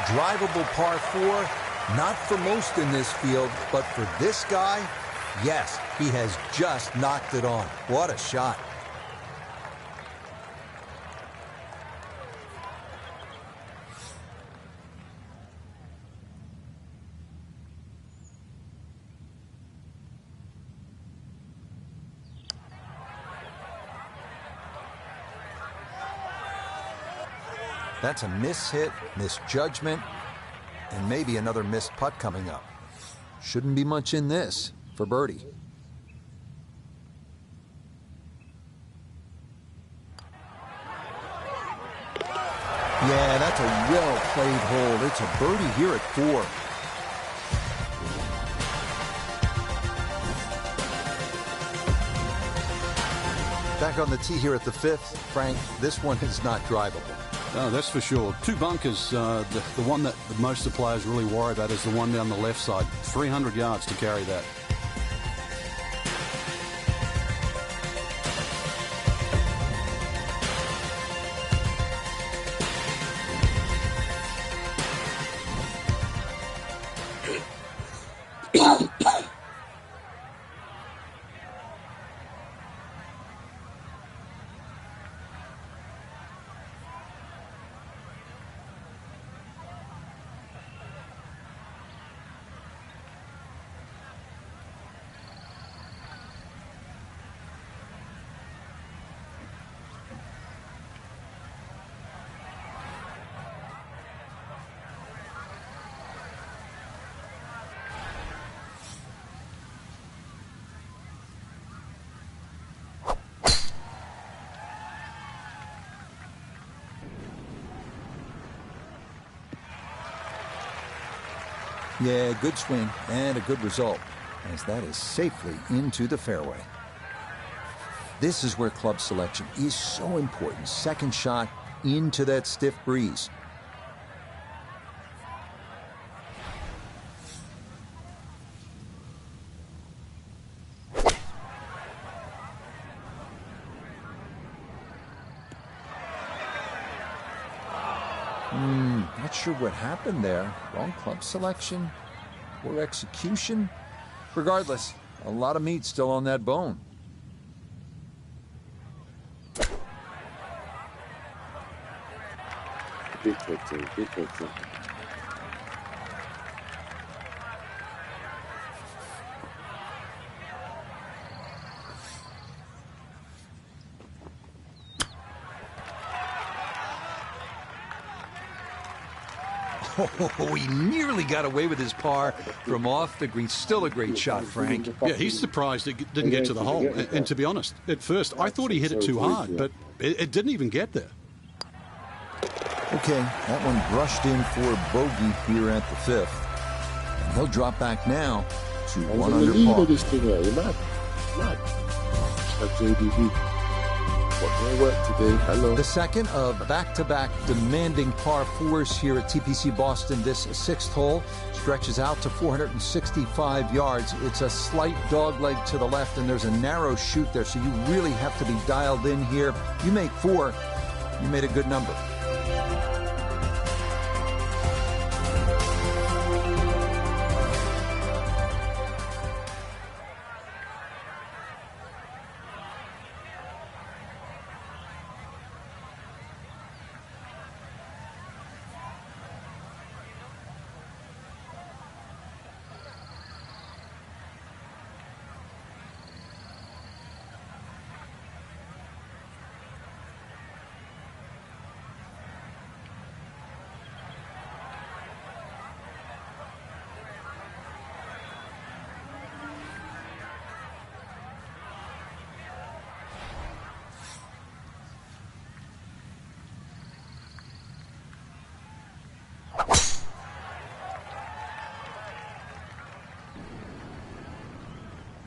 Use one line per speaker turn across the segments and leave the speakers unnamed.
drivable par 4, not for most in this field, but for this guy, yes, he has just knocked it on. What a shot. That's a mishit, misjudgment, and maybe another missed putt coming up. Shouldn't be much in this for birdie. Yeah, that's a well-played hole. It's a birdie here at 4. Back on the tee here at the 5th. Frank, this one is not drivable.
Oh, that's for sure. 2 bunkers. The one that most of the players really worry about is the one down the left side. 300 yards to carry that.
Yeah, good swing and a good result, as that is safely into the fairway. This is where club selection is so important. Second shot into that stiff breeze. Not sure what happened there. Wrong club selection or execution. Regardless, a lot of meat still on that bone.
Big picture, big picture.
Oh, he nearly got away with his par from off the green. Still a great shot, Frank.
Yeah, he's surprised it didn't get to the hole. And to be honest, at first, I thought he hit it too hard, but it didn't even get there.
Okay, that one brushed in for bogey here at the 5th. And he'll drop back now to 1 under par.
This thing, you're mad. Mad. JDB. What work today? Hello.
The second of back-to-back demanding par 4s here at TPC Boston. This 6th hole stretches out to 465 yards. It's a slight dogleg to the left, and there's a narrow chute there, so you really have to be dialed in here. You make 4, you made a good number.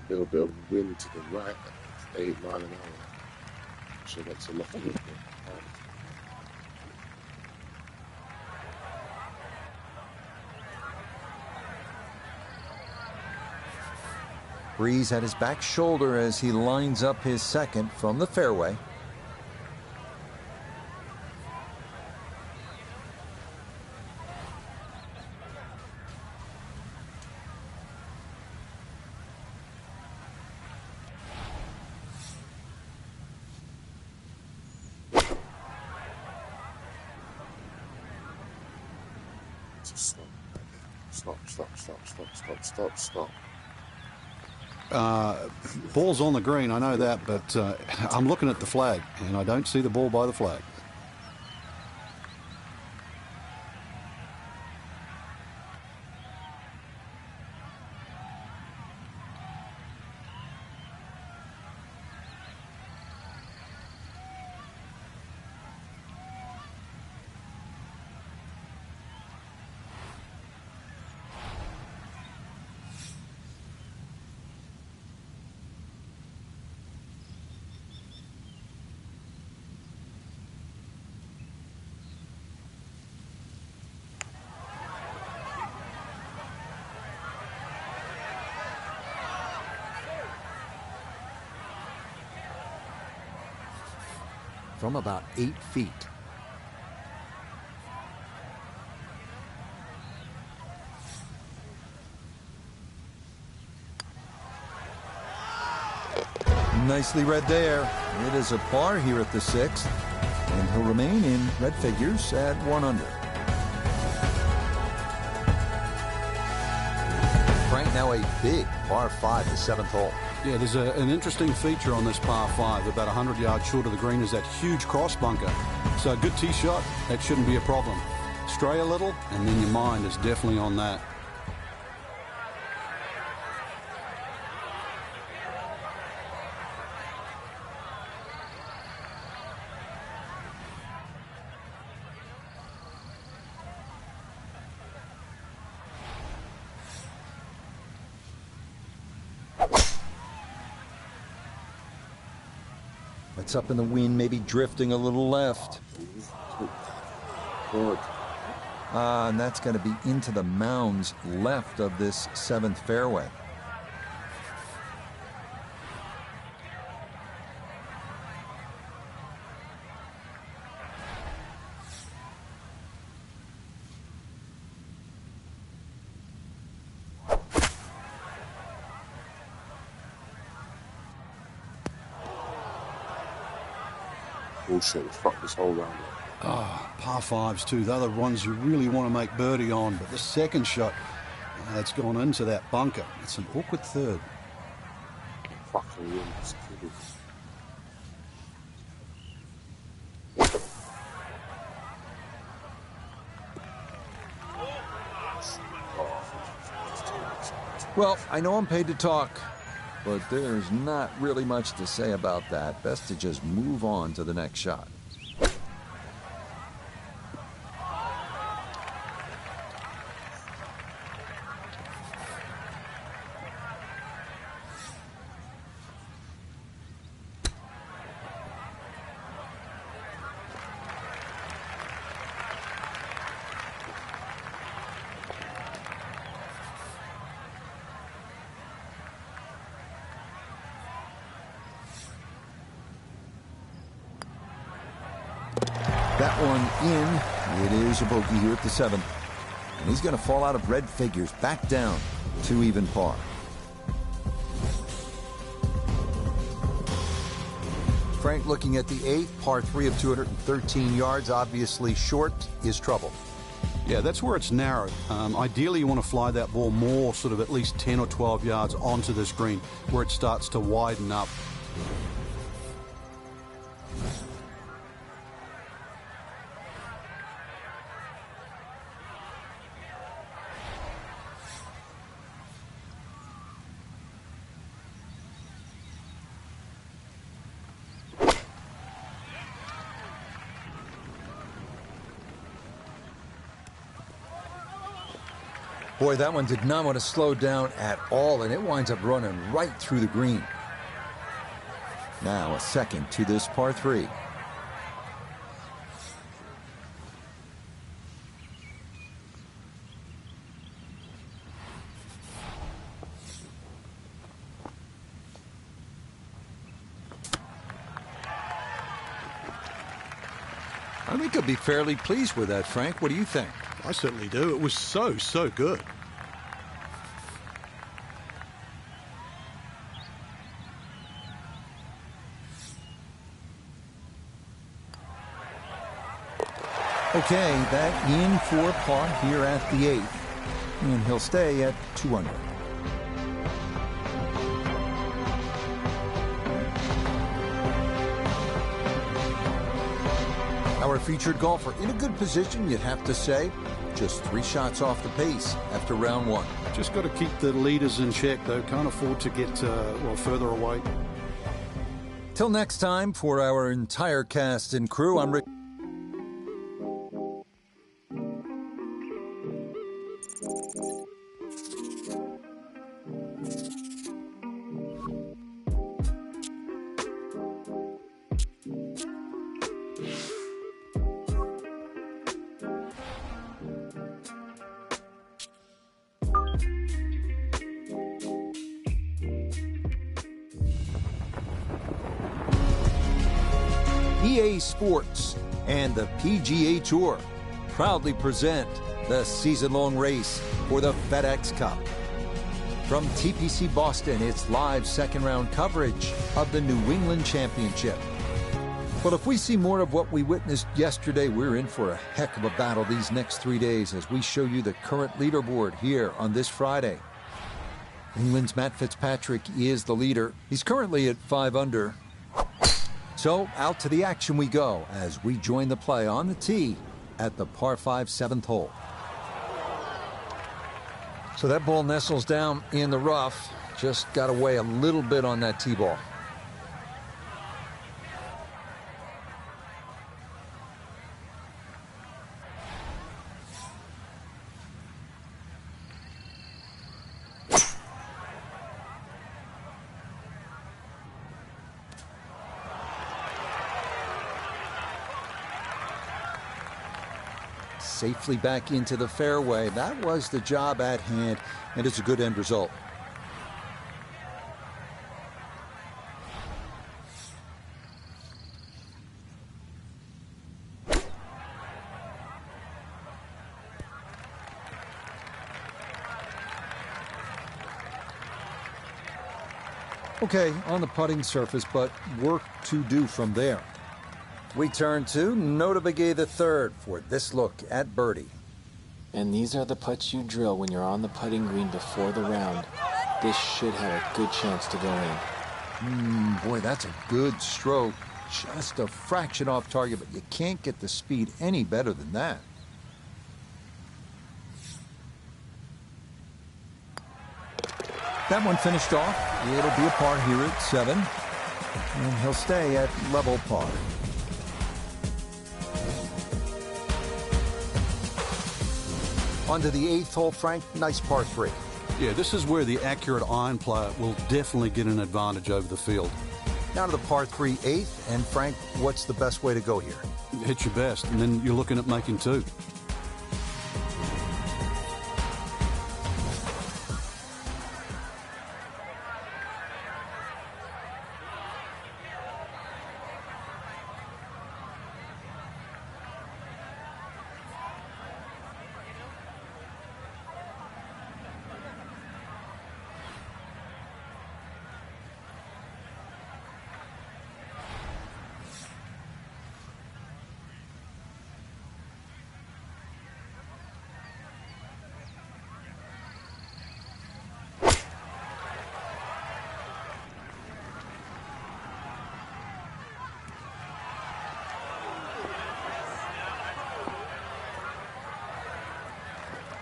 Little bit of wind to the right, 8 miles an hour. So that's a lot.
Breeze at his back shoulder as he lines up his second from the fairway.
Just stop. Stop, stop, stop, stop, stop, stop, stop.
Ball's on the green, I know that, but I'm looking at the flag, and I don't see the ball by the flag.
From about 8 feet. Nicely read there. It is a par here at the 6th, and he'll remain in red figures at 1 under. Frank, now a big par 5, the 7th hole.
Yeah, there's an interesting feature on this par 5. About 100 yards short of the green is that huge cross bunker. So a good tee shot, that shouldn't be a problem. Stray a little, and then your mind is definitely on that.
It's up in the wind, maybe drifting a little left.
Good.
And that's going to be into the mounds left of this 7th fairway.
Bullshit, fuck this whole round.
Oh, par 5s too. They're the ones you really want to make birdie on. But the second shot, it's gone into that bunker. It's an awkward third.
Fucking wind, it's kidding.
Well, I know I'm paid to talk, but there's not really much to say about that. Best to just move on to the next shot. That one in. It is a bogey here at the 7th. And he's going to fall out of red figures, back down to even par. Frank, looking at the 8th, par 3 of 213 yards, obviously short, is trouble.
Yeah, that's where it's narrowed. Ideally, you want to fly that ball more, sort of at least 10 or 12 yards onto this green, where it starts to widen up.
Boy, that one did not want to slow down at all, and it winds up running right through the green. Now a second to this par 3. I think he'll be fairly pleased with that, Frank. What do you think?
I certainly do. It was so good.
Okay, that in for par here at the 8th. And he'll stay at 2 under. Our featured golfer in a good position, you'd have to say. Just 3 shots off the pace after round 1.
Just got to keep the leaders in check, though. Can't afford to get, further away.
Till next time, for our entire cast and crew, I'm Rick. EA Sports and the PGA Tour proudly present the season-long race for the FedEx Cup. From TPC Boston, it's live second-round coverage of the New England Championship. But if we see more of what we witnessed yesterday, we're in for a heck of a battle these next 3 days as we show you the current leaderboard here on this Friday. England's Matt Fitzpatrick is the leader. He's currently at 5 under. So out to the action we go as we join the play on the tee at the par 5 7th hole. So that ball nestles down in the rough. Just got away a little bit on that tee ball. Safely back into the fairway. That was the job at hand, and it's a good end result. Okay, on the putting surface, but work to do from there. We turn to Nota Begay III for this look at birdie.
And these are the putts you drill when you're on the putting green before the round. This should have a good chance to go in.
Boy, that's a good stroke. Just a fraction off target, but you can't get the speed any better than that. That one finished off. It'll be a par here at 7. And he'll stay at level par. On to the 8th hole, Frank. Nice par 3.
Yeah, this is where the accurate iron player will definitely get an advantage over the field.
Now to the par 3 8th. And Frank, what's the best way to go here?
Hit your best, and then you're looking at making 2.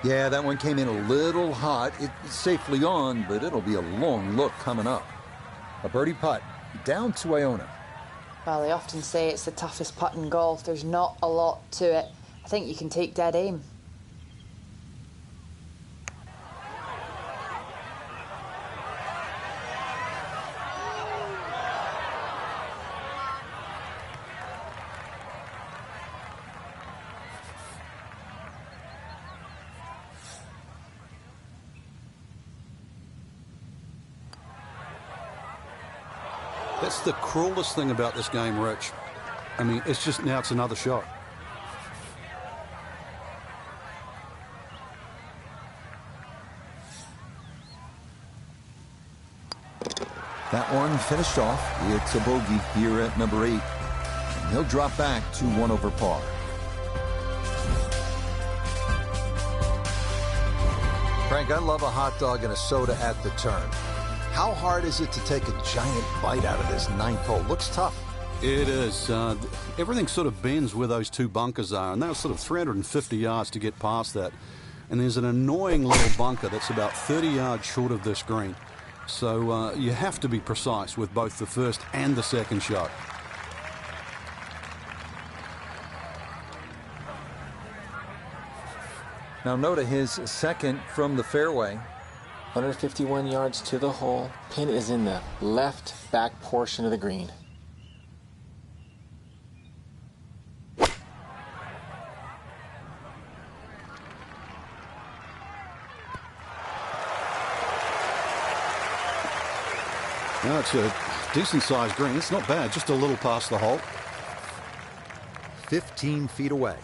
Yeah, that one came in a little hot. It's safely on, but it'll be a long look coming up. A birdie putt down to Iona.
Well, they often say it's the toughest putt in golf. There's not a lot to it. I think you can take dead aim.
That's the cruelest thing about this game, Rich. I mean, it's just now it's another shot.
That one finished off. It's a bogey here at number 8. And he'll drop back to 1 over par. Frank, I love a hot dog and a soda at the turn. How hard is it to take a giant bite out of this ninth hole? Looks tough.
It is. Everything sort of bends where those two bunkers are, and that was sort of 350 yards to get past that. And there's an annoying little bunker that's about 30 yards short of this green. So you have to be precise with both the first and the second shot.
Now Noda, his second from the fairway.
151 yards to the hole. Pin is in the left back portion of the green.
Now it's a decent-sized green. It's not bad, just a little past the hole.
15 feet away.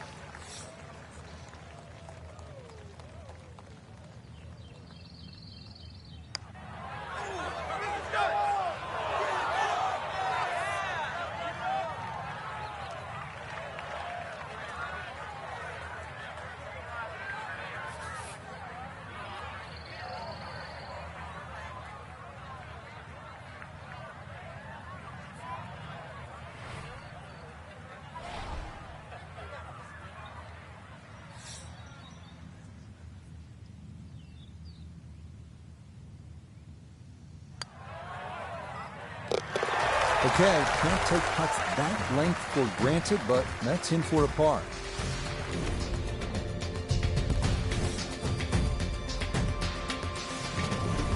Okay, can't take putts that length for granted, but that's in for a par.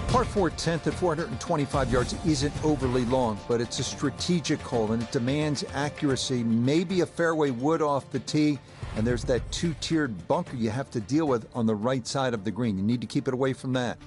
Par 4 10th at 425 yards isn't overly long, but it's a strategic hole and it demands accuracy, maybe a fairway wood off the tee, and there's that two-tiered bunker you have to deal with on the right side of the green. You need to keep it away from that.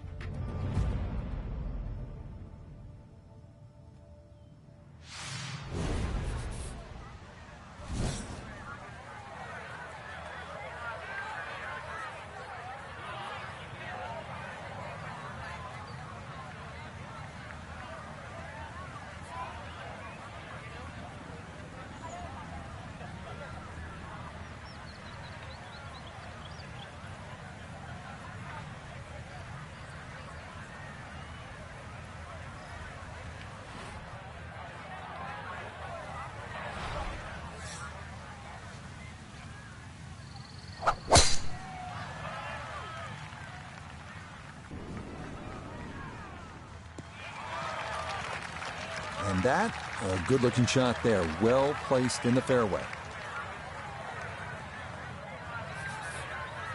And that, a good-looking shot there, well placed in the fairway.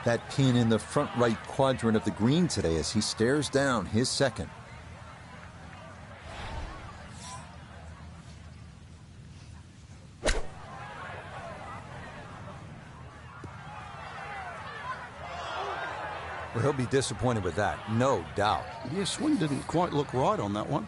That pin in the front right quadrant of the green today as he stares down his second. Well, he'll be disappointed with that, no doubt.
Yeah, swing didn't quite look right on that one.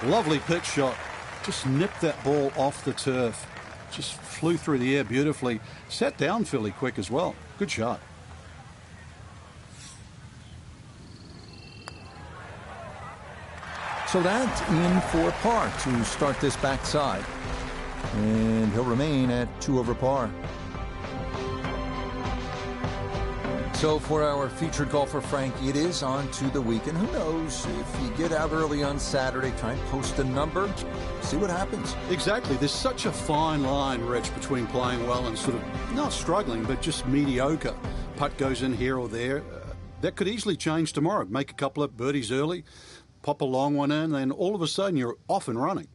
Lovely pitch shot. Just nipped that ball off the turf. Just flew through the air beautifully. Sat down fairly quick as well. Good shot.
So that's in for par to start this backside. And he'll remain at 2 over par. So for our featured golfer, Frank, it is on to the weekend. Who knows, if you get out early on Saturday, try and post a number, see what happens.
Exactly. There's such a fine line, Rich, between playing well and sort of not struggling, but just mediocre. Putt goes in here or there. That could easily change tomorrow. Make a couple of birdies early, pop a long one in, then all of a sudden you're off and running.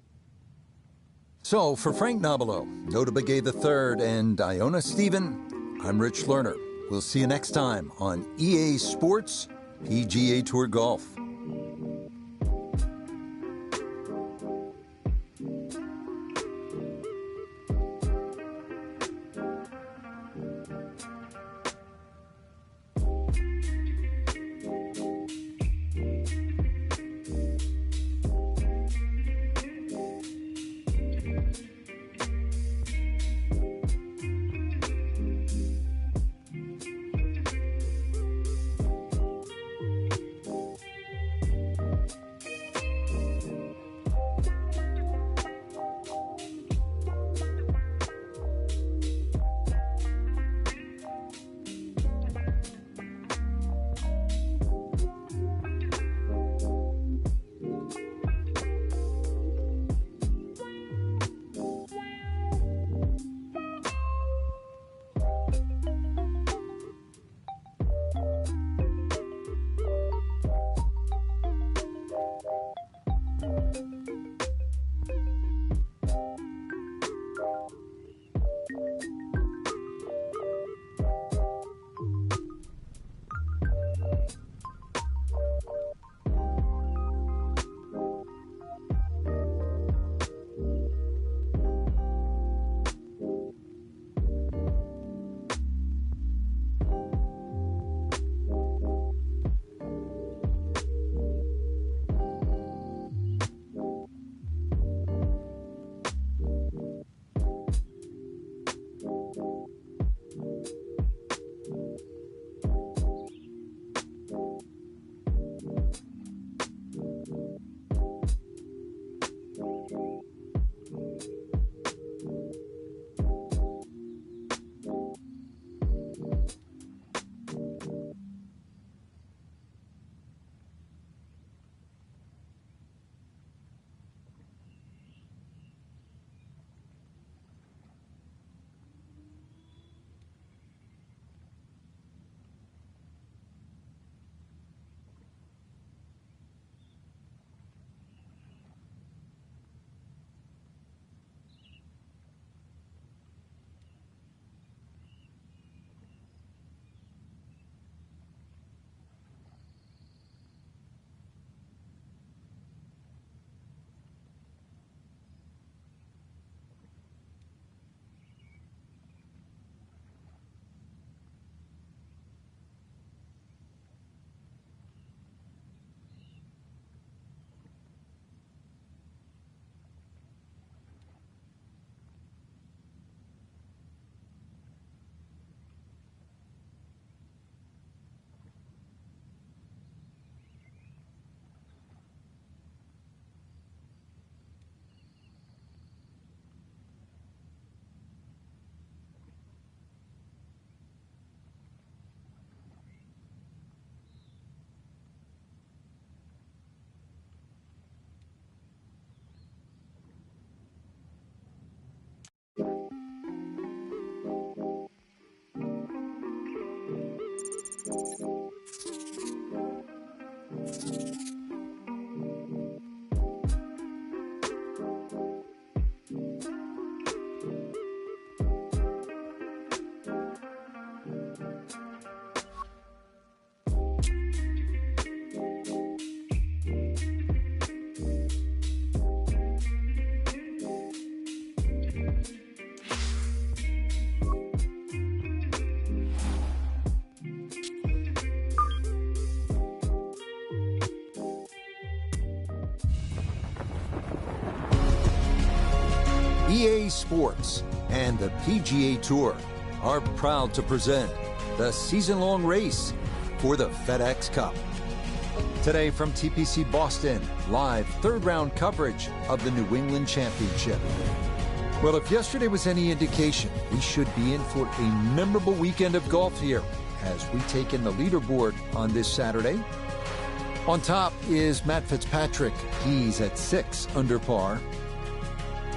So for Frank Nobilo, Noda Begay III, and Iona Stephen, I'm Rich Lerner. We'll see you next time on EA Sports PGA Tour Golf. EA Sports and the PGA Tour are proud to present the season-long race for the FedEx Cup. Today from TPC Boston, live third-round coverage of the New England Championship. Well, if yesterday was any indication, we should be in for a memorable weekend of golf here as we take in the leaderboard on this Saturday. On top is Matt Fitzpatrick. He's at 6 under par.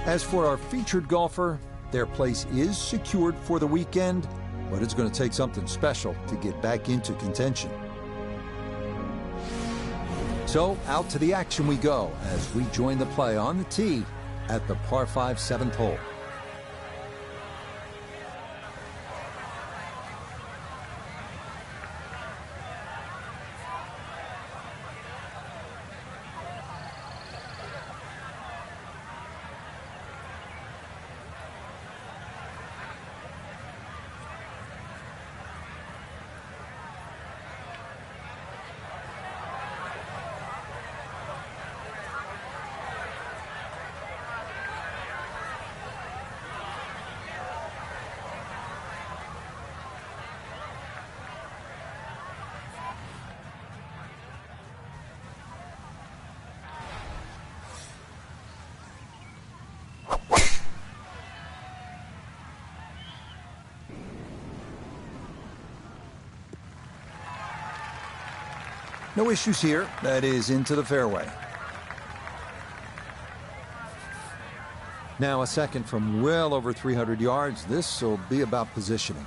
As for our featured golfer, their place is secured for the weekend, but it's going to take something special to get back into contention. So out to the action we go as we join the play on the tee at the par 5 7th hole. No issues here. That is into the fairway. Now a second from well over 300 yards. This will be about positioning.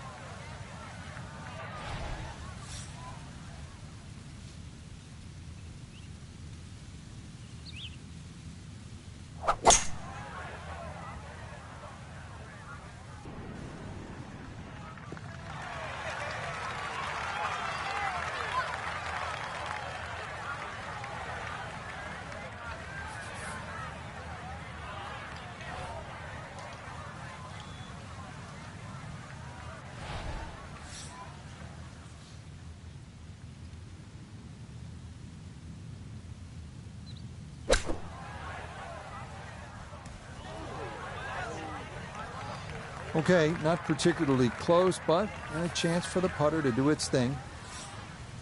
Okay, not particularly close, but a chance for the putter to do its thing.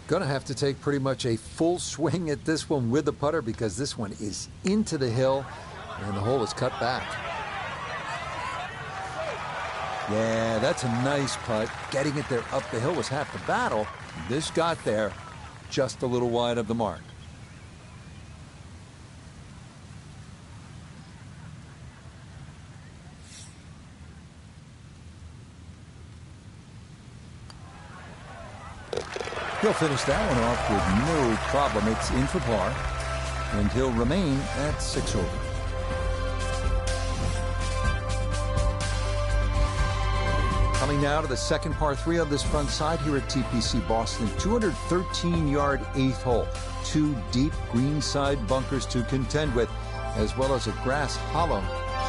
Gonna have to take pretty much a full swing at this one with the putter because this one is into the hill and the hole is cut back. Yeah, that's a nice putt. Getting it there up the hill was half the battle. This got there just a little wide of the mark. He'll finish that one off with no problem. It's in for par, and he'll remain at 6 over. Coming now to the second par 3 of this front side here at TPC Boston. 213-yard 8th hole. 2 deep greenside bunkers to contend with, as well as a grass hollow,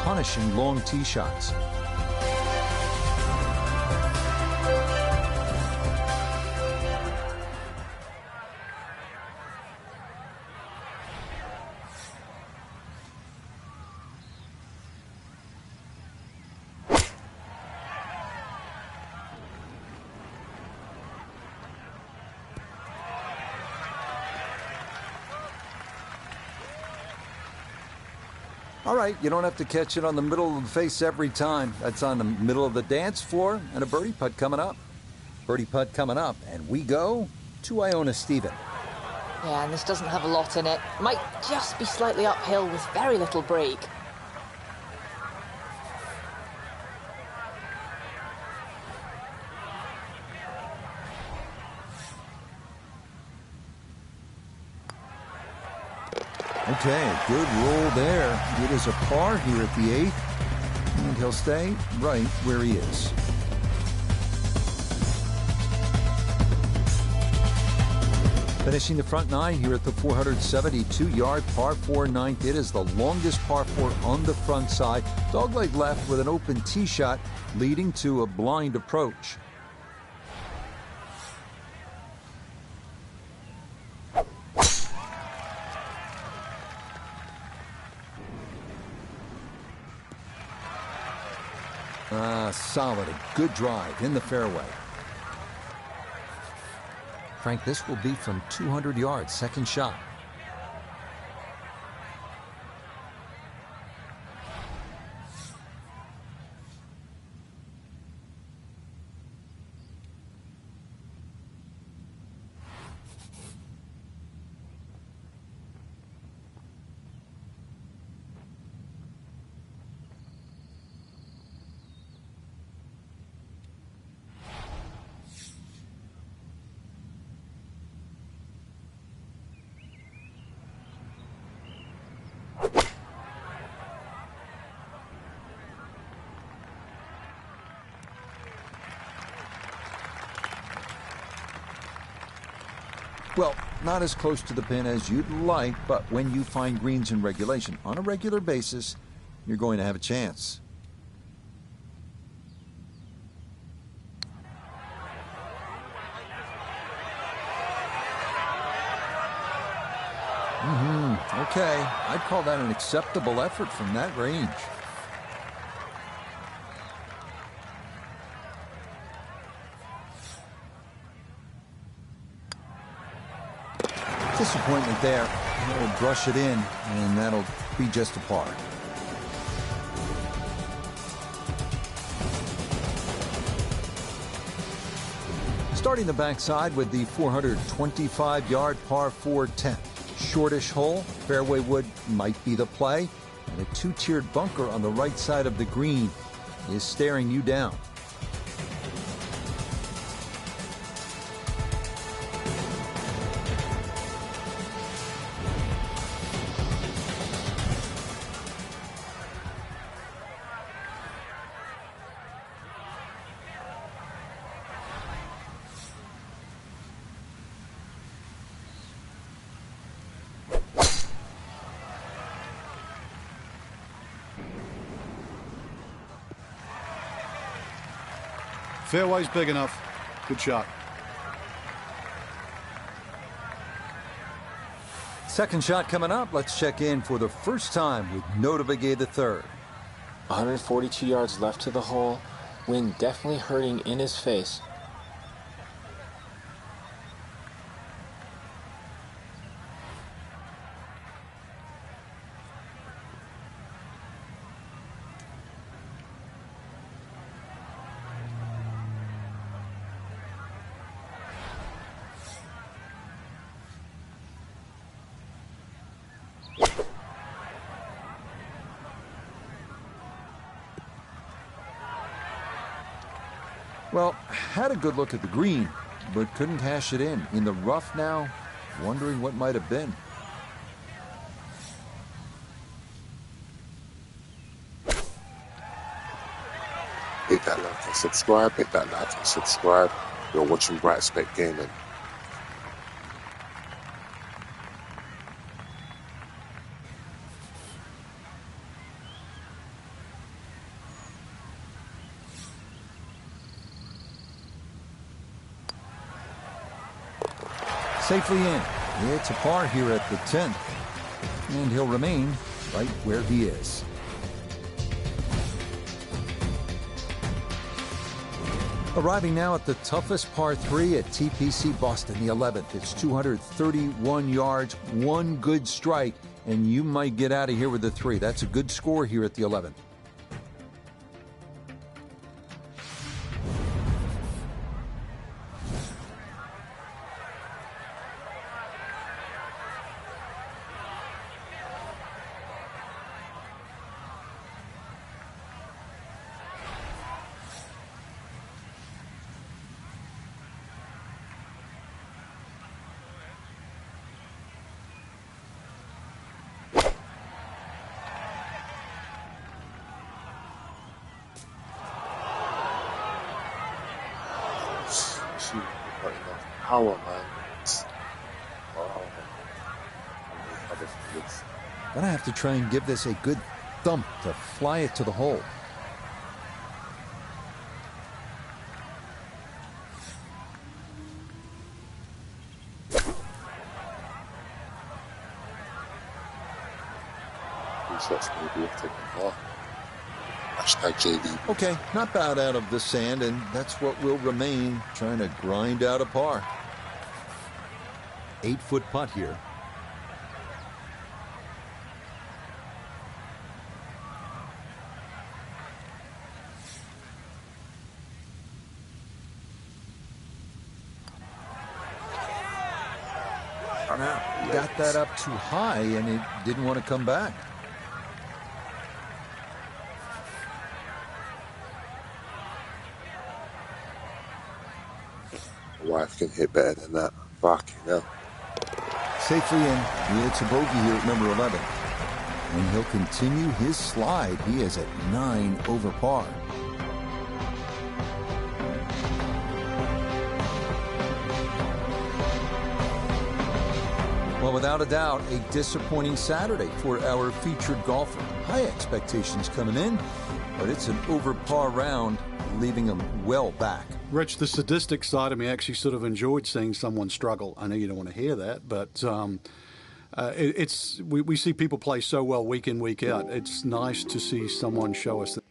punishing long tee shots. All right, you don't have to catch it on the middle of the face every time. That's on the middle of the dance floor, and a birdie putt coming up. Birdie putt coming up, and we go to Iona Stephen.
Yeah, and this doesn't have a lot in it. Might just be slightly uphill with very little break.
Okay, good roll there. It is a par here at the 8th, and he'll stay right where he is. Finishing the front 9 here at the 472-yard par 4 9th. It is the longest par 4 on the front side. Dogleg left with an open tee shot leading to a blind approach. Solid, a good drive in the fairway. Frank, this will be from 200 yards, second shot. Well, not as close to the pin as you'd like, but when you find greens in regulation on a regular basis, you're going to have a chance. Okay, I'd call that an acceptable effort from that range. Disappointment there. He'll brush it in, and that'll be just a par. Starting the backside with the 425-yard par 4 10th. Shortish hole, fairway wood might be the play, and a two-tiered bunker on the right side of the green is staring you down.
Fairway's big enough. Good shot.
Second shot coming up. Let's check in for the first time with Notavigay III.
142 yards left to the hole. Wind definitely hurting in his face.
Well, had a good look at the green, but couldn't cash it in. In the rough now, wondering what might have been.
Hit that like and subscribe, hit that like and subscribe. You're watching Bright Spec Gaming.
Safely in. It's a par here at the 10th. And he'll remain right where he is. Arriving now at the toughest par 3 at TPC Boston, the 11th. It's 231 yards, one good strike, and you might get out of here with a 3. That's a good score here at the 11th.
power, man. Wow. Other things.
Gonna have to try and give this a good thump to fly it to the hole.
Shots maybe have taken par. Hashtag JD.
Okay, not bad out of the sand, and that's what will remain, trying to grind out a par. 8-foot putt here. Now, got that up too high, and it didn't want to come back.
Wife can hit better than that. Fucking hell.
Safely in. He hits a bogey here at number 11. And he'll continue his slide. He is at 9 over par. Well, without a doubt, a disappointing Saturday for our featured golfer. High expectations coming in, but it's an over par round, leaving him well back.
Rich, the sadistic side of me actually sort of enjoyed seeing someone struggle. I know you don't want to hear that, but we see people play so well week in, week out. It's nice to see someone show us that.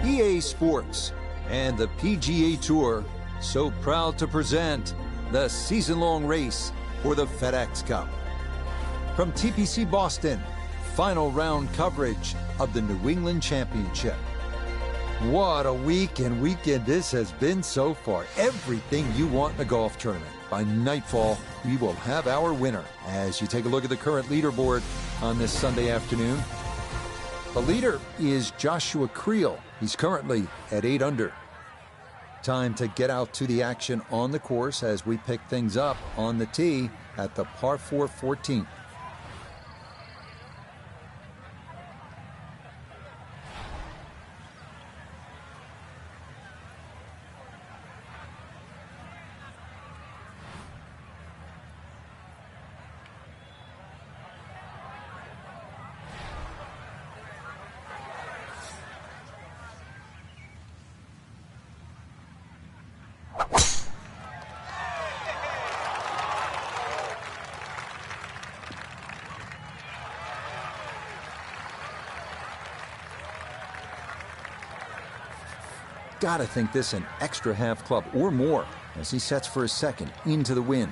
EA Sports and the PGA Tour so proud to present the season-long race for the FedEx Cup. From TPC Boston, final round coverage of the New England Championship. What a week and weekend this has been so far. Everything you want in a golf tournament. By nightfall, we will have our winner as you take a look at the current leaderboard on this Sunday afternoon. The leader is Joshua Creel. He's currently at 8 under. Time to get out to the action on the course as we pick things up on the tee at the par 4 14th. Gotta think this an extra half club or more as he sets for his second into the wind.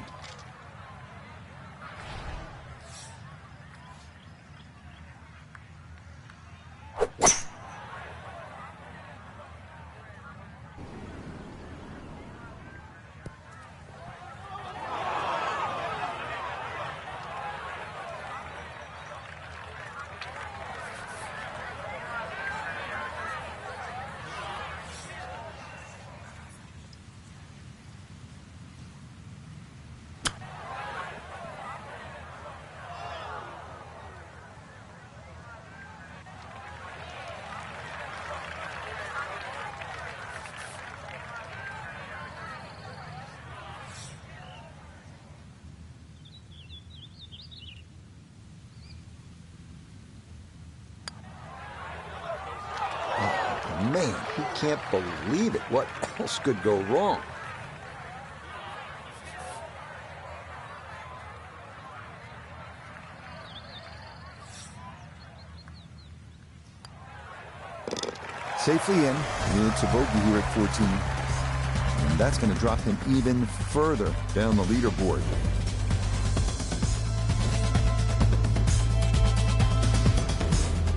Man, he can't believe it. What else could go wrong? Safely in. It's a bogey here at 14. And that's going to drop him even further down the leaderboard.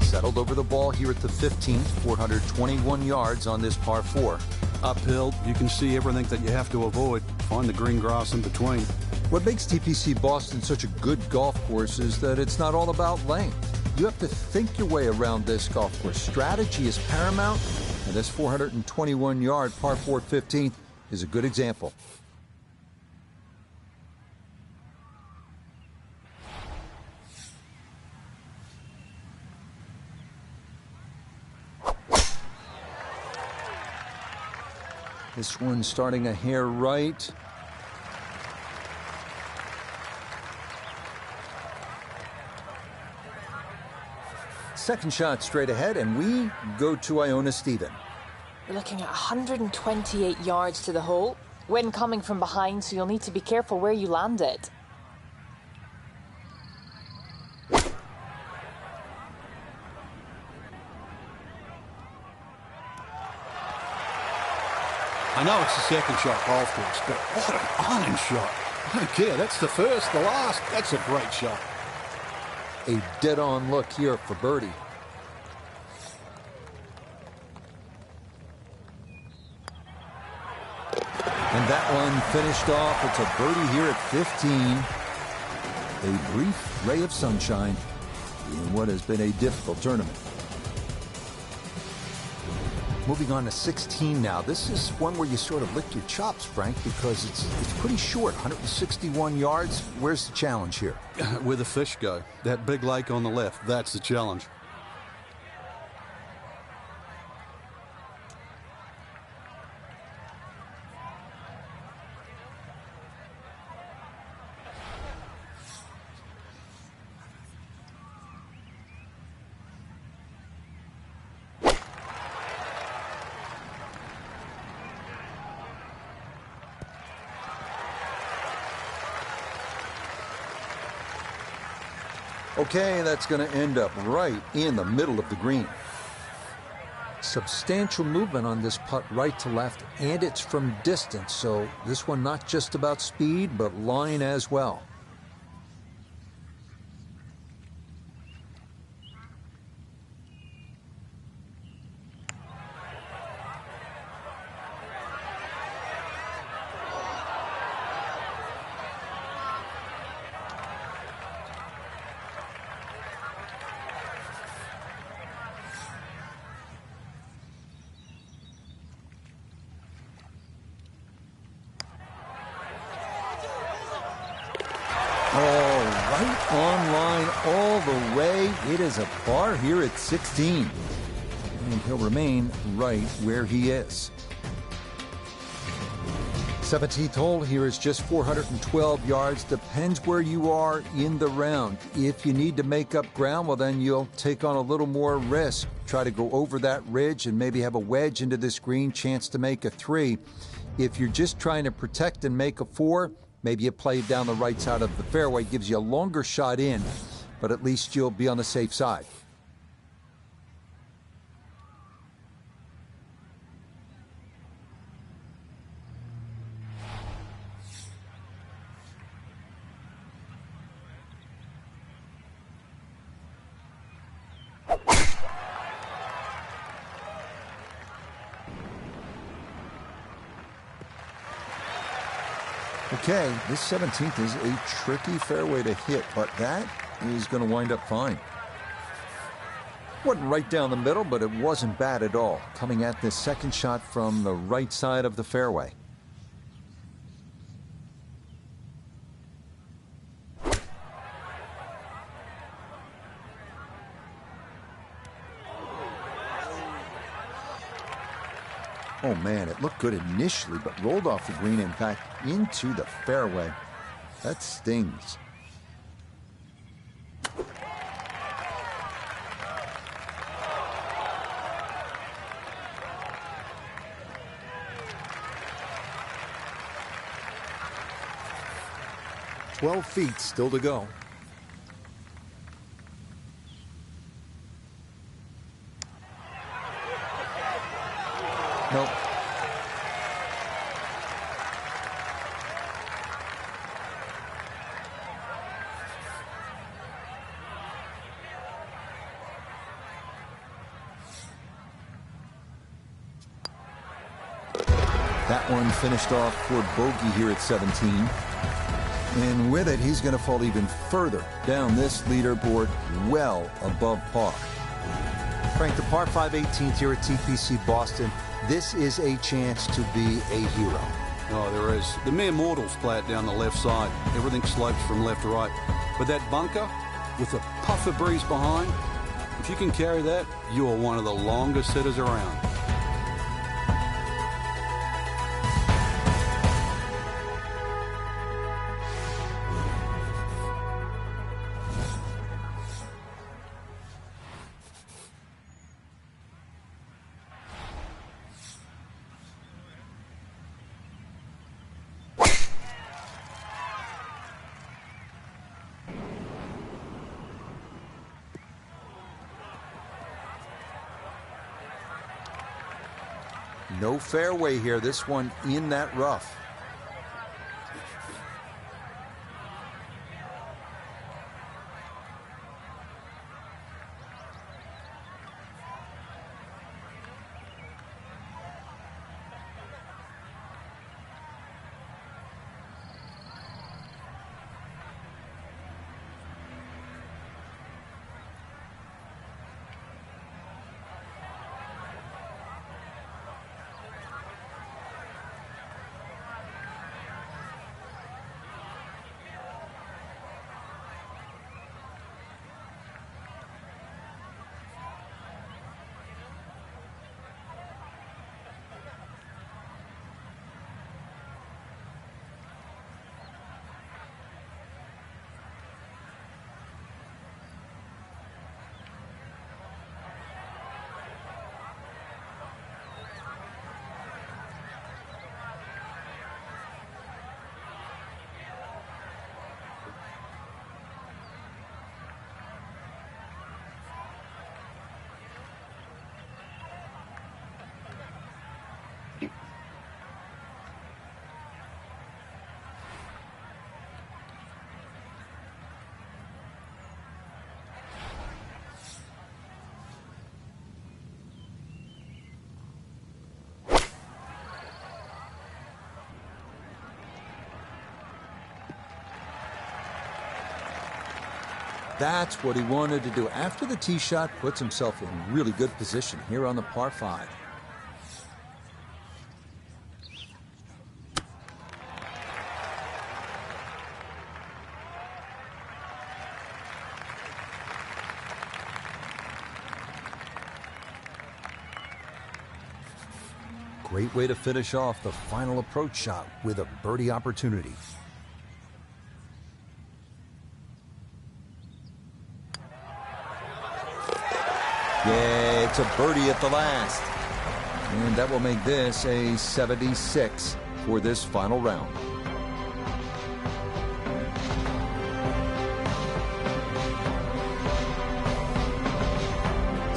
Settled over the ball here at the 15th, 421 yards on this par 4.
Uphill, you can see everything that you have to avoid. Find the green grass in between.
What makes TPC Boston such a good golf course is that it's not all about length. You have to think your way around this golf course. Strategy is paramount, and this 421-yard par 4 15th is a good example. This one starting a hair right. Second shot straight ahead, and we go to Iona Stephen.
We're looking at 128 yards to the hole. Wind coming from behind, so you'll need to be careful where you land it.
I know it's the second shot golf course, but what an iron shot. I don't care. That's the first, the last. That's a great shot.
A dead-on look here for birdie. And that one finished off. It's a birdie here at 15. A brief ray of sunshine in what has been a difficult tournament. Moving on to 16 now. This is one where you sort of lick your chops, Frank, because it's pretty short, 161 yards. Where's the challenge here?
Where the fish go. That big lake on the left, that's the challenge.
Okay, that's going to end up right in the middle of the green. Substantial movement on this putt right to left, and it's from distance, so this one not just about speed, but line as well. Right on line all the way. It is a par here at 16. And he'll remain right where he is. 17th hole here is just 412 yards. Depends where you are in the round. If you need to make up ground, well, then you'll take on a little more risk. Try to go over that ridge and maybe have a wedge into this green, chance to make a 3. If you're just trying to protect and make a 4, maybe you play down the right side of the fairway, gives you a longer shot in, but at least you'll be on the safe side. Okay, this 17th is a tricky fairway to hit, but that is going to wind up fine. Wasn't right down the middle, but it wasn't bad at all. Coming at this second shot from the right side of the fairway. Oh man, it looked good initially, but rolled off the green, in fact, into the fairway. That stings. "12 feet still to go." Nope. That one finished off for bogey here at 17. And with it, he's going to fall even further down this leaderboard, well above par. Frank, the par 5 18th here at TPC Boston. This is a chance to be a hero.
Oh, there is. The mere mortals play it down the left side. Everything slopes from left to right. But that bunker with a puff of breeze behind, if you can carry that, you are one of the longest hitters around.
No fairway here. This one in that rough. That's what he wanted to do. After the tee shot, puts himself in really good position here on the par 5. Great way to finish off the final approach shot with a birdie opportunity. Yeah, it's a birdie at the last. And that will make this a 76 for this final round.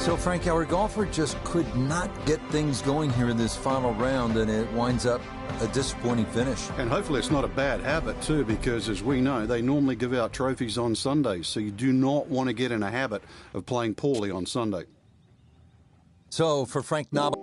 So, Frank, our golfer just could not get things going here in this final round, and it winds up a disappointing finish.
And hopefully it's not a bad habit, too, because, as we know, they normally give out trophies on Sundays, so you do not want to get in a habit of playing poorly on Sunday.
So, for Frank Naba.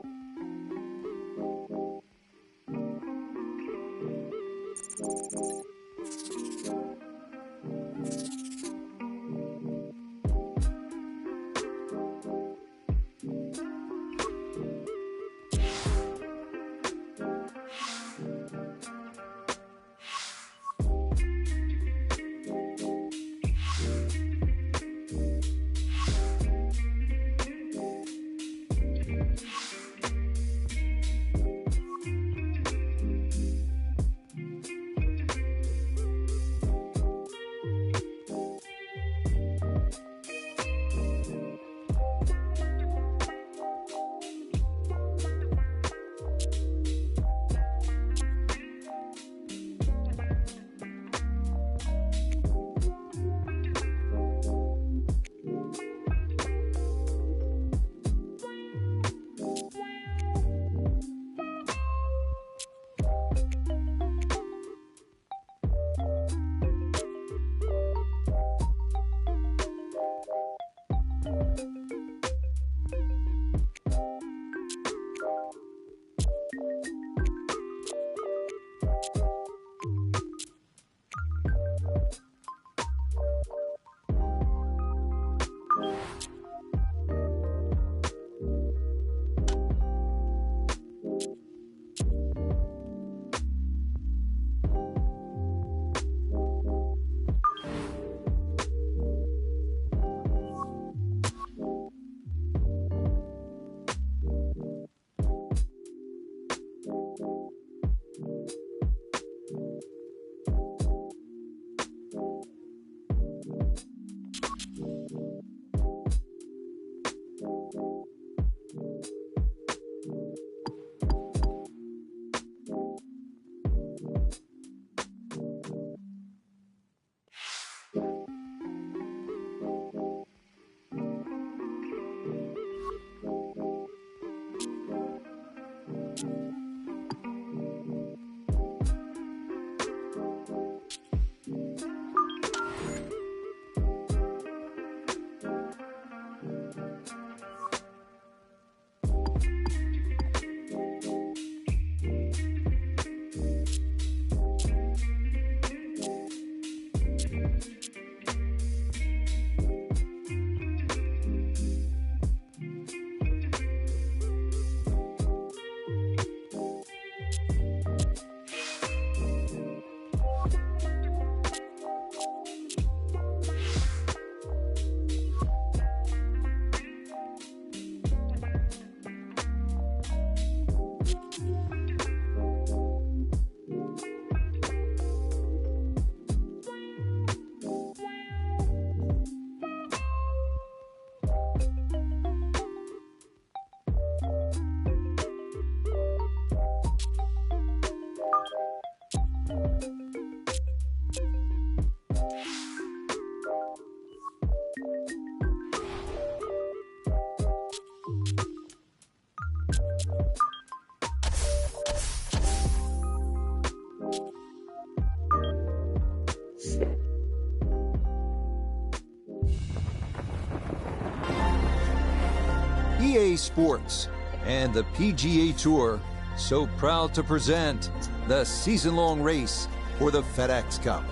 Sports and the PGA Tour so proud to present the season-long race for the FedEx Cup.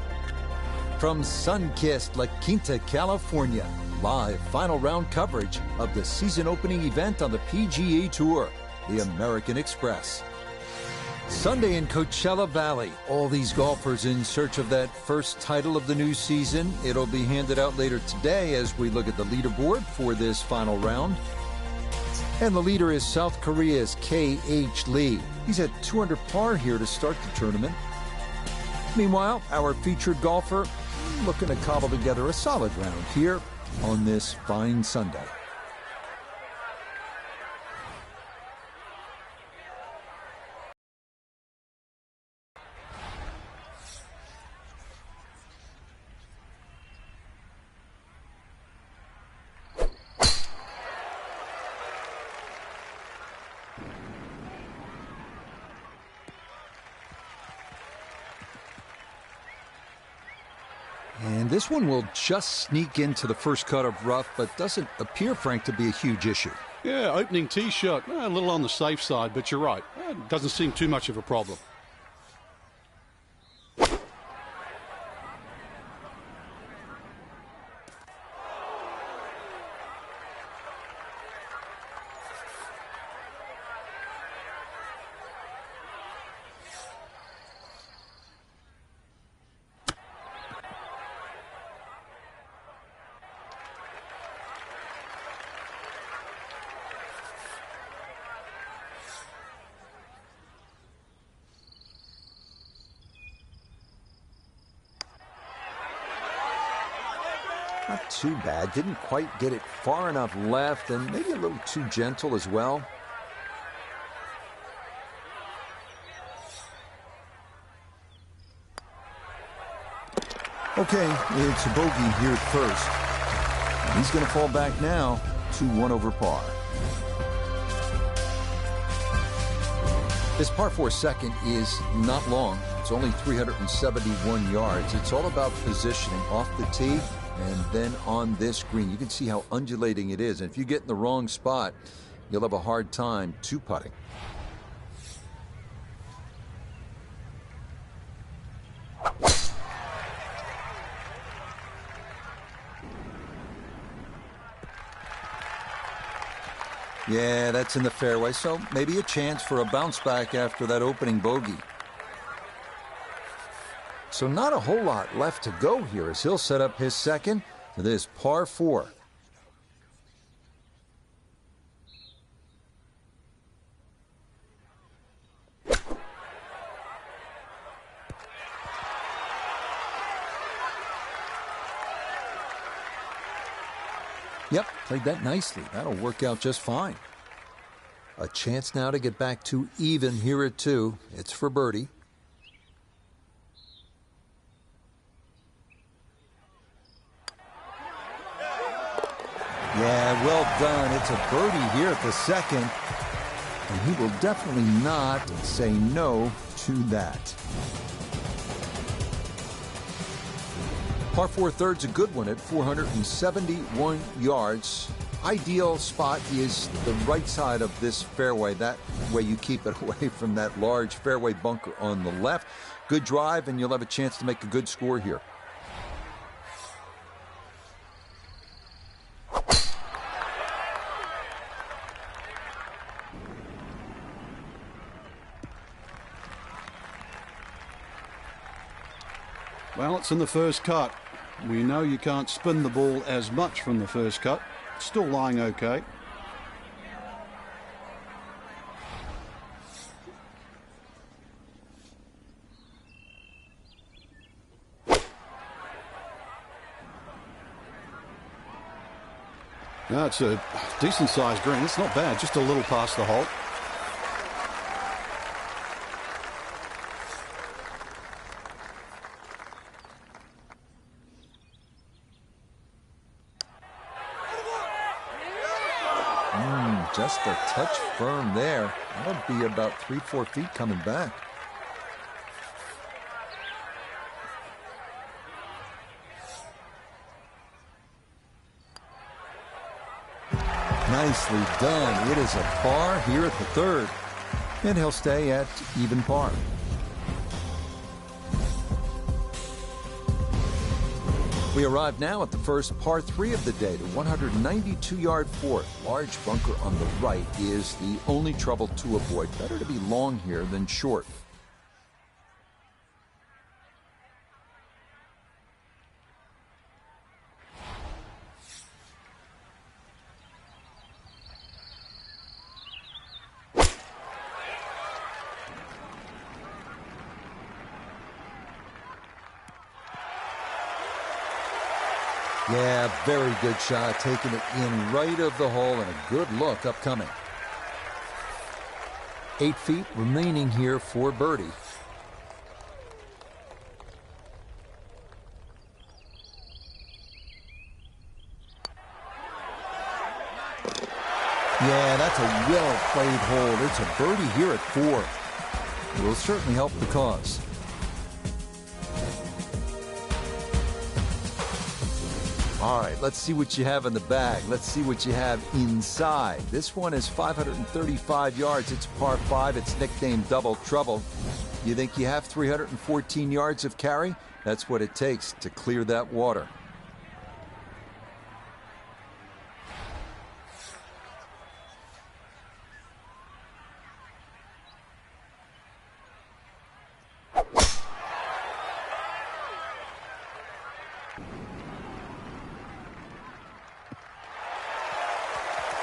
From sun-kissed La Quinta, California, live final round coverage of the season opening event on the PGA Tour, the American Express. Sunday in Coachella Valley, all these golfers in search of that first title of the new season. It'll be handed out later today as we look at the leaderboard for this final round. And the leader is South Korea's K.H. Lee. He's at 200 par here to start the tournament. Meanwhile, our featured golfer looking to cobble together a solid round here on this fine Sunday. And this one will just sneak into the first cut of rough, but doesn't appear, Frank, to be a huge issue.
Yeah, opening tee shot, a little on the safe side, but you're right. It doesn't seem too much of a problem.
Not too bad. Didn't quite get it far enough left, and maybe a little too gentle as well. Okay, it's a bogey here at first. And he's going to fall back now to 1 over par. This par 4 second is not long. It's only 371 yards. It's all about positioning off the tee and then on this green. You can see how undulating it is. And if you get in the wrong spot, you'll have a hard time two-putting. Yeah, that's in the fairway, so maybe a chance for a bounce back after that opening bogey. So not a whole lot left to go here as he'll set up his second to this par 4. Yep, played that nicely. That'll work out just fine. A chance now to get back to even here at 2. It's for birdie. Yeah, well done. It's a birdie here at the second. And he will definitely not say no to that. Par 4 third's a good one at 471 yards. Ideal spot is the right side of this fairway. That way you keep it away from that large fairway bunker on the left. Good drive, and you'll have a chance to make a good score here.
Well, it's in the first cut. We know you can't spin the ball as much from the first cut. Still lying okay. No, it's a decent sized green. It's not bad, just a little past the hole.
Just a touch firm there. That'll be about 3-4 feet coming back. Nicely done. It is a par here at the third. And he'll stay at even par. We arrive now at the first par 3 of the day, the 192-yard fourth. Large bunker on the right is the only trouble to avoid. Better to be long here than short. Yeah, very good shot, taking it in right of the hole, and a good look upcoming. 8 feet remaining here for birdie. Yeah, that's a well-played hole. It's a birdie here at 4. It will certainly help the cause. All right, let's see what you have in the bag. Let's see what you have inside. This one is 535 yards. It's par 5. It's nicknamed Double Trouble. You think you have 314 yards of carry? That's what it takes to clear that water.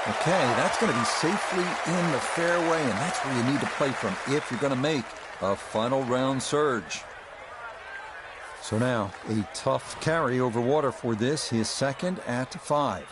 Okay, that's going to be safely in the fairway, and that's where you need to play from if you're going to make a final round surge. So now, a tough carry over water for this, his second at 5.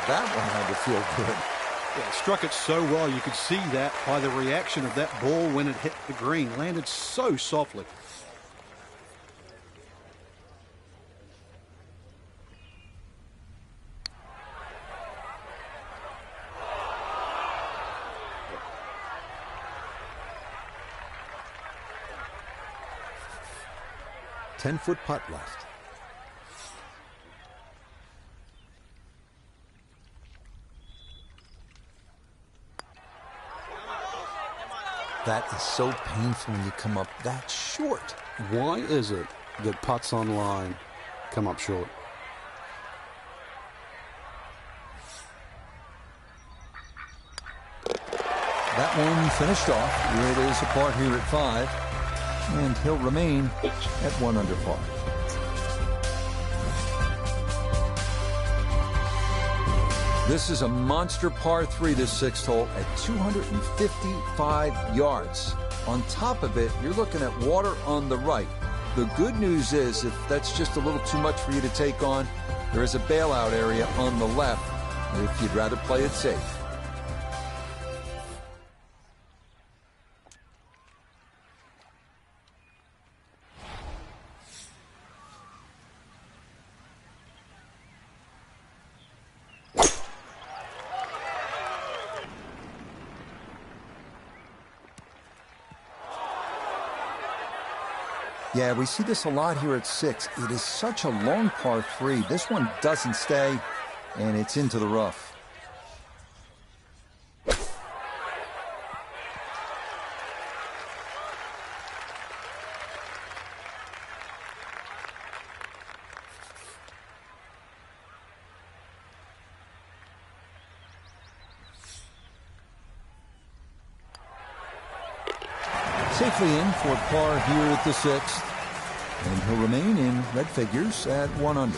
That one had to feel good.
Yeah, it struck it so well. You could see that by the reaction of that ball when it hit the green. Landed so softly.
Ten-foot putt left. That is so painful when you come up that short.
Why is it that putts online come up short?
That one finished off. It is a par here at 5, and he'll remain at 1 under par. This is a monster par 3, this 6th hole, at 255 yards. On top of it, you're looking at water on the right. The good news is, if that's just a little too much for you to take on, there is a bailout area on the left if you'd rather play it safe. Yeah, we see this a lot here at 6. It is such a long par 3. This one doesn't stay, and it's into the rough. Safely in for par here at the 6th, and he'll remain in red figures at 1 under.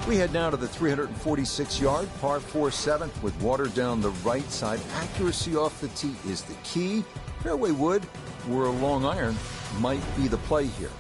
We head now to the 346-yard par 4 7th with water down the right side. Accuracy off the tee is the key. Fairway wood or a long iron might be the play here.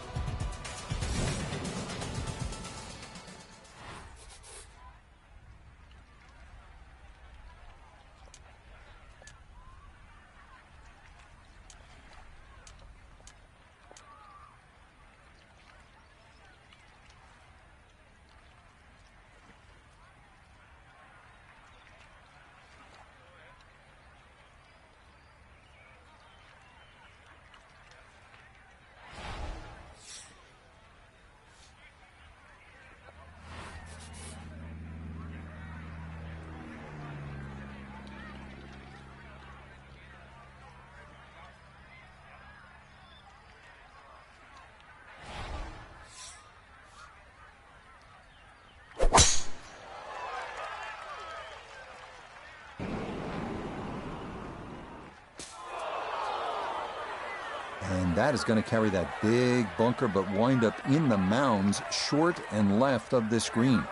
And that is going to carry that big bunker, but wind up in the mounds, short and left of this green.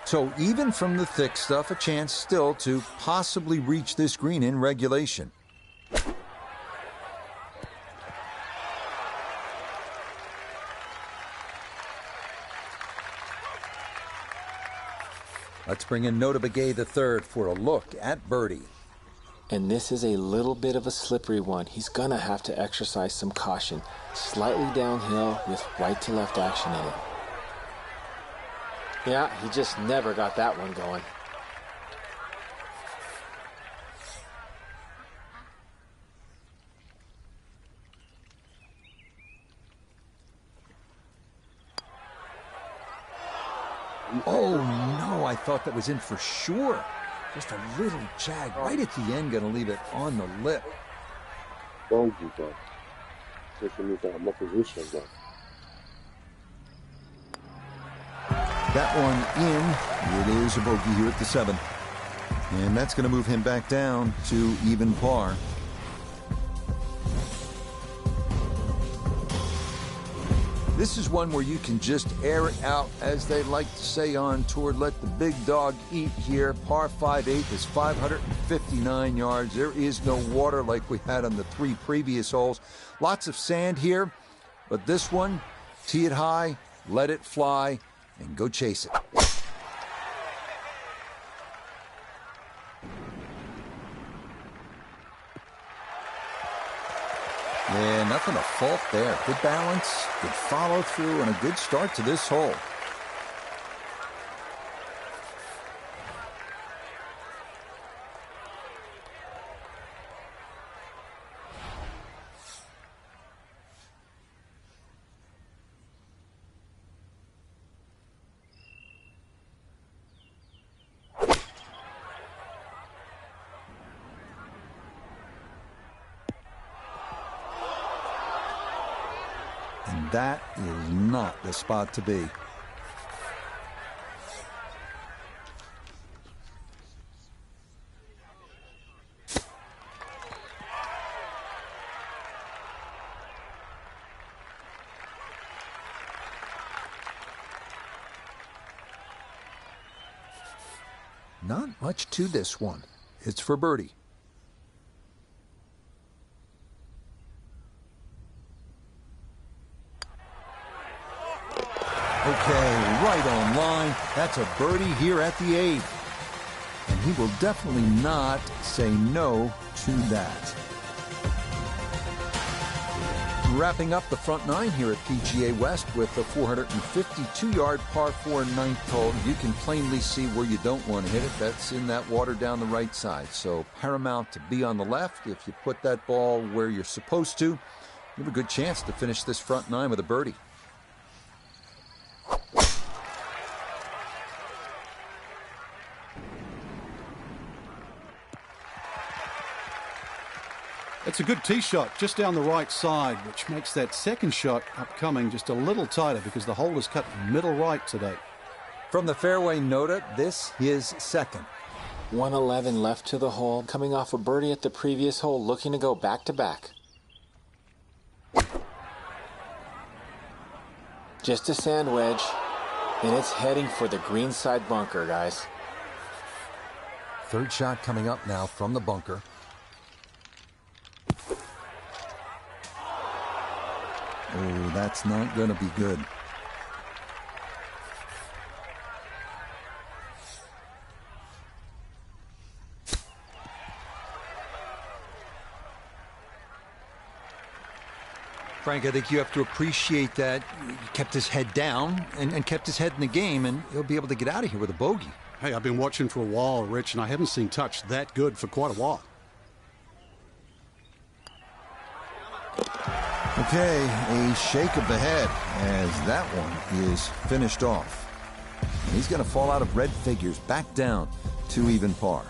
So even from the thick stuff, a chance still to possibly reach this green in regulation. Let's bring in Nota Begay III for a look at birdie.
And this is a little bit of a slippery one. He's going to have to exercise some caution. Slightly downhill with right to left action in it. Yeah, he just never got that one going.
Oh, no, I thought that was in for sure. Just a little jag right at the end, going to leave it on the lip.
Bogey, bro. Taking me down my position, bro.
That one in. It is a bogey here at the 7th. And that's going to move him back down to even par. This is one where you can just air it out, as they like to say on tour. Let the big dog eat here. Par 5/8 is 559 yards. There is no water like we had on the 3 previous holes. Lots of sand here, but this one, tee it high, let it fly, and go chase it. Yeah, nothing to fault there. Good balance, good follow through, and a good start to this hole. And that is not the spot to be. Not much to this one. It's for birdie. Okay, right on line. That's a birdie here at the 8th. And he will definitely not say no to that. Wrapping up the front 9 here at PGA West with a 452-yard par 4 9th hole. You can plainly see where you don't want to hit it. That's in that water down the right side. So paramount to be on the left. If you put that ball where you're supposed to, you have a good chance to finish this front 9 with a birdie.
It's a good tee shot just down the right side, which makes that second shot upcoming just a little tighter because the hole is cut middle right today.
From the fairway, Nota, this is second.
111 left to the hole, coming off a birdie at the previous hole, looking to go back to back. Just a sand wedge, and it's heading for the green side bunker, guys.
Third shot coming up now from the bunker. Oh, that's not going to be good. Frank, I think you have to appreciate that he kept his head down and kept his head in the game, and he'll be able to get out of here with a bogey.
Hey, I've been watching for a while, Rich, and I haven't seen touch that good for quite a while.
Okay, a shake of the head as that one is finished off. And he's going to fall out of red figures, back down to even par.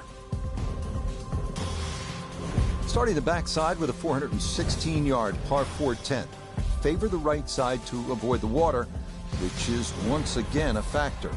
Starting the backside with a 416-yard par 4 10th. Favor the right side to avoid the water, which is once again a factor.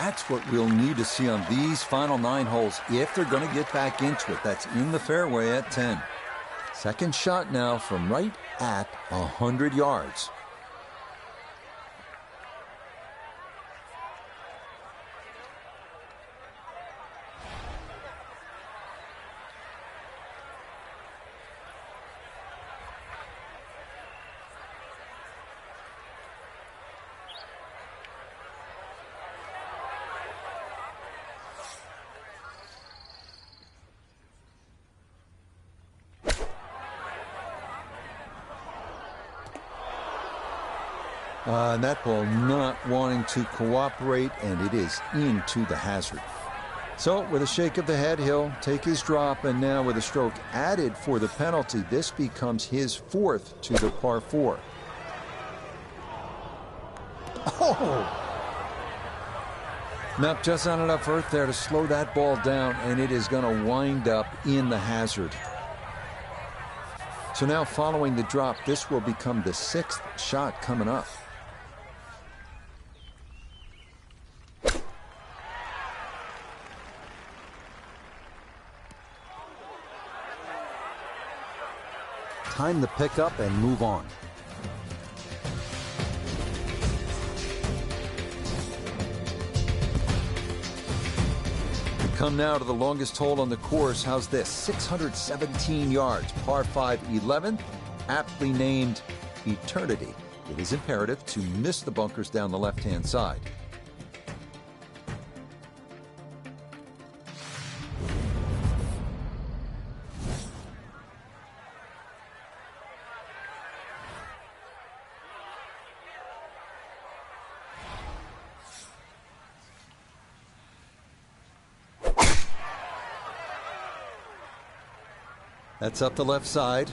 that's what we'll need to see on these final 9 holes if they're going to get back into it. That's in the fairway at 10. Second shot now from right at 100 yards. And that ball not wanting to cooperate, and it is into the hazard. So with a shake of the head, he'll take his drop, and now with a stroke added for the penalty, this becomes his 4th to the par 4. Oh! Nope, just not enough earth there to slow that ball down, and it is going to wind up in the hazard. So now following the drop, this will become the 6th shot coming up. Time to pick up and move on. We come now to the longest hole on the course. How's this? 617 yards, par 5, 11th, aptly named Eternity. It is imperative to miss the bunkers down the left-hand side. That's up the left side.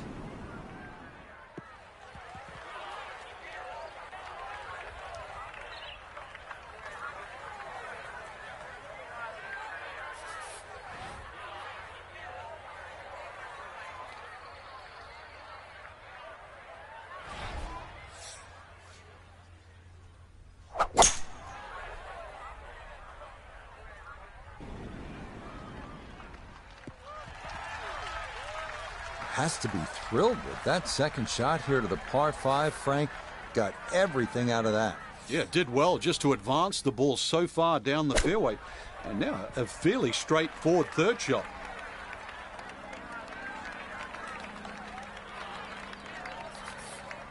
Has to be thrilled with that second shot here to the par 5. Frank got everything out of that.
Yeah, did well just to advance the ball so far down the fairway. And now a fairly straightforward third shot.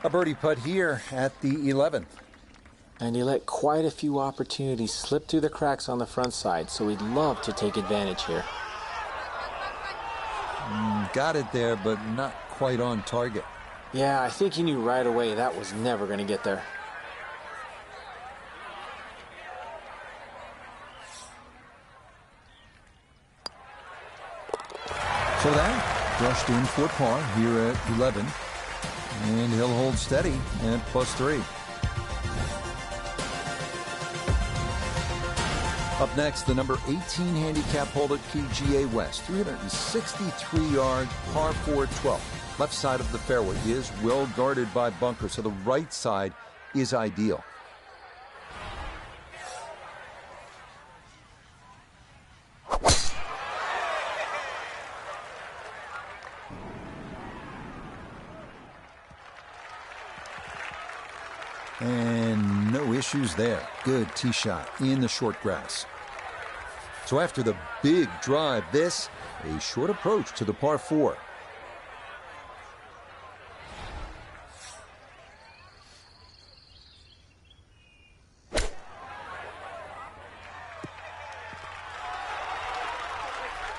A birdie putt here at the 11th.
And he let quite a few opportunities slip through the cracks on the front side, so he'd love to take advantage here.
Got it there, but not quite on target.
Yeah, I think he knew right away that was never going to get there.
So that brushed in for par here at 11. And he'll hold steady at +3. Up next, the number 18 handicap hole at PGA West. 363 yards, par 4, 12. Left side of the fairway is well guarded by bunkers, so the right side is ideal. And no issues there. Good tee shot in the short grass. So after the big drive, this, a short approach to the par 4.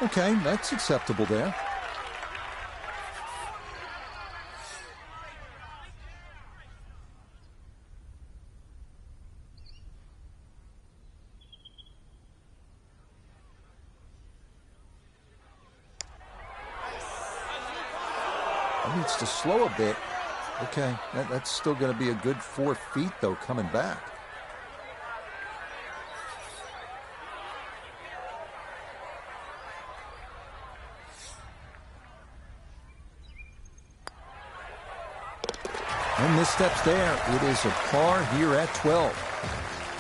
Okay, that's acceptable there. Needs to slow a bit. Okay, that's still going to be a good 4 feet, though, coming back. And missteps there. It is a par here at 12.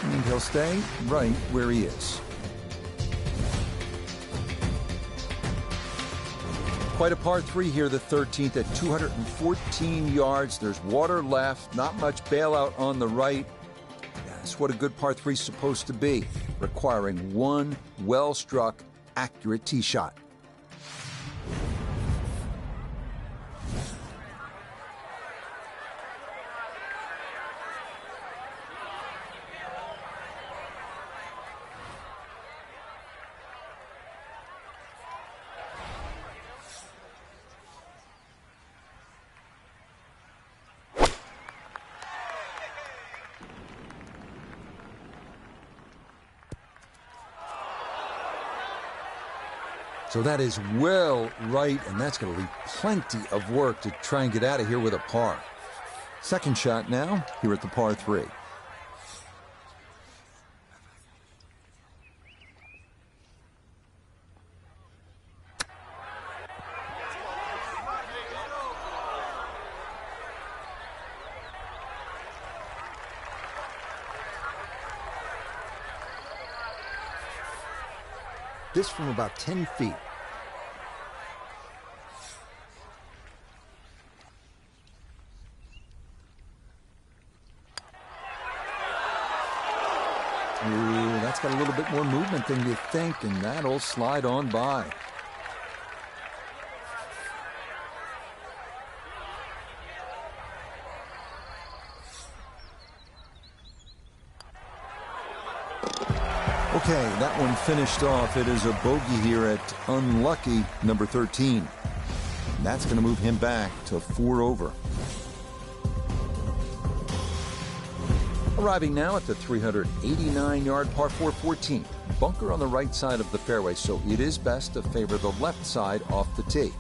And he'll stay right where he is. Quite a par 3 here, the 13th at 214 yards. There's water left, not much bailout on the right. That's what a good par 3 is supposed to be, requiring one well-struck, accurate tee shot. So that is well right, and that's going to leave plenty of work to try and get out of here with a par. Second shot now, here at the par 3. This from about 10 feet. Ooh, that's got a little bit more movement than you think, and that'll slide on by. Okay, that one finished off. It is a bogey here at unlucky number 13. And that's going to move him back to 4 over. Arriving now at the 389-yard par 4 14th. Bunker on the right side of the fairway, so it is best to favor the left side off the tee.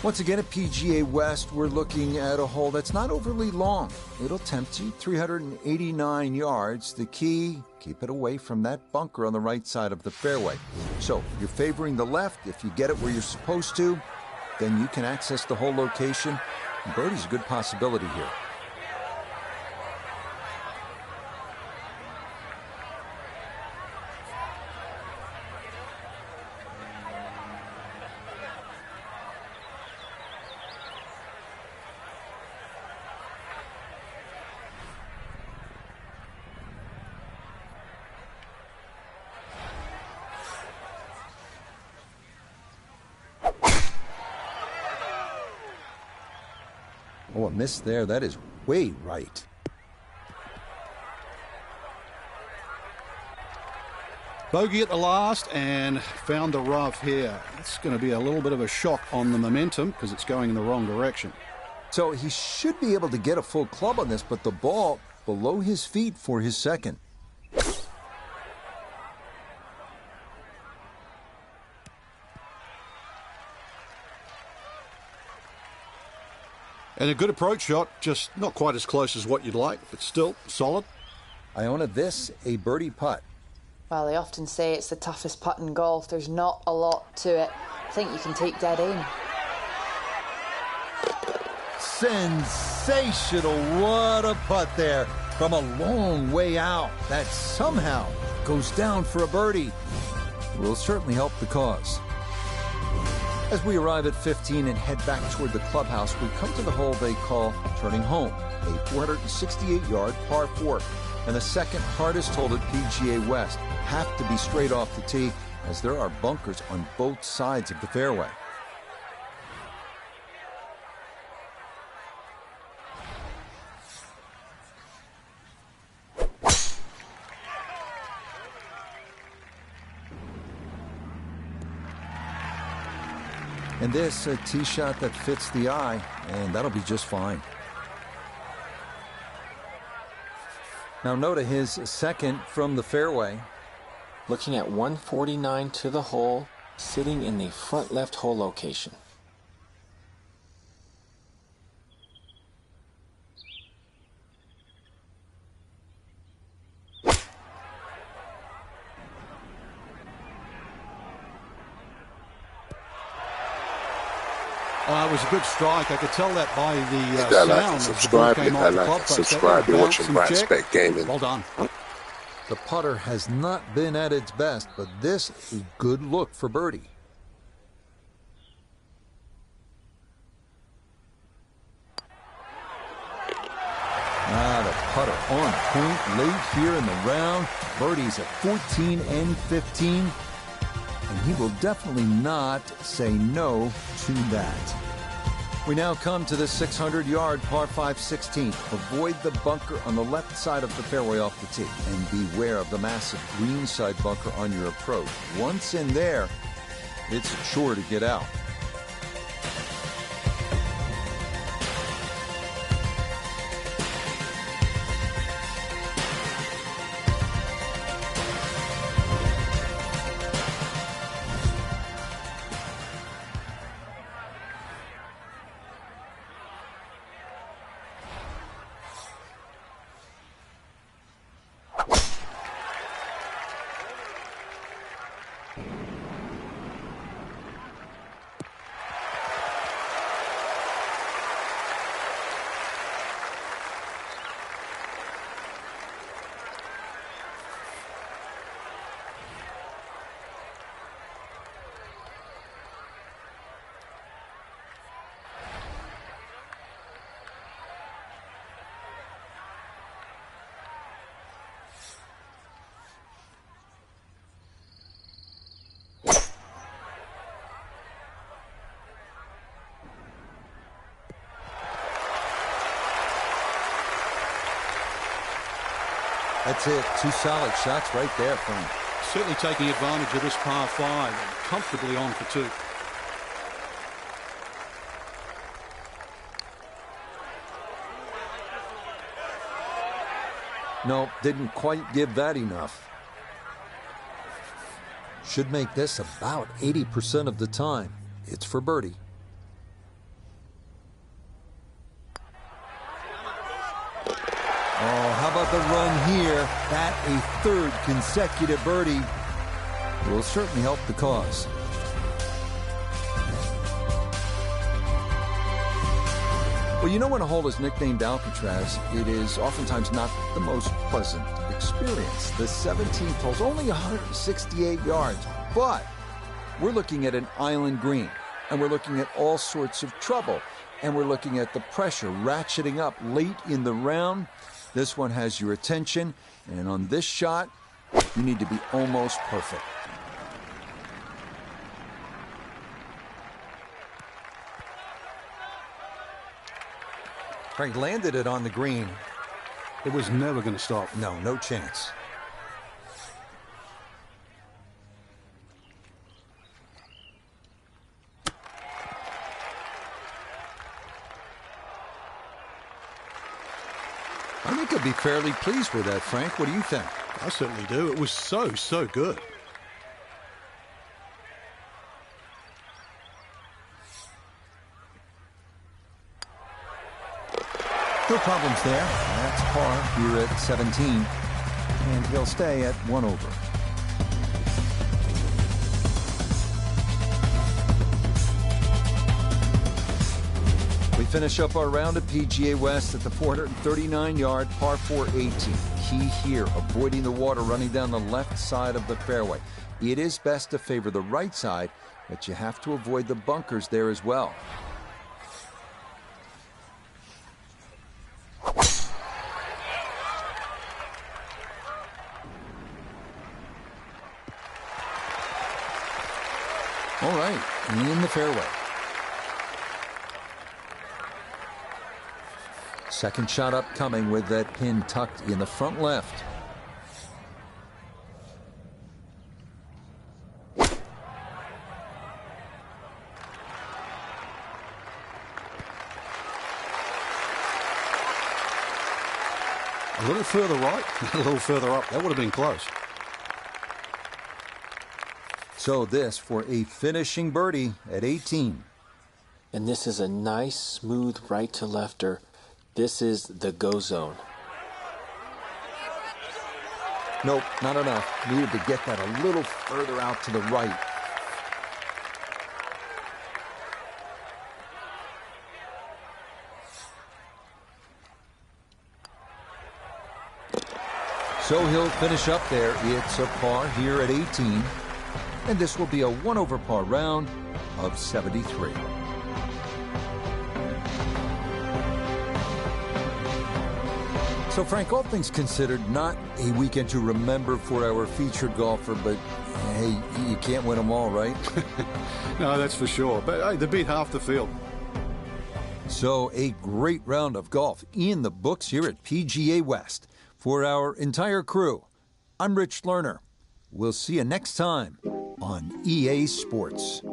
Once again at PGA West, we're looking at a hole that's not overly long. It'll tempt you, 389 yards. The key, keep it away from that bunker on the right side of the fairway. So you're favoring the left. If you get it where you're supposed to, then you can access the whole location. And birdie's a good possibility here. Oh, a miss there. That is way right.
Bogey at the last and found the rough here. It's going to be a little bit of a shock on the momentum because it's going in the wrong direction.
So he should be able to get a full club on this, but the ball below his feet for his second.
And a good approach shot, just not quite as close as what you'd like, but still solid.
Iona, this a birdie putt.
Well, they often say it's the toughest putt in golf. There's not a lot to it. I think you can take dead aim.
Sensational. What a putt there from a long way out. That somehow goes down for a birdie. Will certainly help the cause. As we arrive at 15 and head back toward the clubhouse, we come to the hole they call Turning Home, a 468-yard par 4, and the second hardest hole at PGA West. Have to be straight off the tee, as there are bunkers on both sides of the fairway. And this, a tee shot that fits the eye, and that'll be just fine. Now Noda, his second from the fairway.
Looking at 149 to the hole, sitting in the front left hole location.
It was a good strike. I could tell that by the sound.
Subscribe, hit that like, subscribe. You're watching Bright Spec Gaming.
Well done.
The putter has not been at its best, but this is a good look for birdie. The putter on point late here in the round. Birdie's at 14 and 15. And he will definitely not say no to that. We now come to the 600-yard par 5 16th. Avoid the bunker on the left side of the fairway off the tee. And beware of the massive greenside bunker on your approach. Once in there, it's sure to get out. That's it. Two solid shots right there, Frank.
Certainly taking advantage of this par 5. Comfortably on for 2.
No, didn't quite give that enough. Should make this about 80% of the time. It's for birdie. Oh, how about the run here? That a third consecutive birdie will certainly help the cause. Well, you know, when a hole is nicknamed Alcatraz, it is oftentimes not the most pleasant experience. The 17th hole is only 168 yards, but we're looking at an island green, and we're looking at all sorts of trouble, and we're looking at the pressure ratcheting up late in the round. This one has your attention, and on this shot, you need to be almost perfect. Frank landed it on the green.
It was never going to stop.
No, no chance. I think he'll be fairly pleased with that, Frank. What do you think?
I certainly do. It was so good.
No problems there. That's par here at 17. And he'll stay at 1 over. We finish up our round at PGA West at the 439-yard par 4 18. Key here, avoiding the water running down the left side of the fairway. It is best to favor the right side, but you have to avoid the bunkers there as well. All right, in the fairway. Second shot upcoming with that pin tucked in the front left.
A little further right, a little further up. That would have been close.
So this for a finishing birdie at 18.
And this is a nice, smooth right to lefter. This is the go zone.
Nope, not enough. Needed to get that a little further out to the right. So he'll finish up there. It's a par here at 18. And this will be a 1 over par round of 73. So, Frank, all things considered, not a weekend to remember for our featured golfer, but hey, you can't win them all, right?
No, that's for sure. But hey, they beat half the field.
So, a great round of golf in the books here at PGA West. For our entire crew, I'm Rich Lerner. We'll see you next time on EA Sports.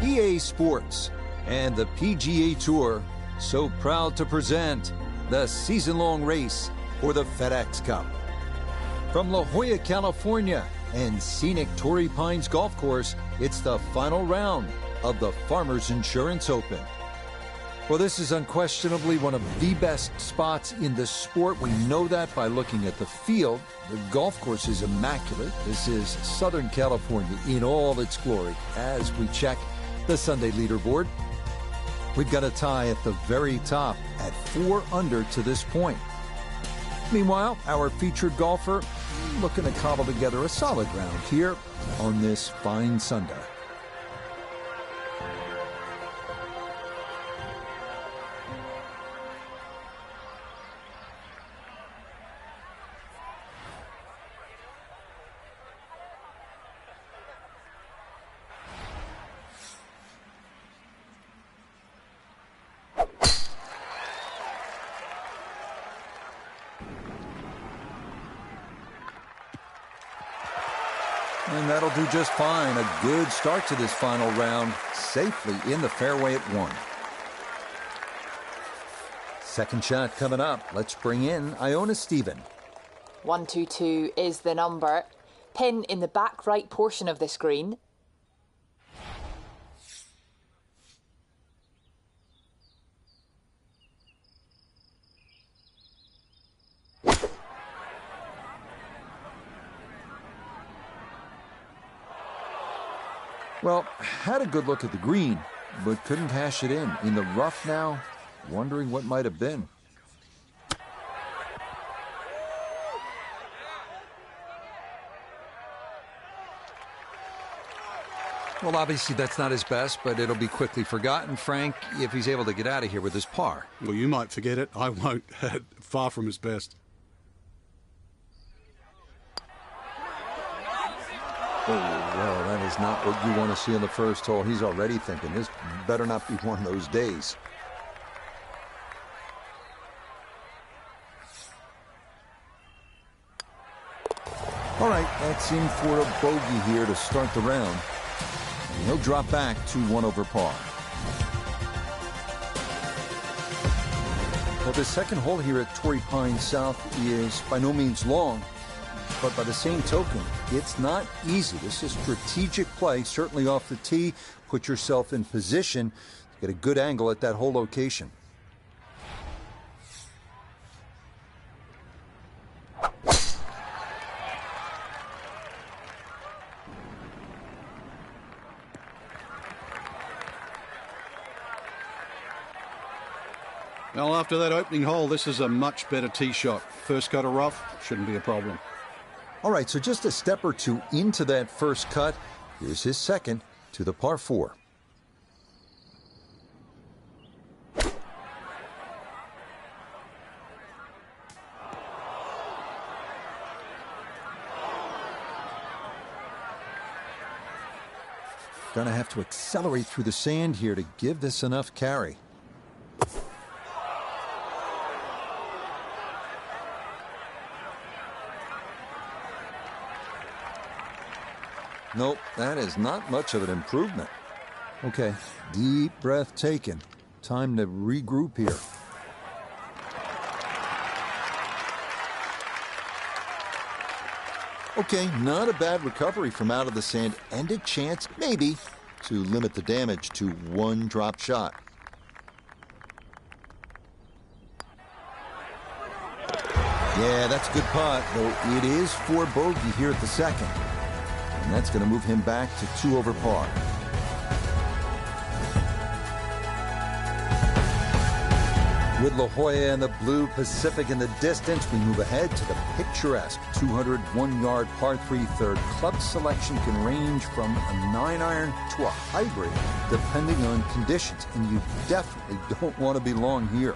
EA Sports and the PGA Tour so proud to present the season-long race for the FedEx Cup. From La Jolla, California and scenic Torrey Pines Golf Course, it's the final round of the Farmers Insurance Open. Well, this is unquestionably one of the best spots in the sport. We know that by looking at the field. The golf course is immaculate. This is Southern California in all its glory. As we check the Sunday leaderboard, we've got a tie at the very top at 4 under to this point. Meanwhile, our featured golfer looking to cobble together a solid round here on this fine Sunday. And that'll do just fine. A good start to this final round, safely in the fairway at 1. Second shot coming up. Let's bring in Iona Stephen.
122 is the number. Pin in the back right portion of this green.
Well, had a good look at the green, but couldn't cash it in. In the rough now, wondering what might have been. Well, obviously that's not his best, but it'll be quickly forgotten, Frank, if he's able to get out of here with his par.
Well, you might forget it. I won't. Far from his best.
Oh, well, that is not what you want to see on the first hole. He's already thinking this better not be one of those days. All right, that's in for a bogey here to start the round. And he'll drop back to 1 over par. Well, the second hole here at Torrey Pines South is by no means long. But by the same token, it's not easy. This is strategic play, certainly off the tee. Put yourself in position to get a good angle at that whole location.
Well, after that opening hole, this is a much better tee shot. First cut of rough, shouldn't be a problem.
All right, so just a step or two into that first cut. Here's his second to the par 4. Gonna have to accelerate through the sand here to give this enough carry. Nope, that is not much of an improvement. Okay, deep breath taken. Time to regroup here. Okay, not a bad recovery from out of the sand, and a chance, maybe, to limit the damage to one drop shot. Yeah, that's a good putt, though it is for bogey here at the second. And that's going to move him back to 2 over par. With La Jolla and the Blue Pacific in the distance, we move ahead to the picturesque 201-yard par 3 third. Club selection can range from a 9-iron to a hybrid, depending on conditions, and you definitely don't want to be long here.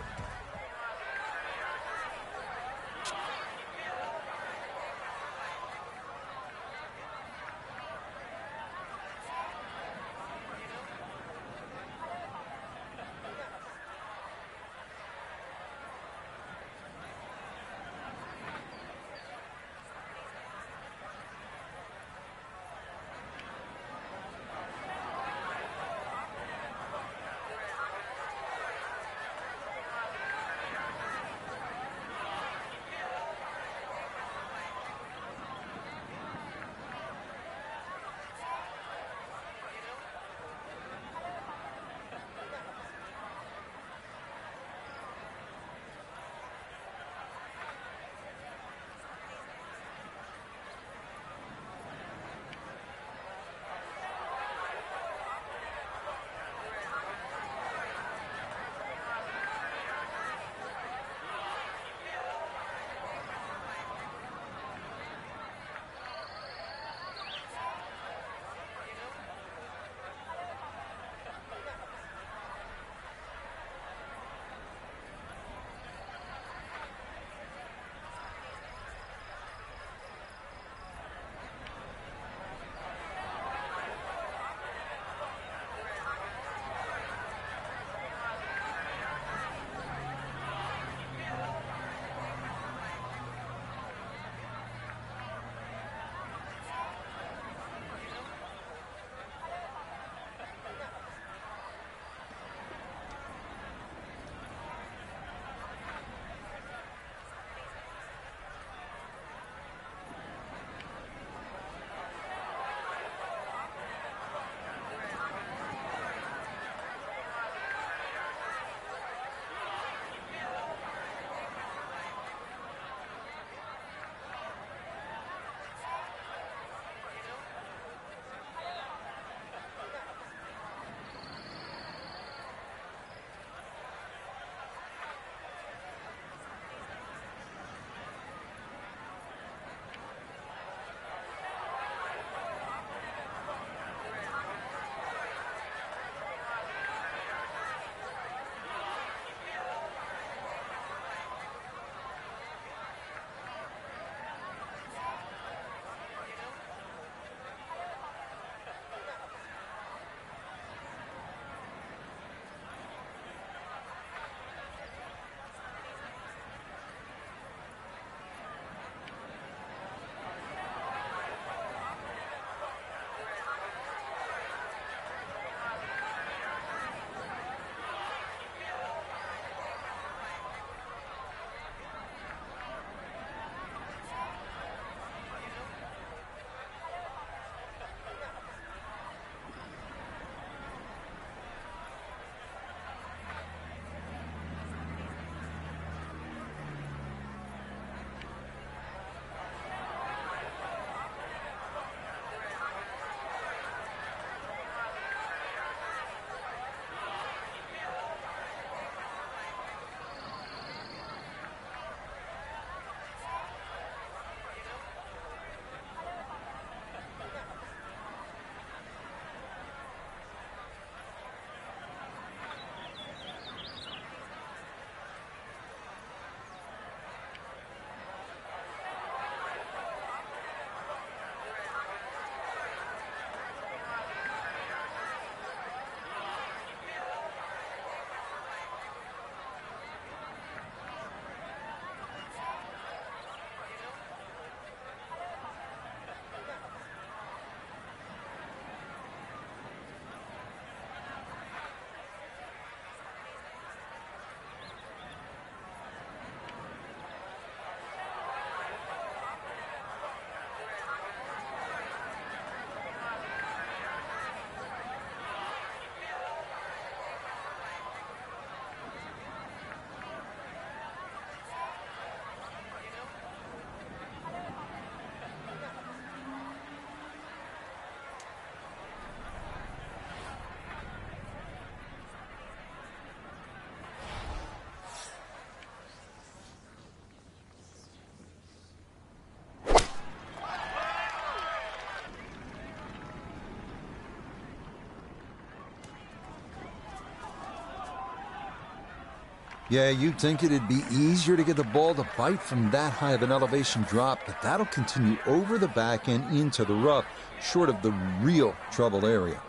Yeah, you'd think it'd be easier to get the ball to bite from that high of an elevation drop, but that'll continue over the back and into the rough, short of the real trouble area.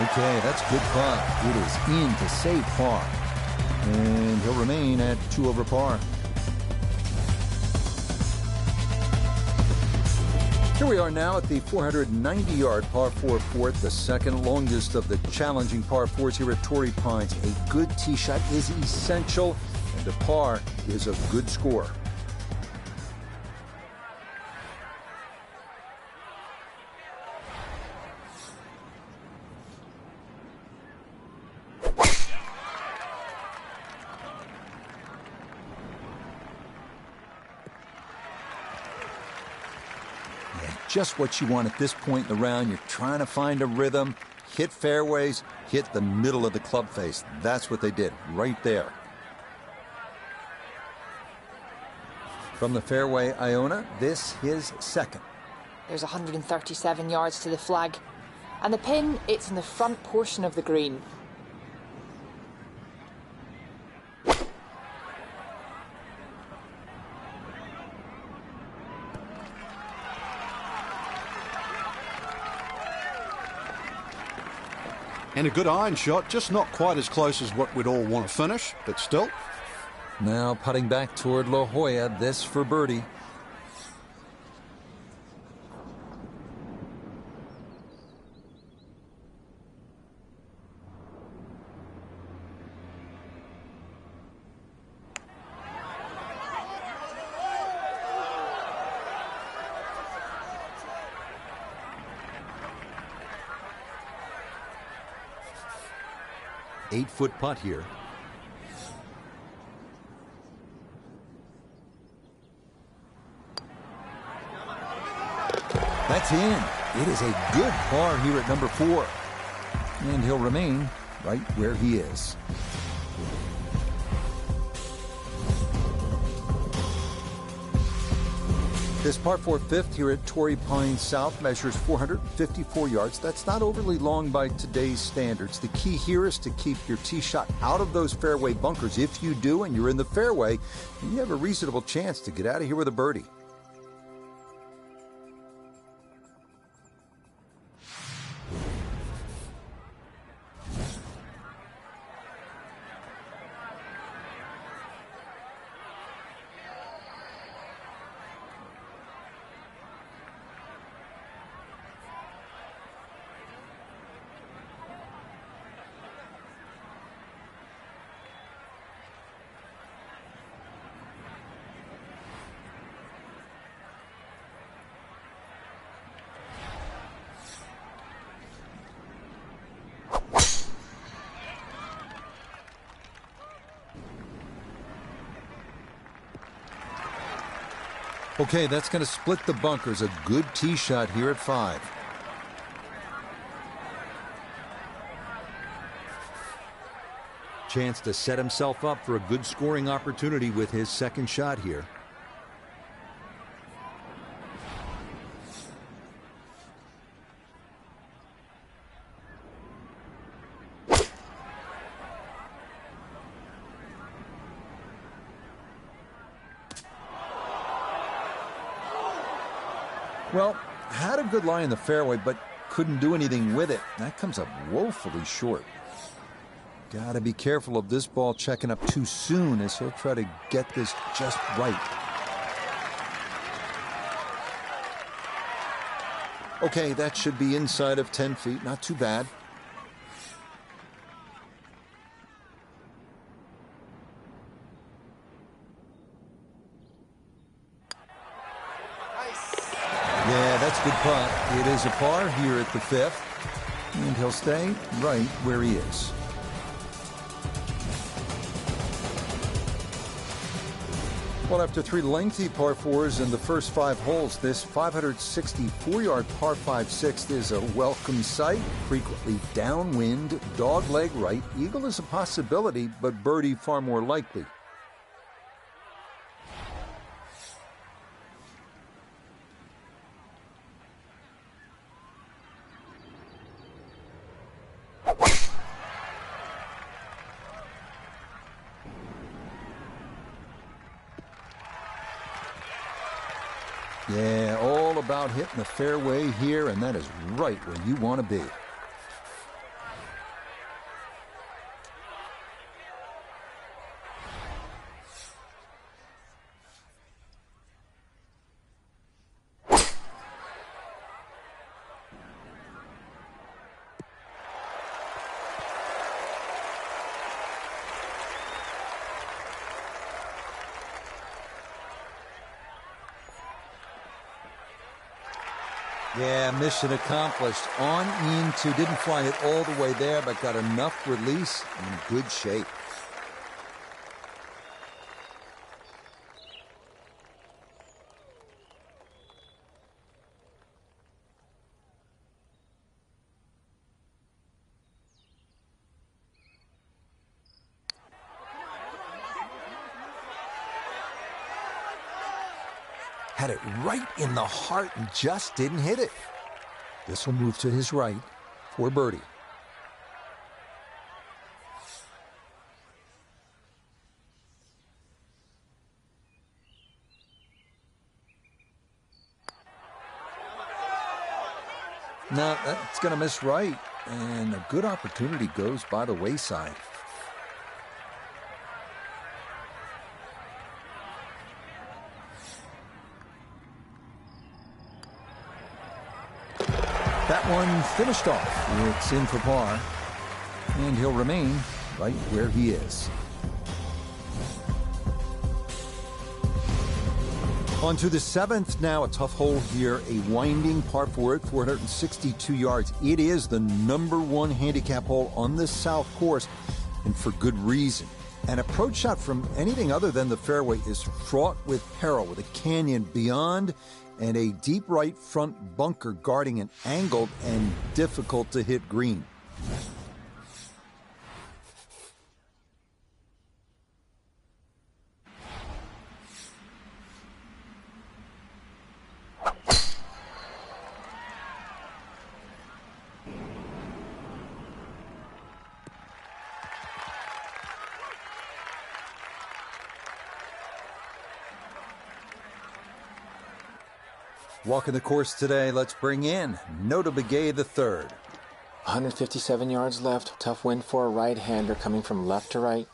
Okay, that's good putt. It is in to save par. And he'll remain at 2 over par. Here we are now at the 490-yard par 4 fourth, the second longest of the challenging par 4s here at Torrey Pines. A good tee shot is essential, and a par is a good score. Just what you want at this point in the round. You're trying to find a rhythm, hit fairways, hit the middle of the club face. That's what they did right there. From the fairway, Iona, this his second.
There's 137 yards to the flag. And the pin, it's in the front portion of the green.
And a good iron shot, just not quite as close as what we'd all want to finish, but still.
Now putting back toward La Jolla, this for birdie.
Eight-foot putt here.
That's in. It is a good par here at number 4. And he'll remain right where he is. This par 4 fifth here at Torrey Pines South measures 454 yards. That's not overly long by today's standards. The key here is to keep your tee shot out of those fairway bunkers. If you do and you're in the fairway, you have a reasonable chance to get out of here with a birdie. Okay, that's going to split the bunkers. A good tee shot here at 5. Chance to set himself up for a good scoring opportunity with his second shot here. Well, had a good lie in the fairway, but couldn't do anything with it. That comes up woefully short. Got to be careful of this ball checking up too soon, as he'll try to get this just right. Okay, that should be inside of 10 feet. Not too bad. Yeah, that's a good putt. It is a par here at the 5th, and he'll stay right where he is. Well, after 3 lengthy par 4s in the first 5 holes, this 564-yard par 5/6 is a welcome sight. Frequently downwind, dogleg right. Eagle is a possibility, but birdie far more likely. Yeah, all about hitting the fairway here, and that is right where you want to be. Yeah, mission accomplished. On into, didn't fly it all the way there, but got enough release and in good shape. Had it right in the heart and just didn't hit it. This will move to his right for birdie. No, that's going to miss right, and a good opportunity goes by the wayside. That one finished off. It's in for par, and he'll remain right where he is. On to the 7th now, a tough hole here, a winding par 4 at 462 yards. It is the #1 handicap hole on the south course, and for good reason. An approach shot from anything other than the fairway is fraught with peril, with a canyon beyond and a deep right front bunker guarding an angled and difficult to hit green. Walking the course today, let's bring in LONDONVILLAINS the third.
157 yards left. Tough wind for a right-hander coming from left to right.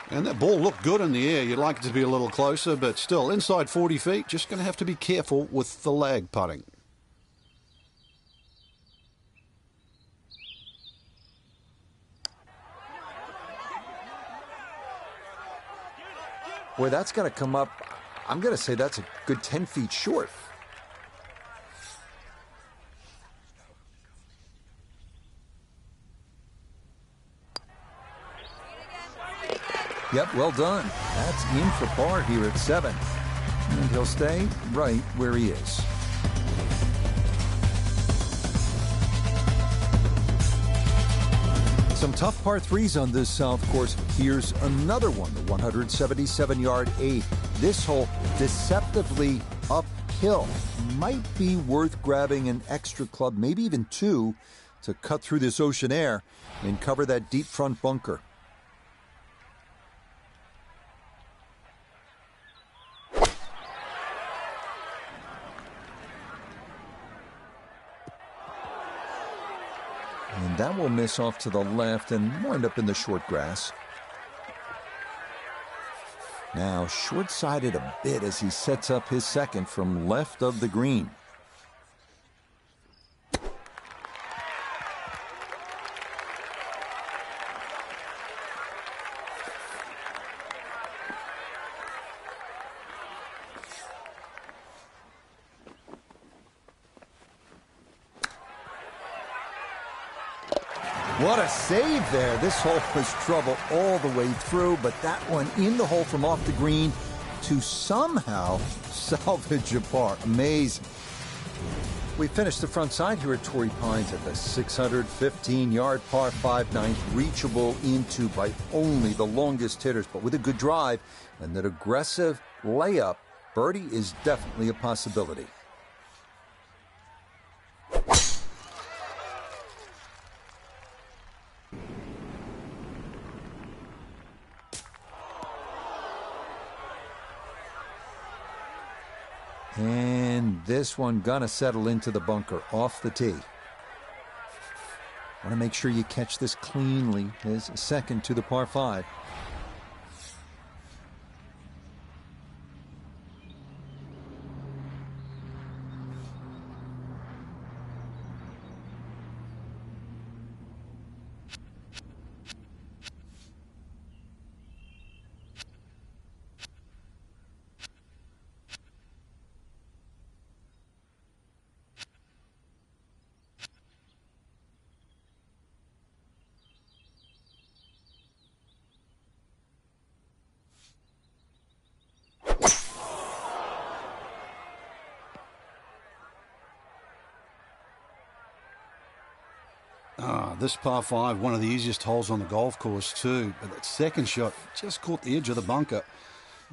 And that ball looked good in the air. You'd like it to be a little closer, but still, inside 40 feet, just going to have to be careful with the lag putting.
Boy, that's going to come up, I'm going to say that's a good 10 feet short. Yep, well done. That's in for par here at 7. And he'll stay right where he is. Some tough par 3s on this south course. Here's another one, the 177-yard 8. This hole deceptively uphill. Might be worth grabbing an extra club, maybe even 2, to cut through this ocean air and cover that deep front bunker. And that will miss off to the left and wind up in the short grass. Now short-sided a bit as he sets up his second from left of the green. What a save there. This hole was trouble all the way through, but that one in the hole from off the green to somehow salvage a par. Amazing. We finished the front side here at Torrey Pines at the 615-yard par 5 ninth, reachable into by only the longest hitters, but with a good drive and that aggressive layup, birdie is definitely a possibility. And this one gonna settle into the bunker off the tee. Want to make sure you catch this cleanly. His second to the par 5.
This par 5, one of the easiest holes on the golf course too, but that second shot just caught the edge of the bunker.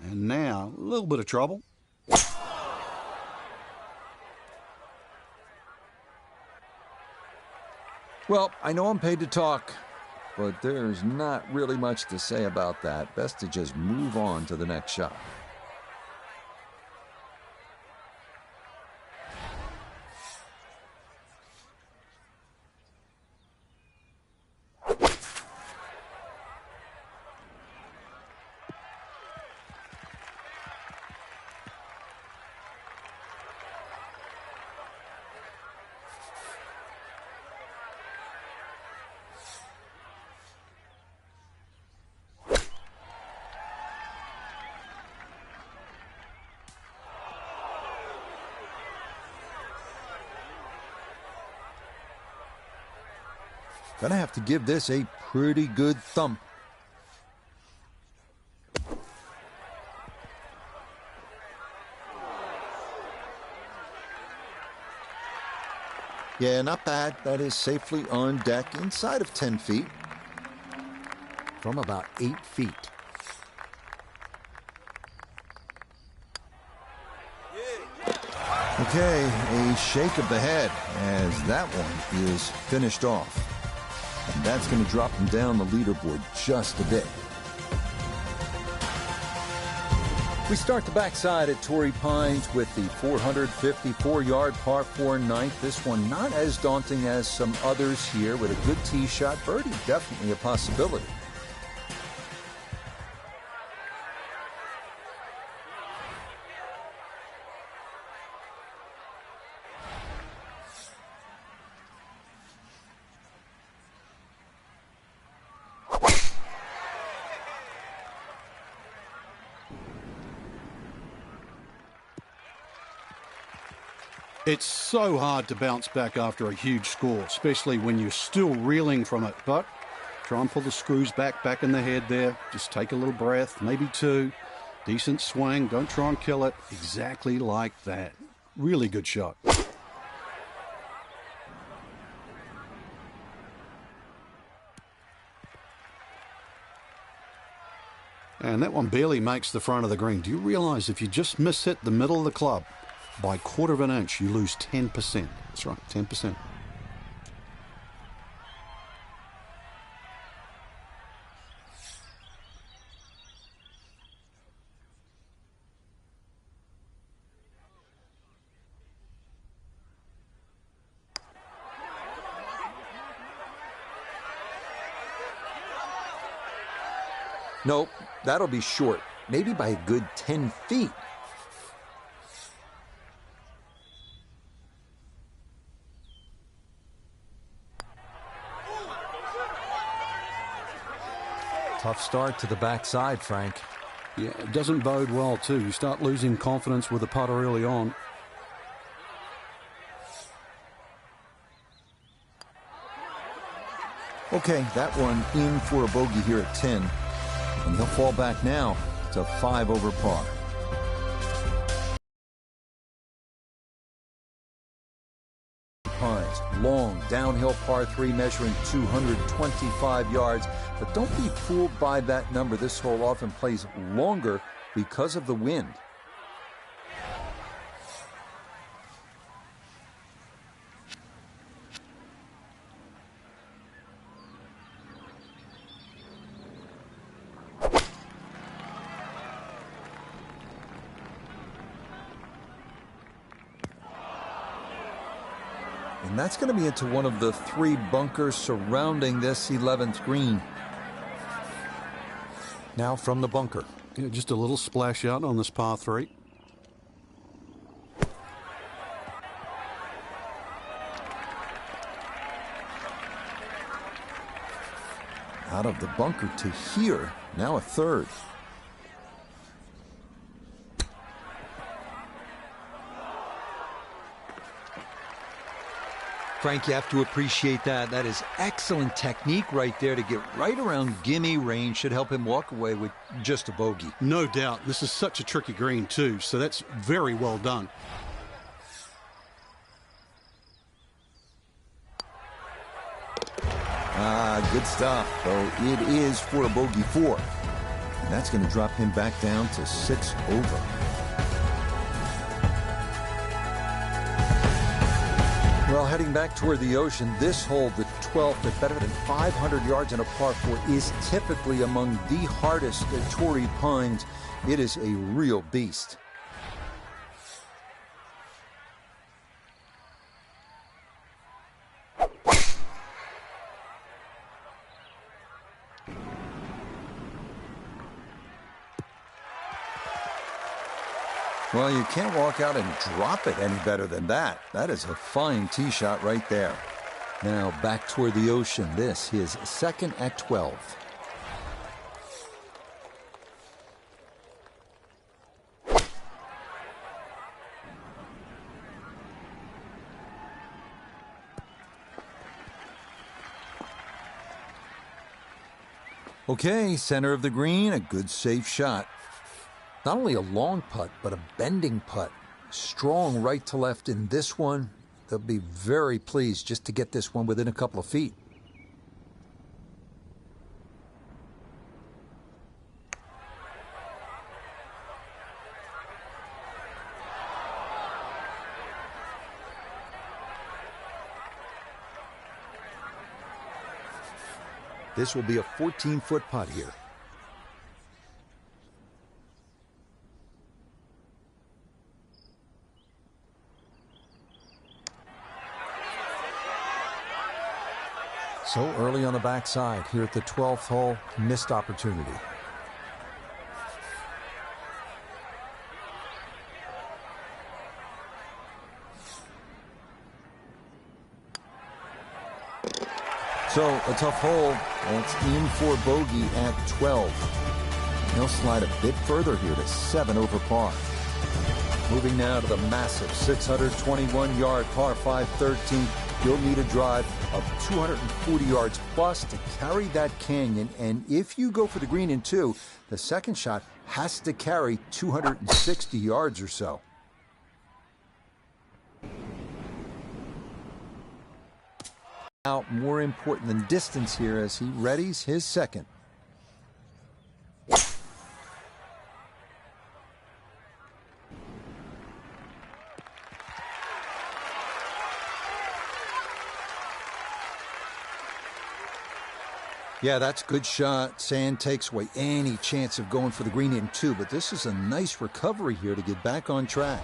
And now, a little bit of trouble.
Well, I know I'm paid to talk, but there's not really much to say about that. Best to just move on to the next shot. Gonna have to give this a pretty good thump. Yeah, not bad. That is safely on deck inside of 10 feet from about 8 feet. Okay, a shake of the head as that one is finished off. And that's going to drop him down the leaderboard just a bit. We start the backside at Torrey Pines with the 454-yard par 4 ninth. This one not as daunting as some others here with a good tee shot. Birdie definitely a possibility.
It's so hard to bounce back after a huge score, especially when you're still reeling from it. But try and pull the screws back in the head there. Just take a little breath, maybe 2. Decent swing. Don't try and kill it. Exactly like that. Really good shot. And that one barely makes the front of the green. Do you realize if you just miss hit the middle of the club by 1/4 of an inch, you lose 10%. That's right, 10%.
Nope, that'll be short. maybe by a good 10 feet. Tough start to the backside, Frank.
Yeah, it doesn't bode well, too. You start losing confidence with the putter early on.
Okay, that one in for a bogey here at 10. And he'll fall back now to 5 over par. Pines, long downhill par 3 measuring 225 yards. But don't be fooled by that number. This hole often plays longer because of the wind. And that's going to be into one of the 3 bunkers surrounding this 11th green. Now from the bunker.
Yeah, just a little splash out on this par 3.
Out of the bunker to here, now a 3rd. Frank, you have to appreciate that. That is excellent technique right there to get right around gimme range. Should help him walk away with just a bogey.
No doubt. This is such a tricky green, too, so that's very well done.
Good stuff, though it is for a bogey 4. And that's going to drop him back down to 6 over. Well, heading back toward the ocean, this hole, the 12th, at better than 500 yards in a par 4, is typically among the hardest at Torrey Pines. It is a real beast. Well, you can't walk out and drop it any better than that. That is a fine tee shot right there. Now back toward the ocean. This his 2nd at 12. Okay, center of the green, a good safe shot. Not only a long putt, but a bending putt. Strong right to left in this one. They'll be very pleased just to get this one within a couple of feet. This will be a 14-foot putt here. So early on the backside here at the 12th hole, missed opportunity. So a tough hole. It's in for bogey at 12. He'll slide a bit further here to 7 over par. Moving now to the massive 621-yard par 5 13th. You'll need a drive of 240 yards plus to carry that canyon. And if you go for the green in 2, the second shot has to carry 260 yards or so. Now, more important than distance here as he readies his second. Yeah, that's a good shot. Sand takes away any chance of going for the green in 2, but this is a nice recovery here to get back on track.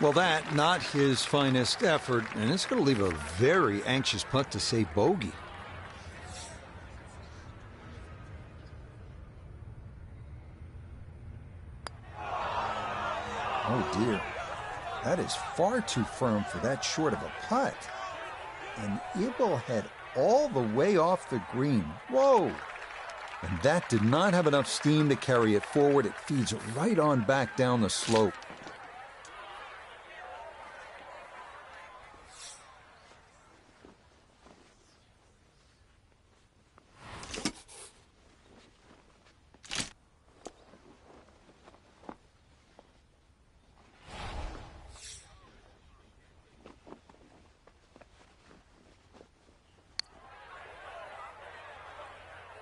Well, that, not his finest effort, and it's going to leave a very anxious putt to save bogey.
Oh, dear. That is far too firm for that short of a putt. And it will head all the way off the green. Whoa!
And that did not have enough steam to carry it forward. It feeds right on back down the slope.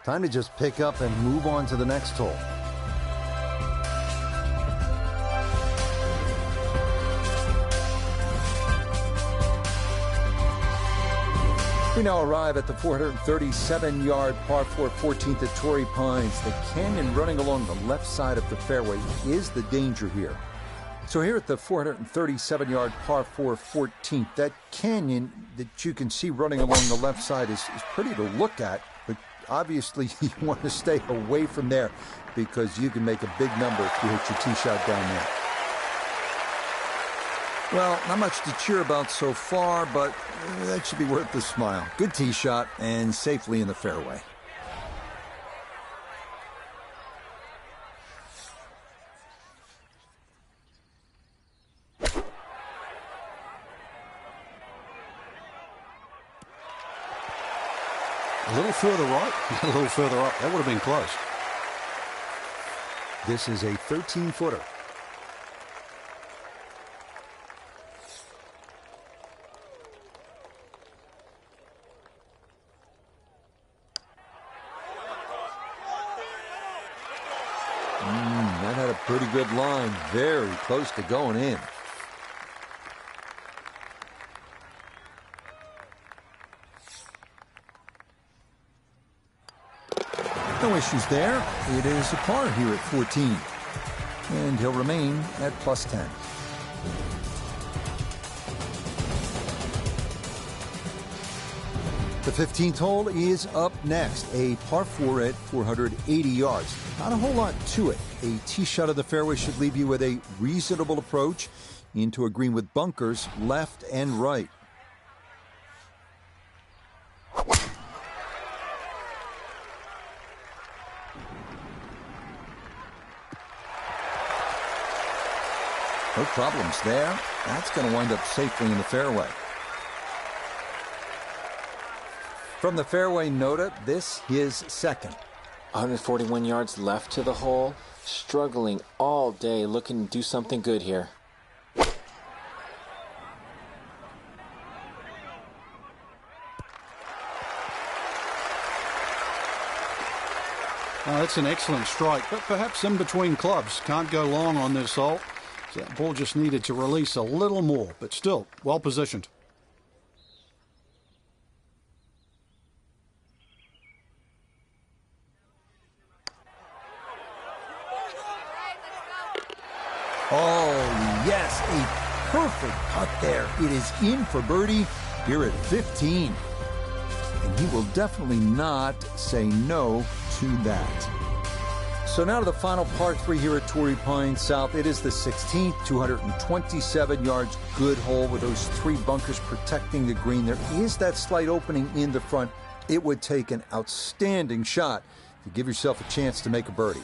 Time to just pick up and move on to the next hole.
We now arrive at the 437-yard par 4 14th at Torrey Pines. The canyon running along the left side of the fairway is the danger here. So here at the 437-yard par 4 14th, that canyon that you can see running along the left side is pretty to look at, but obviously you want to stay away from there because you can make a big number if you hit your tee shot down there. Well, not much to cheer about so far, but that should be worth the smile. Good tee shot and safely in the fairway.
A little further right, a little further up. That would have been close.
This is a 13-footer.
That had a pretty good line. Very close to going in. No issues there. It is a par here at 14. And he'll remain at plus 10. The 15th hole is up next. A par 4 at 480 yards. Not a whole lot to it. A tee shot of the fairway should leave you with a reasonable approach into a green with bunkers left and right. No problems there. That's going to wind up safely in the fairway. From the fairway nota, this his second.
141 yards left to the hole. Struggling all day, looking to do something good here.
That's an excellent strike, but perhaps in between clubs. Can't go long on this hole. So that ball just needed to release a little more, but still well positioned.
Oh, yes, a perfect putt there. It is in for birdie here at 15. And he will definitely not say no to that. So now to the final par 3 here at Torrey Pines South. It is the 16th, 227 yards, good hole with those 3 bunkers protecting the green. There is that slight opening in the front. It would take an outstanding shot to give yourself a chance to make a birdie.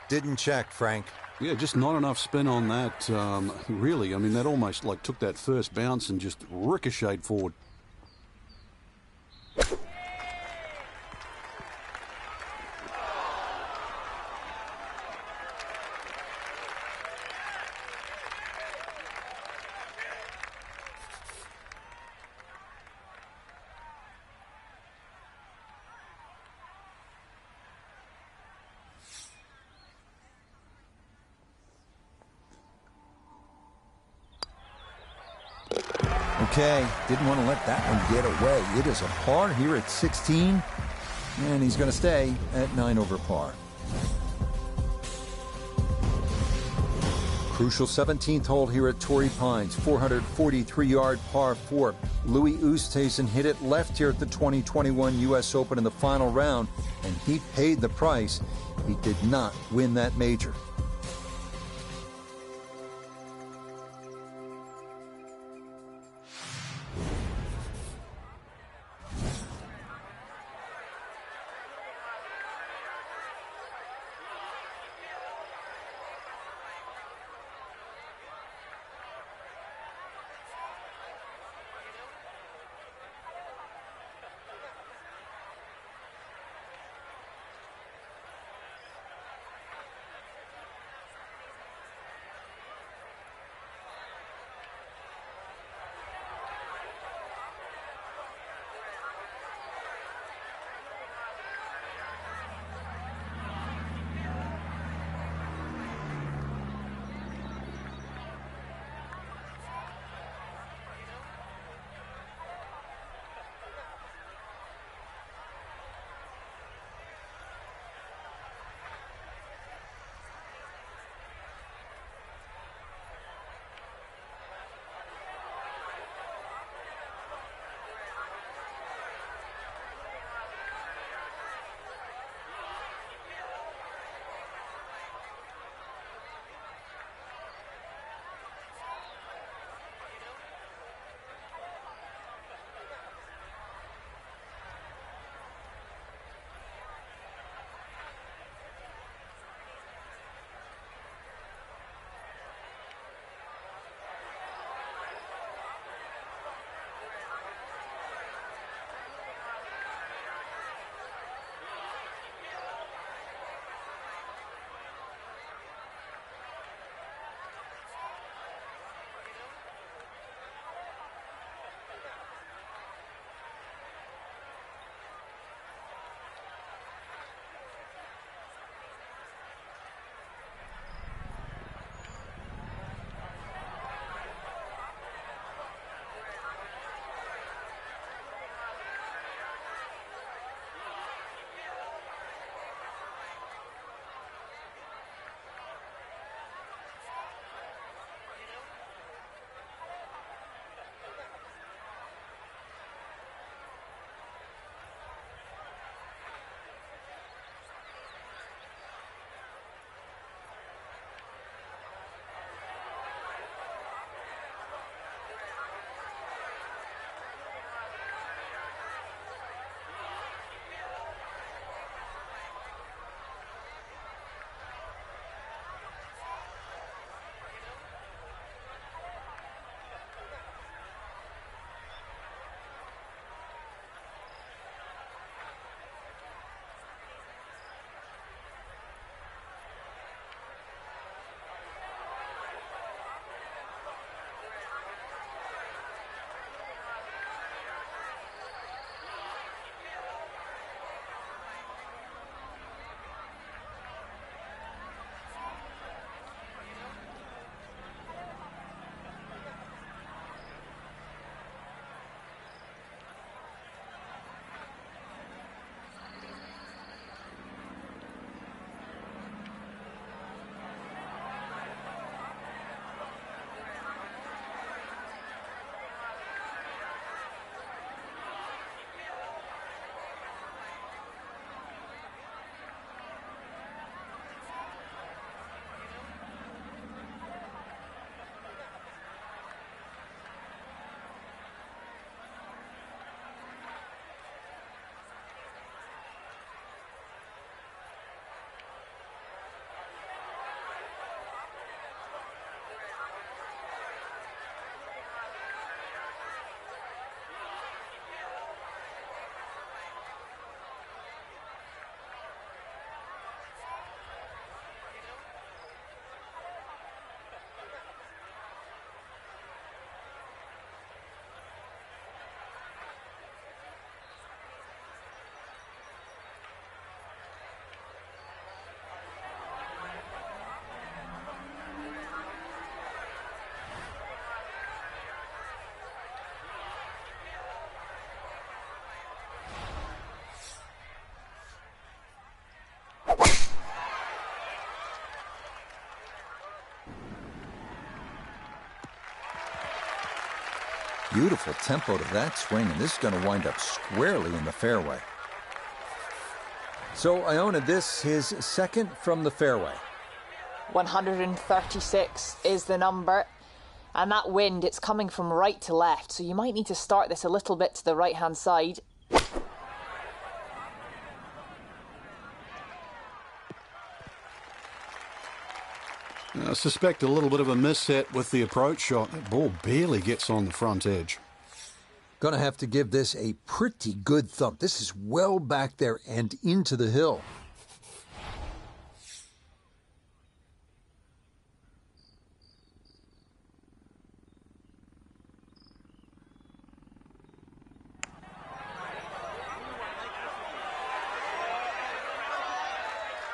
Didn't check, Frank.
Yeah, just not enough spin on that, really. I mean, that almost like took that first bounce and just ricocheted forward.
Okay, didn't want to let that one get away. It is a par here at 16, and he's going to stay at 9 over par. Crucial 17th hole here at Torrey Pines, 443-yard par 4. Louis Oosthuizen hit it left here at the 2021 U.S. Open in the final round, and he paid the price. He did not win that major.
Beautiful tempo to that swing, and this is going to wind up squarely in the fairway. So Iona, this his second from the fairway.
136 is the number. And that wind, it's coming from right to left, so you might need to start this a little bit to the right-hand side.
I suspect a little bit of a misset with the approach shot. That ball barely gets on the front edge.
Gonna have to give this a pretty good thump. This is well back there and into the hill.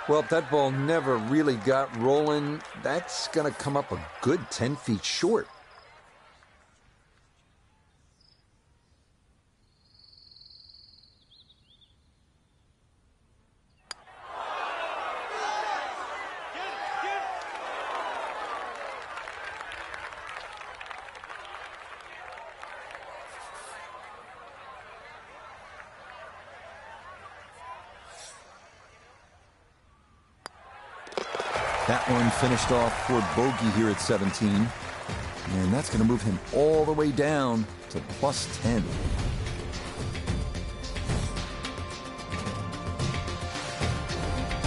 Well, if that ball never really got rolling, that's going to come up a good 10 feet short. That one finished off for bogey here at 17. And that's going to move him all the way down to plus 10.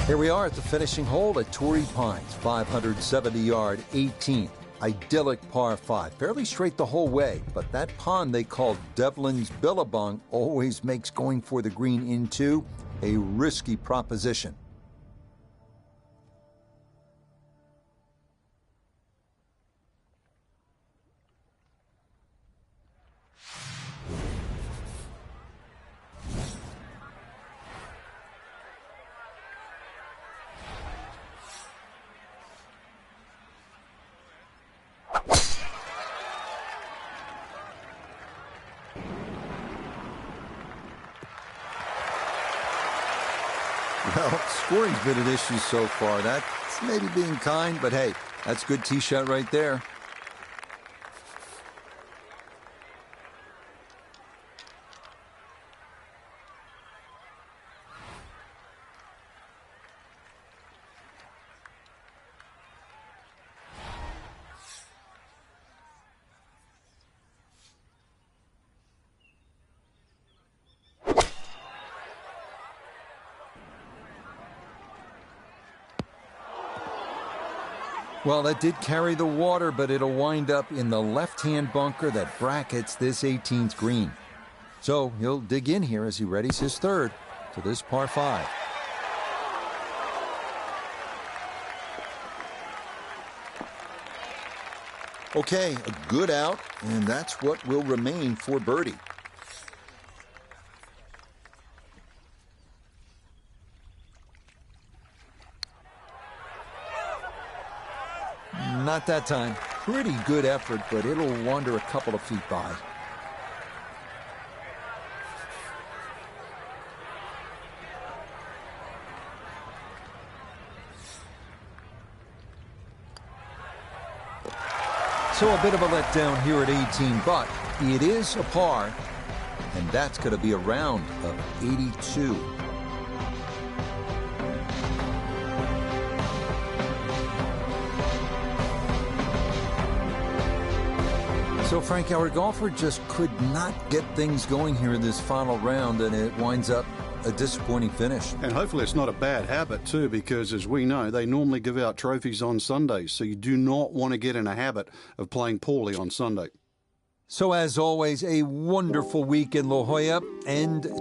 Here we are at the finishing hole at Torrey Pines, 570-yard 18th. Idyllic par 5. Fairly straight the whole way, but that pond they call Devlin's Billabong always makes going for the green into a risky proposition. Well, scoring's been an issue so far. That's maybe being kind, but hey, that's a good tee shot right there. Well, that did carry the water, but it'll wind up in the left-hand bunker that brackets this 18th green. So he'll dig in here as he readies his third to this par 5. Okay, a good out, and that's what will remain for birdie. Not that time. Pretty good effort, but it'll wander a couple of feet by. So a bit of a letdown here at 18, but it is a par, and that's going to be a round of 82. So Frank, our golfer just could not get things going here in this final round, and it winds up a disappointing finish.
And hopefully it's not a bad habit too, because as we know, they normally give out trophies on Sundays, so you do not want to get in a habit of playing poorly on Sunday.
So as always, a wonderful week in La Jolla, and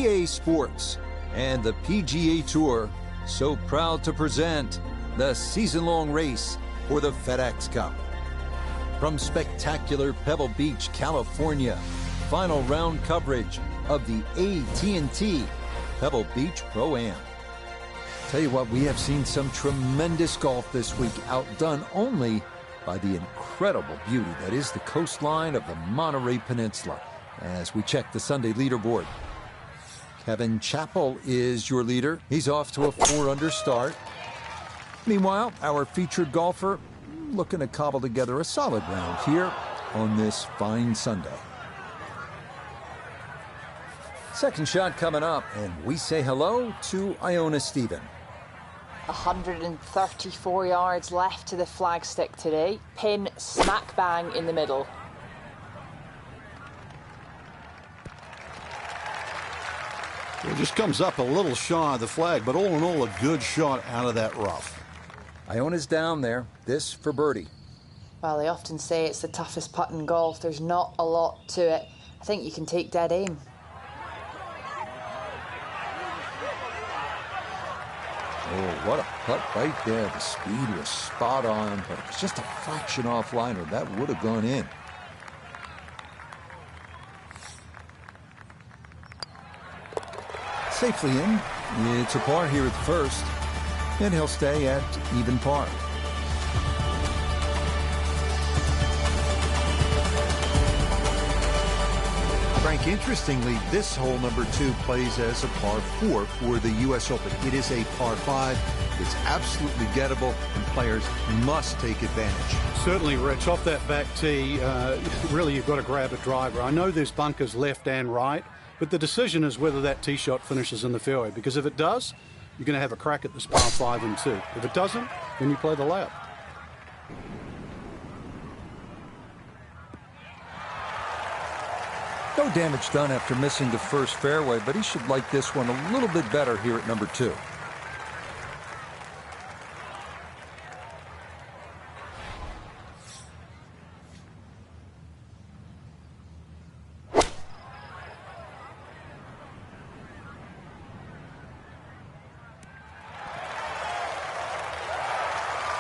EA Sports and the PGA Tour so proud to present the season-long race for the FedEx Cup. From spectacular Pebble Beach, California, final round coverage of the AT&T Pebble Beach Pro-Am. Tell you what, we have seen some tremendous golf this week, outdone only by the incredible beauty that is the coastline of the Monterey Peninsula. As we check the Sunday leaderboard, Kevin Chappell is your leader. He's off to a 4-under start. Meanwhile, our featured golfer looking to cobble together a solid round here on this fine Sunday. Second shot coming up, and we say hello to Iona Stephen.
134 yards left to the flagstick today. Pin smack bang in the middle.
It just comes up a little shy of the flag, but all in all, a good shot out of that rough.
Iona's down there. This for birdie.
Well, they often say it's the toughest putt in golf. There's not a lot to it. I think you can take dead aim.
Oh, what a putt right there. The speed was spot on, but it was just a fraction off liner. That would have gone in. Safely in. It's a par here at the first, and he'll stay at even par. Frank, interestingly, this hole number 2 plays as a par 4 for the U.S. Open. It is a par 5. It's absolutely gettable, and players must take advantage.
Certainly, Rich. Off that back tee, really you've got to grab a driver. I know there's bunkers left and right, but the decision is whether that tee shot finishes in the fairway, because if it does, you're going to have a crack at this par 5 and 2. If it doesn't, then you play the layup.
No damage done after missing the first fairway, but he should like this one a little bit better here at number 2.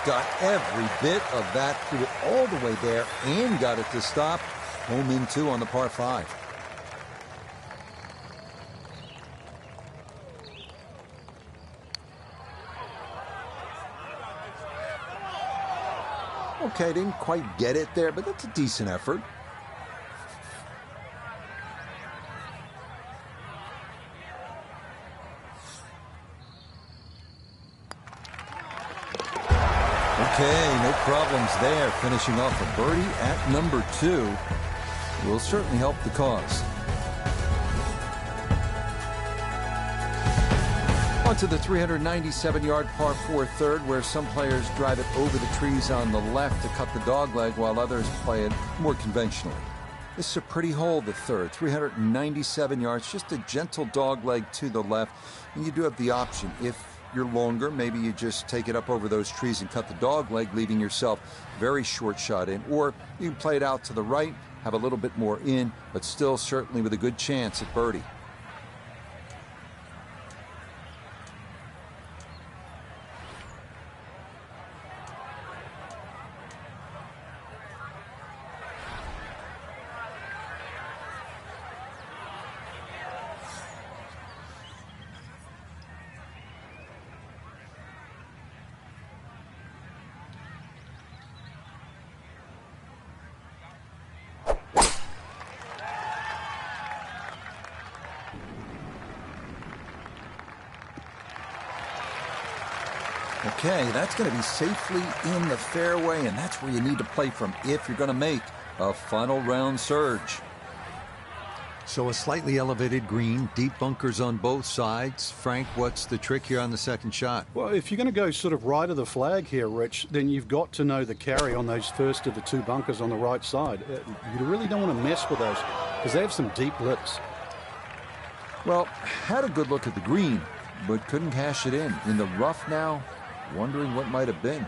Got every bit of that, threw it all the way there and got it to stop. Home in 2 on the par 5. Okay, didn't quite get it there, but that's a decent effort. Okay, no problems there. Finishing off a birdie at number 2 will certainly help the cause. On to the 397-yard par 4 third, where some players drive it over the trees on the left to cut the dogleg, while others play it more conventionally. This is a pretty hole, the third. 397 yards, just a gentle dogleg to the left. And you do have the option, if you're longer, maybe you just take it up over those trees and cut the dogleg, leaving yourself a very short shot in. Or you can play it out to the right, have a little bit more in, but still certainly with a good chance at birdie. Okay, that's going to be safely in the fairway, and that's where you need to play from if you're going to make a final round surge. So a slightly elevated green, deep bunkers on both sides. Frank, what's the trick here on the second shot?
Well, if you're going to go sort of right of the flag here, Rich, then you've got to know the carry on those first of the 2 bunkers on the right side. You really don't want to mess with those because they have some deep lips.
Well, had a good look at the green, but couldn't cash it in. In the rough now, wondering what might have been.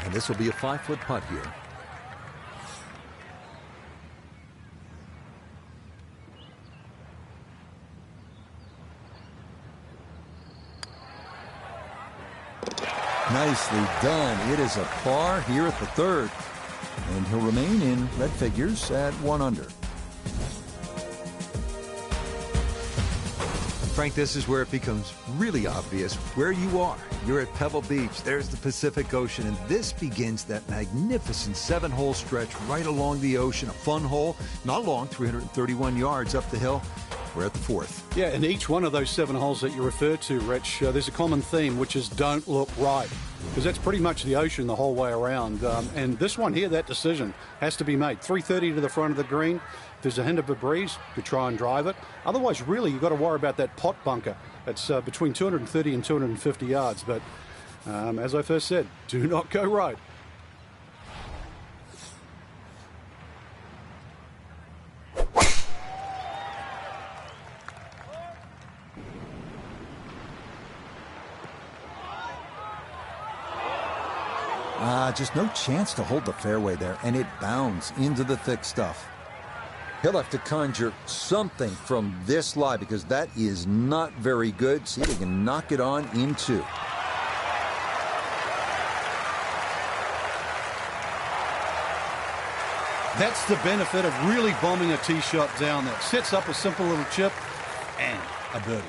And this will be a 5-foot putt here. Nicely done. It is a par here at the third. And he'll remain in red figures at 1 under. Frank, this is where it becomes really obvious where you are. You're at Pebble Beach. There's the Pacific Ocean, and this begins that magnificent 7-hole stretch right along the ocean. A fun hole, not long, 331 yards up the hill. We're at the 4th.
Yeah, and each one of those 7 holes that you refer to, Rich, there's a common theme, which is don't look right, because that's pretty much the ocean the whole way around. And this one here, that decision has to be made. 330 to the front of the green. If there's a hint of a breeze, you try and drive it. Otherwise, really, you've got to worry about that pot bunker. It's between 230 and 250 yards. But as I first said, do not go right.
Just no chance to hold the fairway there, and it bounds into the thick stuff. He'll have to conjure something from this lie, because that is not very good. See if he can knock it on in 2.
That's the benefit of really bombing a tee shot down there. Sets up a simple little chip and a birdie.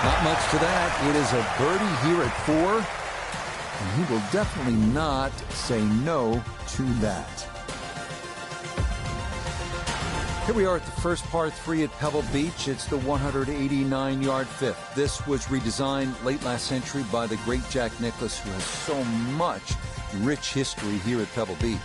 Not much to that. It is a birdie here at 4. And he will definitely not say no to that. Here we are at the first par 3 at Pebble Beach. It's the 189-yard 5th. This was redesigned late last century by the great Jack Nicklaus, who has so much rich history here at Pebble Beach.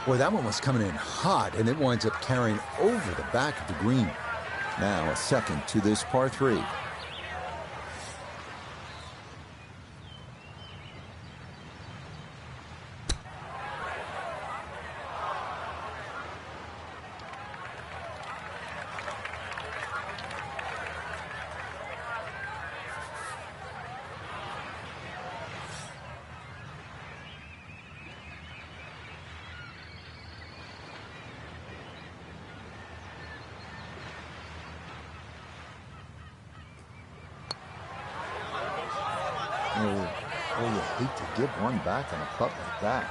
Boy, that one was coming in hot, and it winds up carrying over the back of the green. Now a second to this par 3. Oh, you hate to give one back on a putt like that.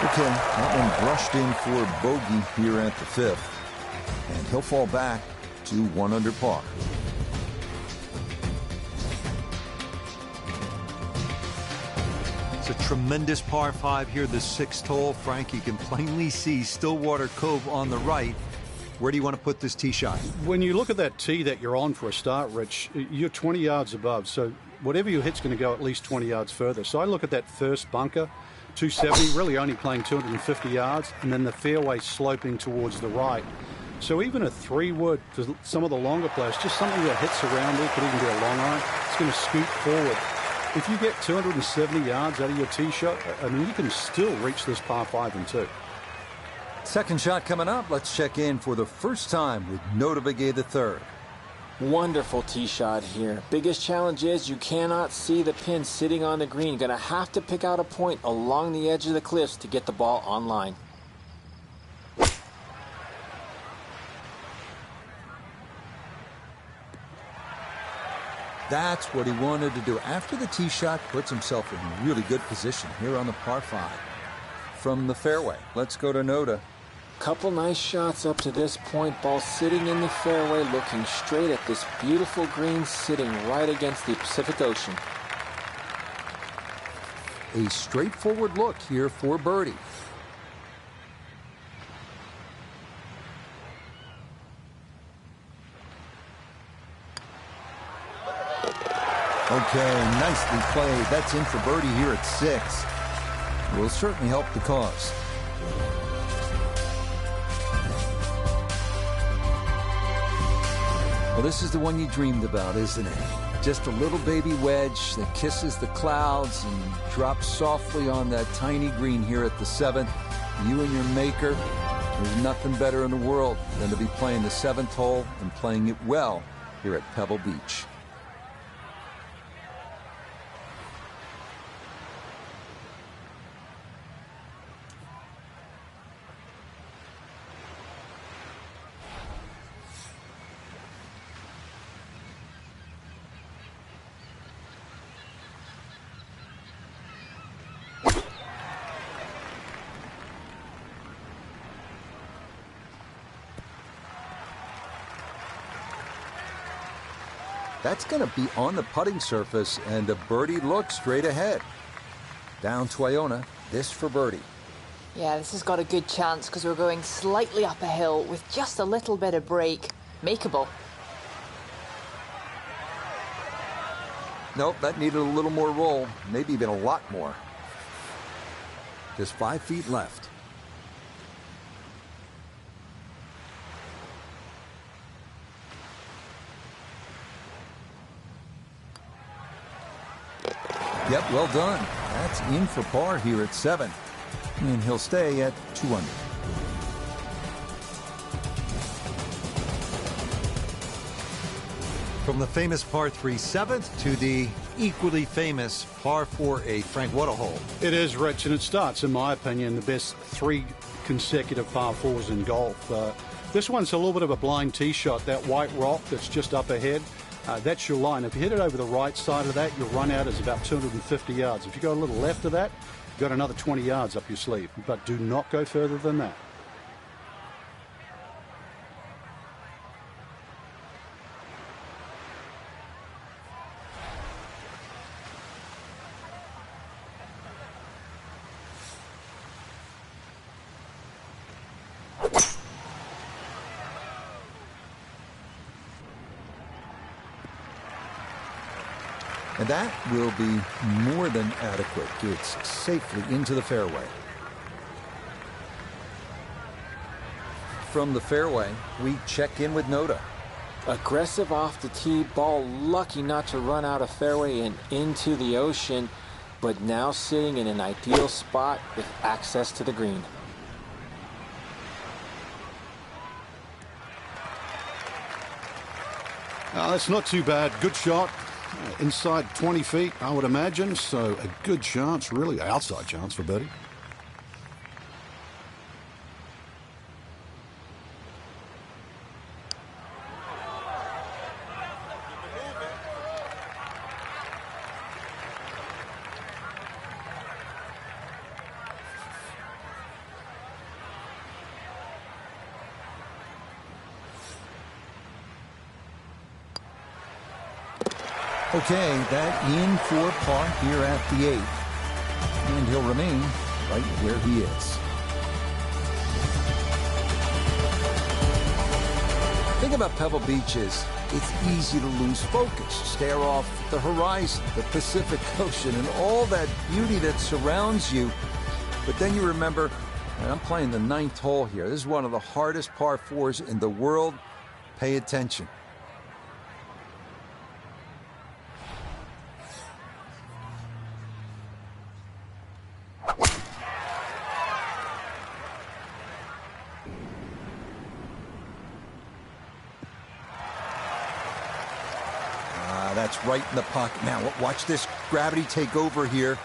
Okay, that one brushed in for bogey here at the 5th. And he'll fall back to 1 under par. A tremendous par 5 here, the 6th hole. Frank, you can plainly see Stillwater Cove on the right. Where do you want to put this tee shot?
When you look at that tee that you're on for a start, Rich, you're 20 yards above, so whatever you hit's going to go at least 20 yards further. So I look at that first bunker, 270, really only playing 250 yards, and then the fairway sloping towards the right. So even a 3-wood for some of the longer players, just something that hits around there, could even be a long iron, it's going to scoot forward. If you get 270 yards out of your tee shot, I mean, you can still reach this par 5 and 2.
Second shot coming up. Let's check in for the first time with Nota Begay III.
Wonderful tee shot here. Biggest challenge is you cannot see the pin sitting on the green. Gonna have to pick out a point along the edge of the cliffs to get the ball on line.
That's what he wanted to do. After the tee shot, puts himself in really good position here on the par 5 from the fairway. Let's go to Nota.
Couple nice shots up to this point. Ball sitting in the fairway, looking straight at this beautiful green, sitting right against the Pacific Ocean.
A straightforward look here for birdie. Okay, nicely played. That's in for birdie here at 6. Will certainly help the cause. Well, this is the one you dreamed about, isn't it? Just a little baby wedge that kisses the clouds and drops softly on that tiny green here at the 7th. You and your maker, there's nothing better in the world than to be playing the 7th hole and playing it well here at Pebble Beach. That's going to be on the putting surface, and a birdie look straight ahead. Down to Iona, this for birdie.
Yeah, this has got a good chance because we're going slightly up a hill with just a little bit of break. Makeable.
Nope, that needed a little more roll, maybe even a lot more. Just 5 feet left. Yep, well done. That's in for par here at 7. And he'll stay at 2 under. From the famous par 3 7th to the equally famous par 4 8. Frank, what a hole.
It is, Rich, and it starts, in my opinion, the best 3 consecutive par 4s in golf. This one's a little bit of a blind tee shot. That white rock that's just up ahead, that's your line. If you hit it over the right side of that, your run out is about 250 yards. If you go a little left of that, you've got another 20 yards up your sleeve. But do not go further than that.
And that will be more than adequate. It's safely into the fairway. From the fairway, we check in with Noda.
Aggressive off the tee, ball lucky not to run out of fairway and into the ocean, but now sitting in an ideal spot with access to the green.
That's not too bad. Good shot. Inside 20 feet, I would imagine. So a good chance, really outside chance for birdie.
Okay, that in for par here at the 8th. And he'll remain right where he is. The thing about Pebble Beach is it's easy to lose focus, stare off the horizon, the Pacific Ocean, and all that beauty that surrounds you. But then you remember, I'm playing the 9th hole here. This is one of the hardest par 4s in the world. Pay attention. That's right in the pocket. Now, watch this gravity take over here.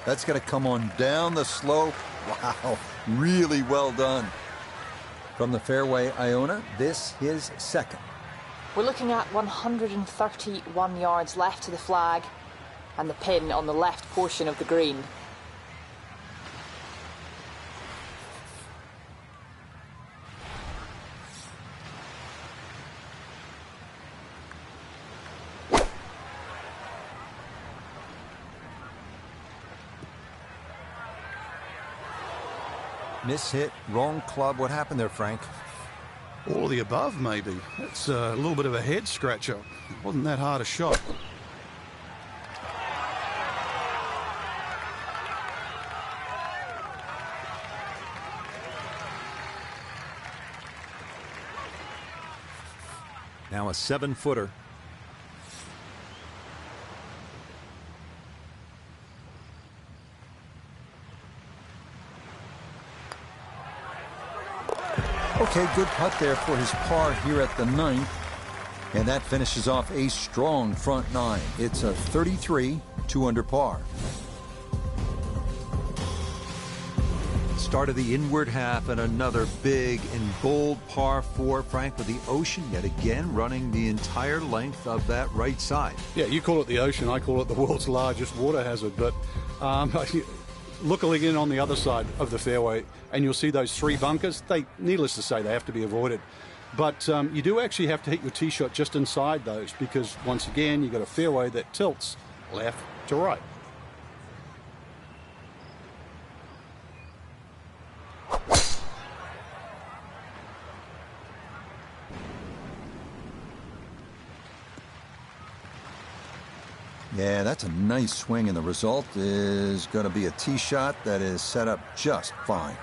That's going to come on down the slope. Wow, really well done. From the fairway, Iona, this his 2nd.
We're looking at 131 yards left to the flag and the pin on the left portion of the green.
Mishit, wrong club. What happened there, Frank?
All of the above, maybe. It's a little bit of a head scratcher. It wasn't that hard a shot.
Now a 7-footer. Okay, good putt there for his par here at the 9th. And that finishes off a strong front 9. It's a 33, 2 under par. Start of the inward half and another big and bold par 4, Frank, with the ocean yet again running the entire length of that right side.
Yeah, you call it the ocean, I call it the world's largest water hazard. But look again on the other side of the fairway and you'll see those 3 bunkers. Needless to say, they have to be avoided. But you do actually have to hit your tee shot just inside those because, once again, you've got a fairway that tilts left to right.
Yeah, that's a nice swing, and the result is going to be a tee shot that is set up just fine.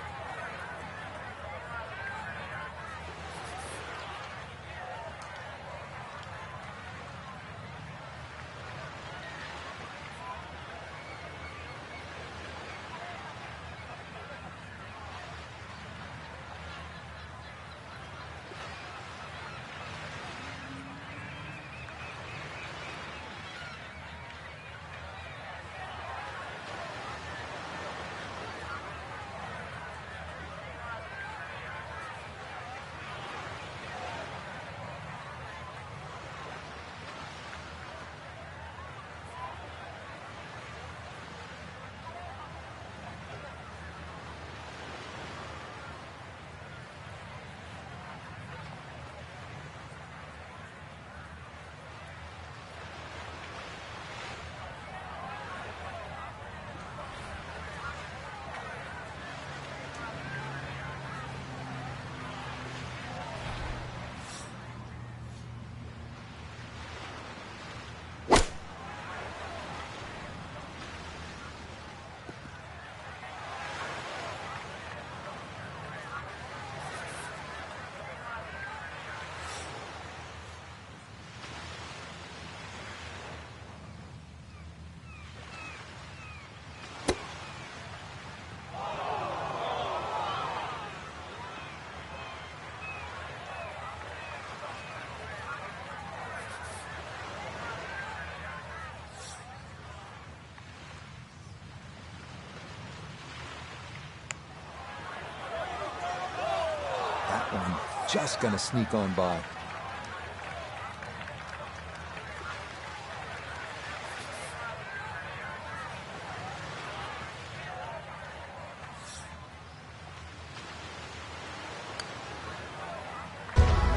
Just going to sneak on by.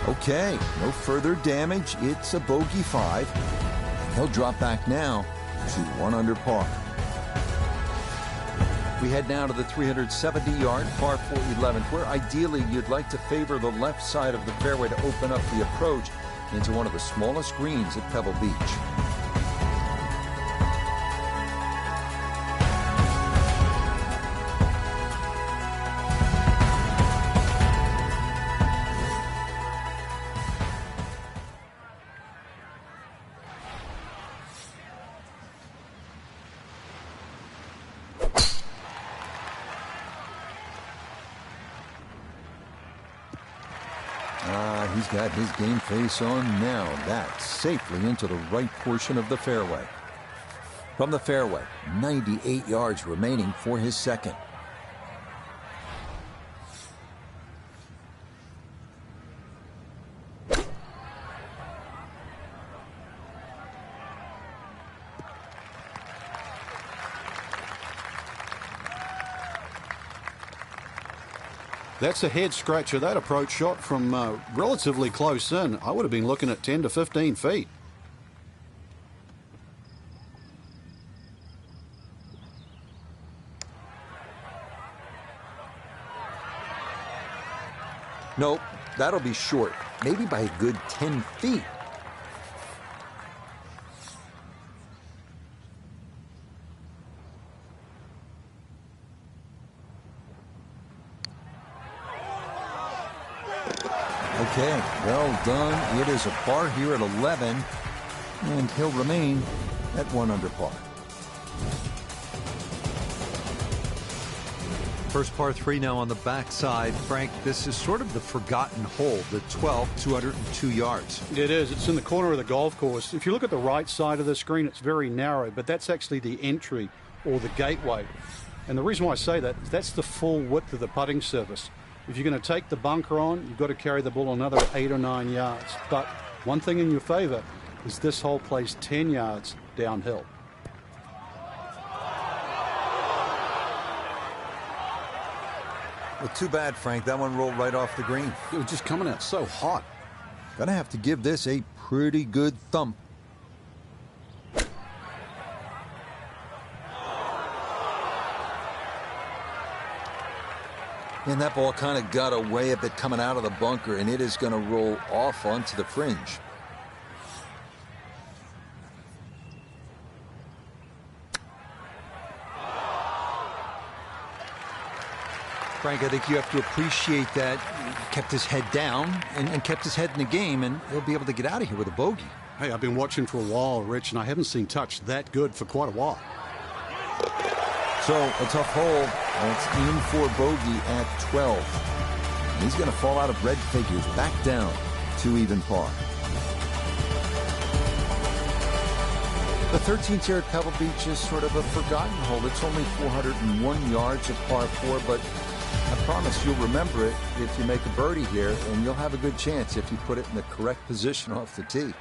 Okay, no further damage. It's a bogey 5. He'll drop back now to 1 under par. We head now to the 370-yard par 4 11th, where ideally you'd like to favor the left side of the fairway to open up the approach into one of the smallest greens at Pebble Beach. He's got his game face on now. That's safely into the right portion of the fairway. From the fairway, 98 yards remaining for his second.
That's a head scratcher. That approach shot from relatively close in. I would have been looking at 10 to 15 feet.
Nope, that'll be short. Maybe by a good 10 feet. Okay, well done. It is a par here at 11, and he'll remain at 1 under par. First par 3 now on the backside. Frank, this is sort of the forgotten hole, the 12, 202 yards.
It is. It's in the corner of the golf course. If you look at the right side of the screen, it's very narrow, but that's actually the entry or the gateway. And the reason why I say that is that's the full width of the putting surface. If you're going to take the bunker on, you've got to carry the ball another 8 or 9 yards. But one thing in your favor is this hole plays 10 yards downhill.
Well, too bad, Frank. That one rolled right off the green.
It was just coming out so hot.
Gonna have to give this a pretty good thump. And that ball kind of got away a bit coming out of the bunker, and it is going to roll off onto the fringe. Frank, I think you have to appreciate that he kept his head down and kept his head in the game, and he'll be able to get out of here with a bogey.
Hey, I've been watching for a while, Rich, and I haven't seen touch that good for quite a while.
So, a tough hole. That's in for bogey at 12. And he's going to fall out of red figures, back down to even par. The 13th here at Pebble Beach is sort of a forgotten hole. It's only 401 yards of par 4, but I promise you'll remember it if you make a birdie here, and you'll have a good chance if you put it in the correct position off the tee.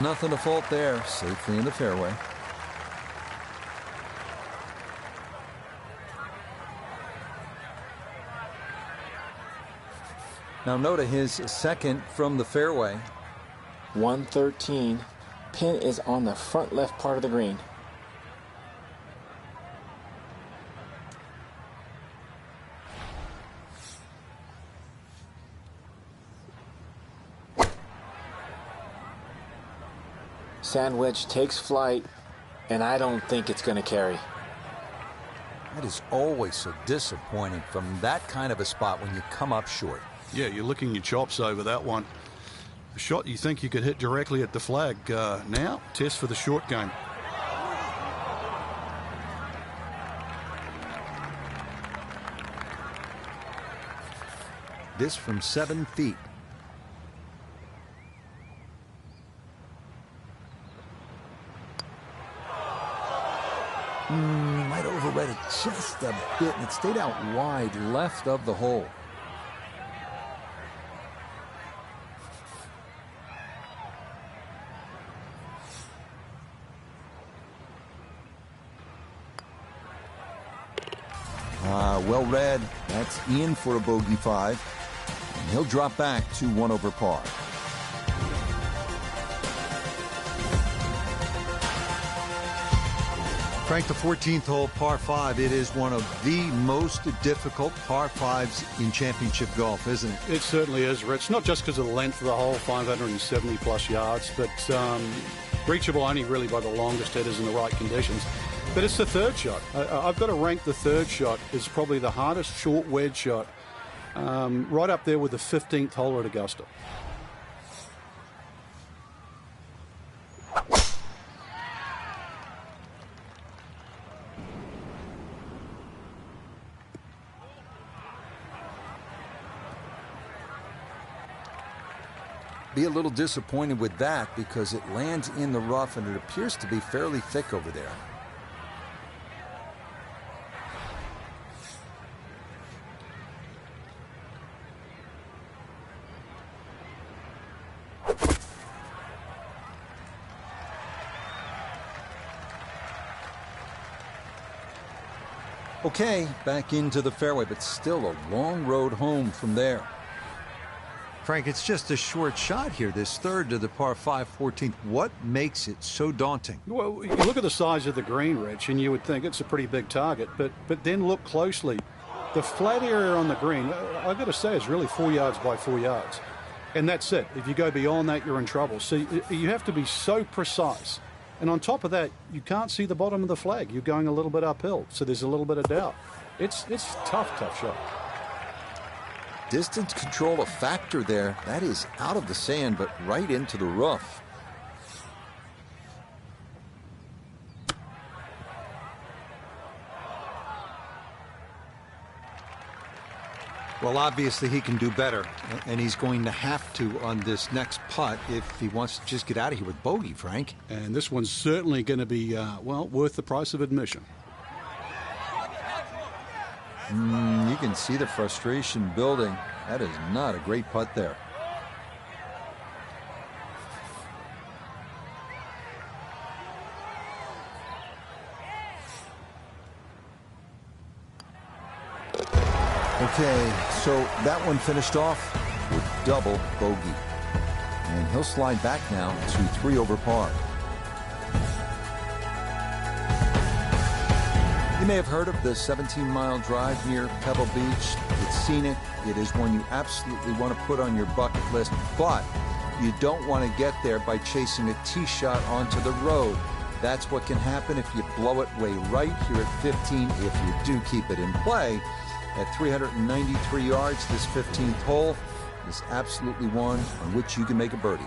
Nothing to fault there, safely in the fairway. Now Noda, his second from the fairway.
113. Pin is on the front left part of the green. Sandwich takes flight, and I don't think it's going to carry.
That is always so disappointing from that kind of a spot when you come up short.
Yeah, you're licking your chops over that one. A shot you think you could hit directly at the flag. Now, test for the short game.
This from 7 feet. Might have overread it just a bit, and it stayed out wide left of the hole. Well read. That's in for a bogey 5, and he'll drop back to 1 over par. Frank, the 14th hole, par 5, it is one of the most difficult par 5s in championship golf, isn't it?
It certainly is, Rich. Not just because of the length of the hole, 570 plus yards, but reachable only really by the longest hitters in the right conditions. But it's the third shot. I've got to rank the third shot as probably the hardest short wedge shot, right up there with the 15th hole at Augusta.
Be a little disappointed with that because it lands in the rough and it appears to be fairly thick over there. Okay, back into the fairway, but still a long road home from there. Frank, it's just a short shot here, this third to the par 5 14th. What makes it so daunting?
Well, you look at the size of the green, Rich, and you would think it's a pretty big target, but then look closely. The flat area on the green, I've got to say, is really 4 yards by 4 yards. And that's it. If you go beyond that, you're in trouble. So you have to be so precise. And on top of that, you can't see the bottom of the flag. You're going a little bit uphill, so there's a little bit of doubt. It's tough shot.
Distance control a factor there. That is out of the sand, but right into the rough. Well, obviously he can do better, and he's going to have to on this next putt if he wants to just get out of here with bogey, Frank.
And this one's certainly going to be, well, worth the price of admission.
You can see the frustration building. That is not a great putt there. Okay, so that one finished off with double bogey. And he'll slide back now to 3 over par. You may have heard of the 17-mile drive near Pebble Beach. It's scenic. It is one you absolutely want to put on your bucket list, but you don't want to get there by chasing a tee shot onto the road. That's what can happen if you blow it way right here at 15, if you do keep it in play. At 393 yards, this 15th hole is absolutely one on which you can make a birdie.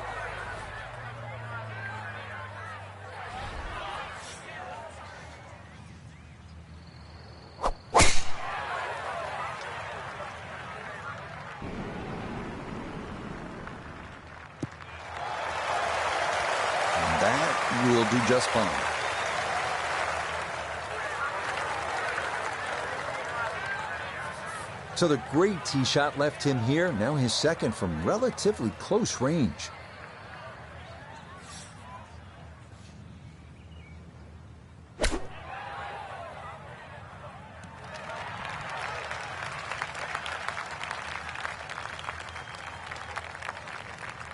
Will do just fine. So the great tee shot left him here. Now his second from relatively close range.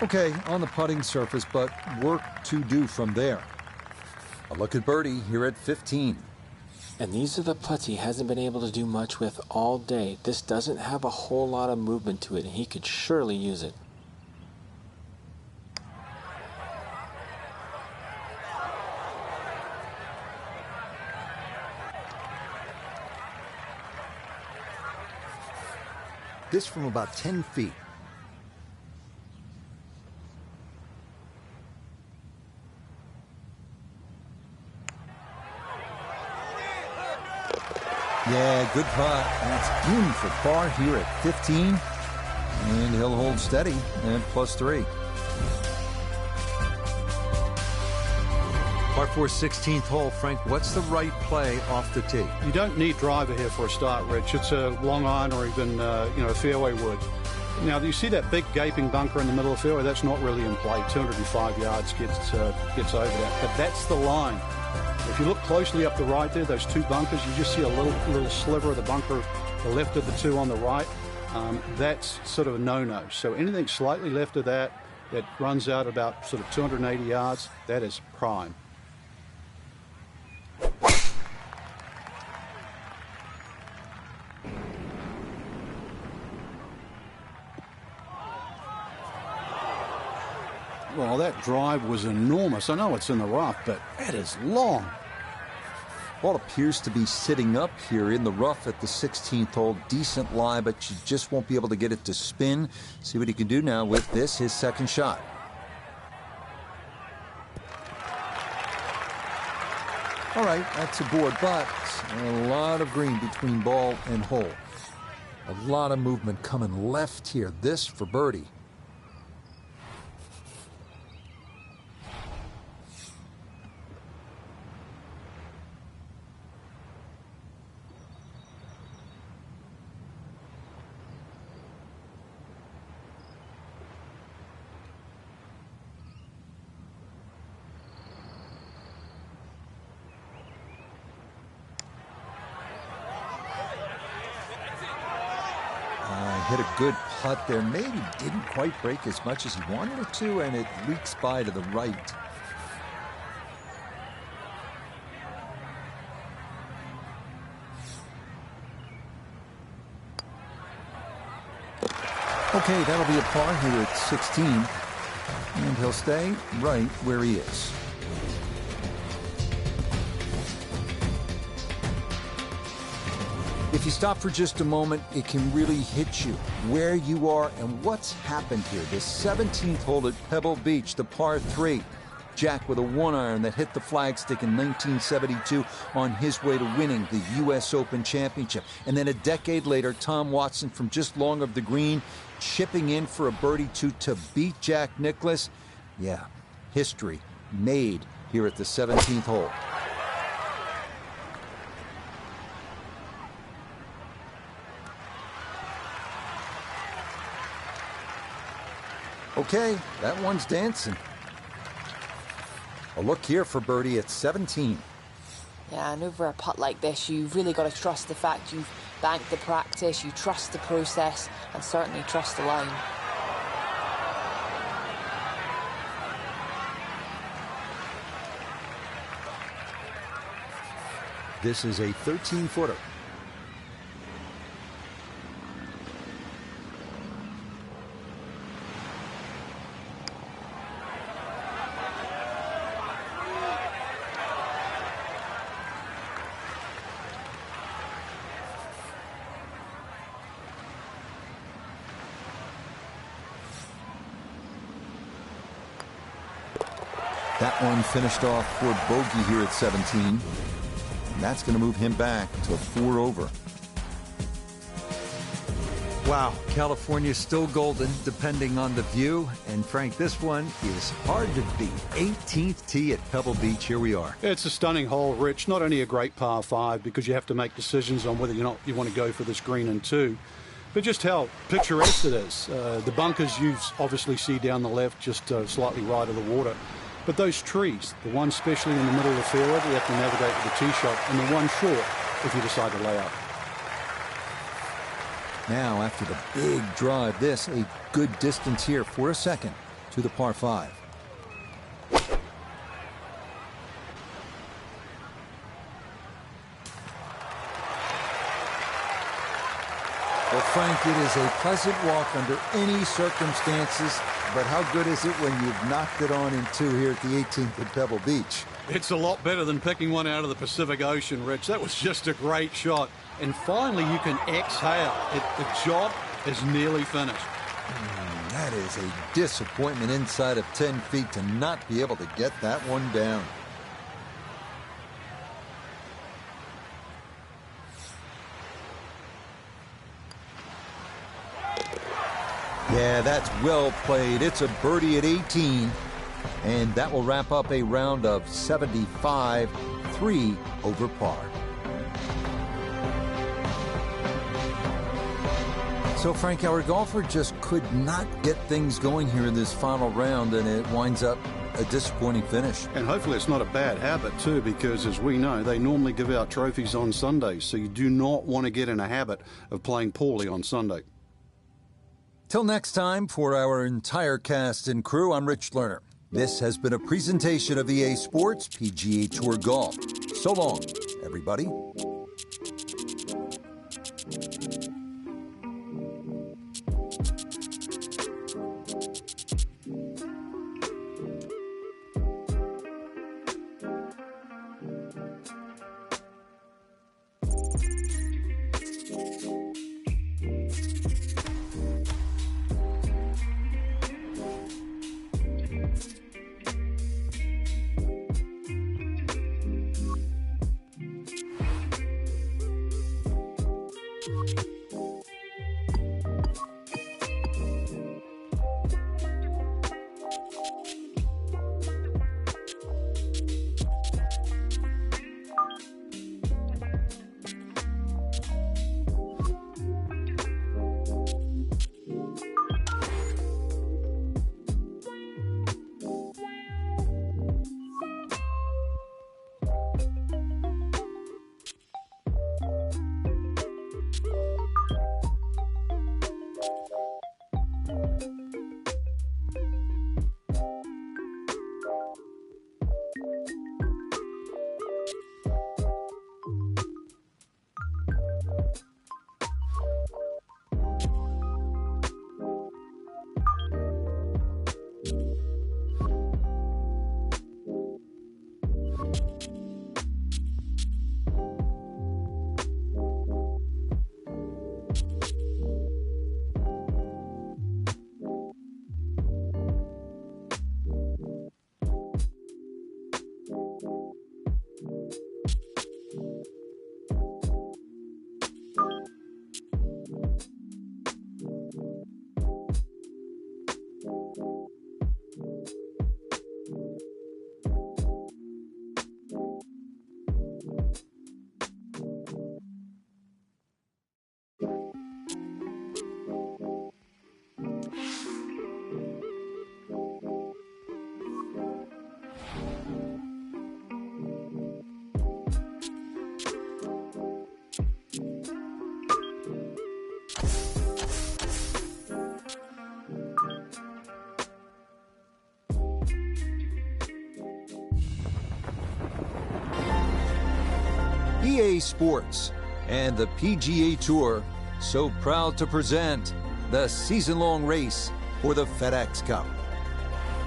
Okay, on the putting surface, but work to do from there. A look at birdie here at 15.
And these are the putts he hasn't been able to do much with all day. This doesn't have a whole lot of movement to it, and he could surely use it.
This from about 10 feet. Yeah, good putt. That's in for par here at 15. And he'll hold steady at +3. Par 4 16th hole. Frank, what's the right play off the tee?
You don't need driver here for a start, Rich. It's a long iron or even, a fairway wood. Now, you see that big gaping bunker in the middle of the fairway? That's not really in play. 205 yards gets over that. But that's the line. If you look closely up the right there, those two bunkers, you just see a little sliver of the bunker, the left of the two on the right. That's sort of a no-no. So anything slightly left of that runs out about sort of 280 yards, that is prime. Well, that drive was enormous. I know it's in the rough, but that is long.
Ball appears to be sitting up here in the rough at the 16th hole. Decent lie, but you just won't be able to get it to spin. See what he can do now with this, his second shot. All right, that's a board, but a lot of green between ball and hole. A lot of movement coming left here. This for birdie. hit a good putt there. Maybe didn't quite break as much as he wanted it to, and it leaks by to the right. Okay, that'll be a par here at 16, and he'll stay right where he is. If you stop for just a moment, it can really hit you where you are and what's happened here. This 17th hole at Pebble Beach, the par 3. Jack with a 1-iron that hit the flagstick in 1972 on his way to winning the U.S. Open Championship. And then a decade later, Tom Watson from just long of the green, chipping in for a birdie to beat Jack Nicklaus. Yeah, history made here at the 17th hole. Okay, that one's dancing. A look here for birdie at 17.
Yeah, and over a putt like this, you've really got to trust the fact you've banked the practice, you trust the process, and certainly trust the line.
This is a 13-footer. That one finished off for bogey here at 17. And that's going to move him back to 4 over. Wow, California's still golden, depending on the view. And Frank, this one is hard to beat. 18th tee at Pebble Beach. Here we are.
It's a stunning hole, Rich. Not only a great par 5 because you have to make decisions on whether or not you want to go for this green in 2, but just how picturesque it is. The bunkers you obviously see down the left, just slightly right of the water. But those trees, the one especially in the middle of the fairway that you have to navigate with the tee shot, and the one short if you decide to lay up.
Now, after the big drive, this a good distance here for a second to the par 5. Well, Frank, it is a pleasant walk under any circumstances, but how good is it when you've knocked it on in 2 here at the 18th at Pebble Beach?
It's a lot better than picking one out of the Pacific Ocean, Rich. That was just a great shot. And finally, you can exhale. The job is nearly finished.
That is a disappointment inside of 10 feet to not be able to get that one down. Yeah, that's well played. It's a birdie at 18. And that will wrap up a round of 75, 3 over par. So, Frank, our golfer just could not get things going here in this final round, and it winds up a disappointing finish.
And hopefully it's not a bad habit, too, because as we know, they normally give out trophies on Sundays, so you do not want to get in a habit of playing poorly on Sunday.
Till next time, for our entire cast and crew, I'm Rich Lerner. This has been a presentation of EA Sports PGA Tour Golf. So long, everybody.
EA Sports and the PGA Tour so proud to present the season-long race for the FedEx Cup.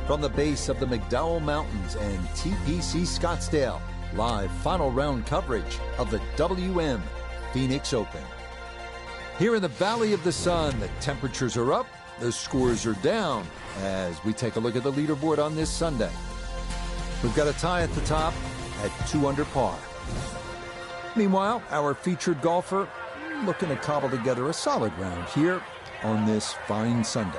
From the base of the McDowell Mountains and TPC Scottsdale, live final round coverage of the WM Phoenix Open. Here in the Valley of the Sun, the temperatures are up, the scores are down as we take a look at the leaderboard on this Sunday. We've got a tie at the top at 2 under par. Meanwhile, our featured golfer looking to cobble together a solid round here on this fine Sunday.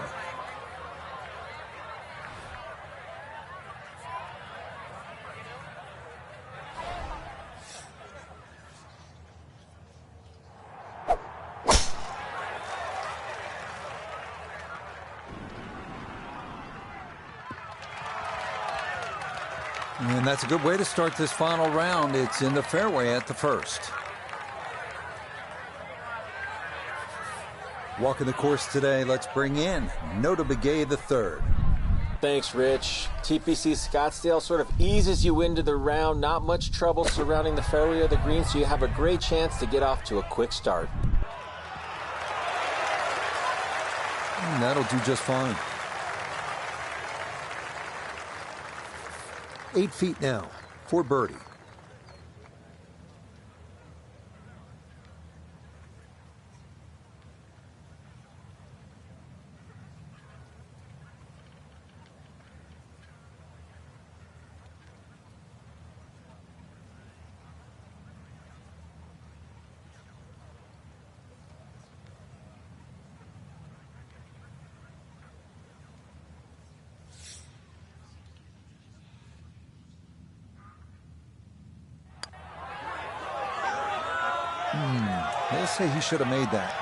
And that's a good way to start this final round. It's in the fairway at the first. Walking the course today, let's bring in Nota Begay III.
Thanks, Rich. TPC Scottsdale sort of eases you into the round. Not much trouble surrounding the fairway or the green, so you have a great chance to get off to a quick start.
And that'll do just fine. 8 feet now for birdie. They'll say he should have made that.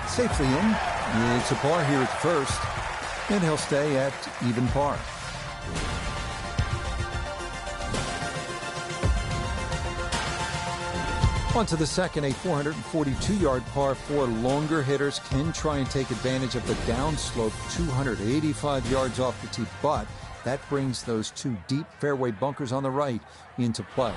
Safely in. It's a par here at the first, and he'll stay at even par. On to the second, a 442-yard par 4. Longer hitters can try and take advantage of the downslope 285 yards off the tee, but that brings those 2 deep fairway bunkers on the right into play.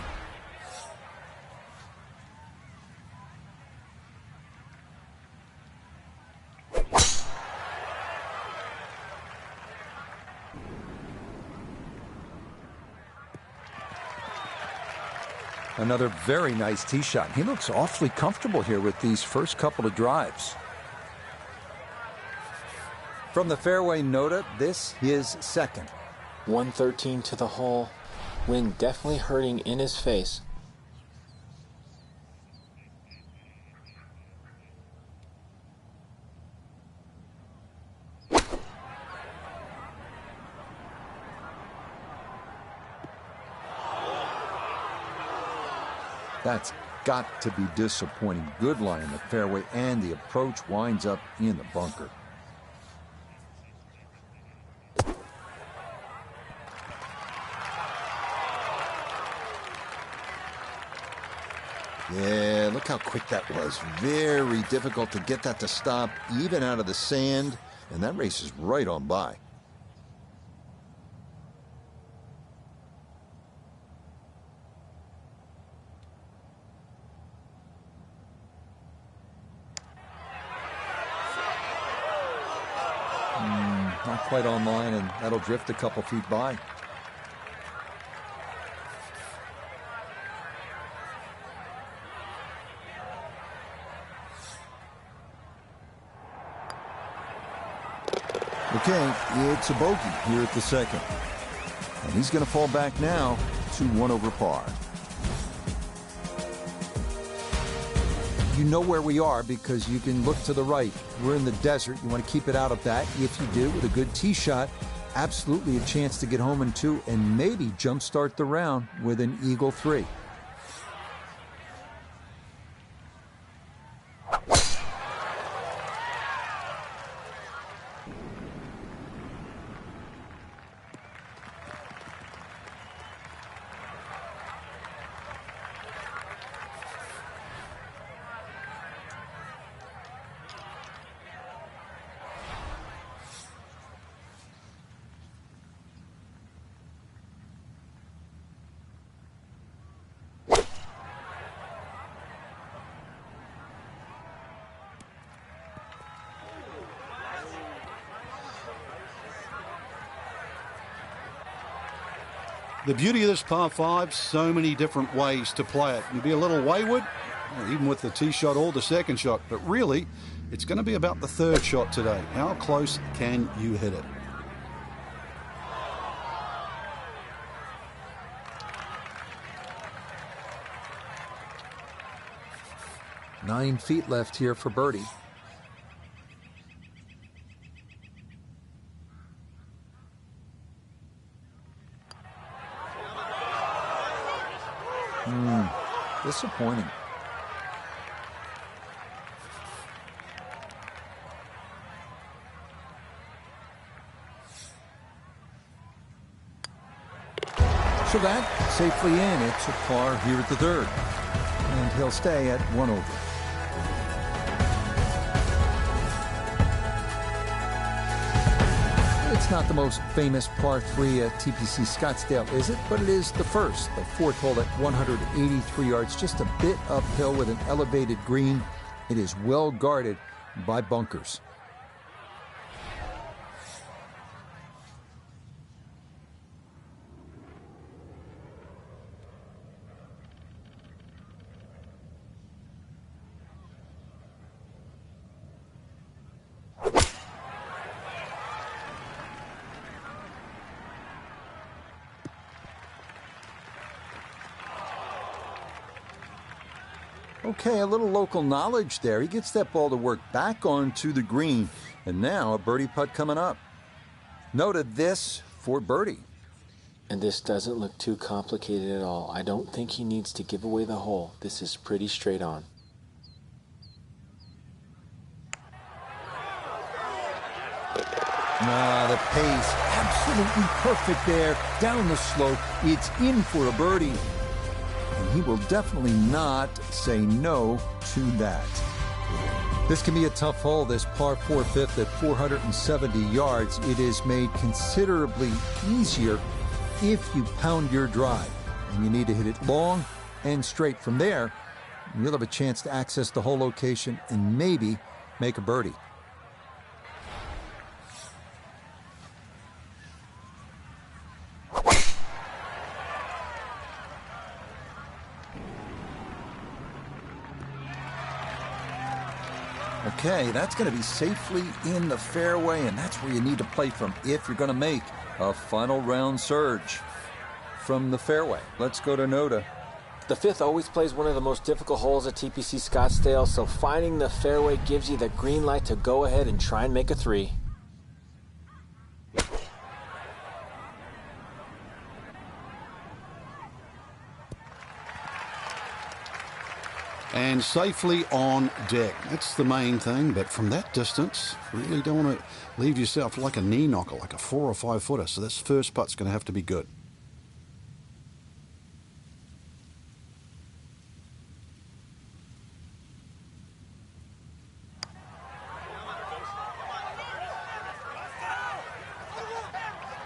Another very nice tee shot. He looks awfully comfortable here with these first couple of drives. From the fairway, Nota, this his second.
113 to the hole. Wind definitely hurting in his face.
That's got to be disappointing. Good lie in the fairway, and the approach winds up in the bunker. Yeah, look how quick that was. Very difficult to get that to stop, even out of the sand, and that race is right on by. Not quite on line, and that'll drift a couple feet by. Okay, it's a bogey here at the second. And he's going to fall back now to 1 over par. You know where we are because you can look to the right. We're in the desert. You want to keep it out of that. If you do, with a good tee shot, absolutely a chance to get home in 2 and maybe jumpstart the round with an eagle 3.
The beauty of this par 5, so many different ways to play it. You'd be a little wayward, even with the tee shot or the second shot, but really, it's going to be about the third shot today. How close can you hit it?
Nine feet left here for birdie. Disappointing. So that safely in. It's a par here at the third. And he'll stay at 1 over. It's not the most famous par 3 at TPC Scottsdale, is it? But it is the first. The fourth hole at 183 yards, just a bit uphill with an elevated green. It is well guarded by bunkers. Okay, a little local knowledge there. He gets that ball to work back onto the green. And now a birdie putt coming up. Noted this for birdie.
And this doesn't look too complicated at all. I don't think he needs to give away the hole. This is pretty straight on.
The pace, absolutely perfect there. Down the slope, it's in for a birdie. And he will definitely not say no to that. This can be a tough hole, this par 4 fifth at 470 yards. It is made considerably easier if you pound your drive. And you need to hit it long and straight. From there, you'll have a chance to access the hole location and maybe make a birdie. Okay, that's going to be safely in the fairway, and that's where you need to play from if you're going to make a final round surge from the fairway. Let's go to Noda.
The fifth always plays one of the most difficult holes at TPC Scottsdale, so finding the fairway gives you the green light to go ahead and try and make a 3.
And safely on deck. That's the main thing, but from that distance, really don't want to leave yourself like a knee knocker, like a 4 or 5 footer. So this first putt's going to have to be good.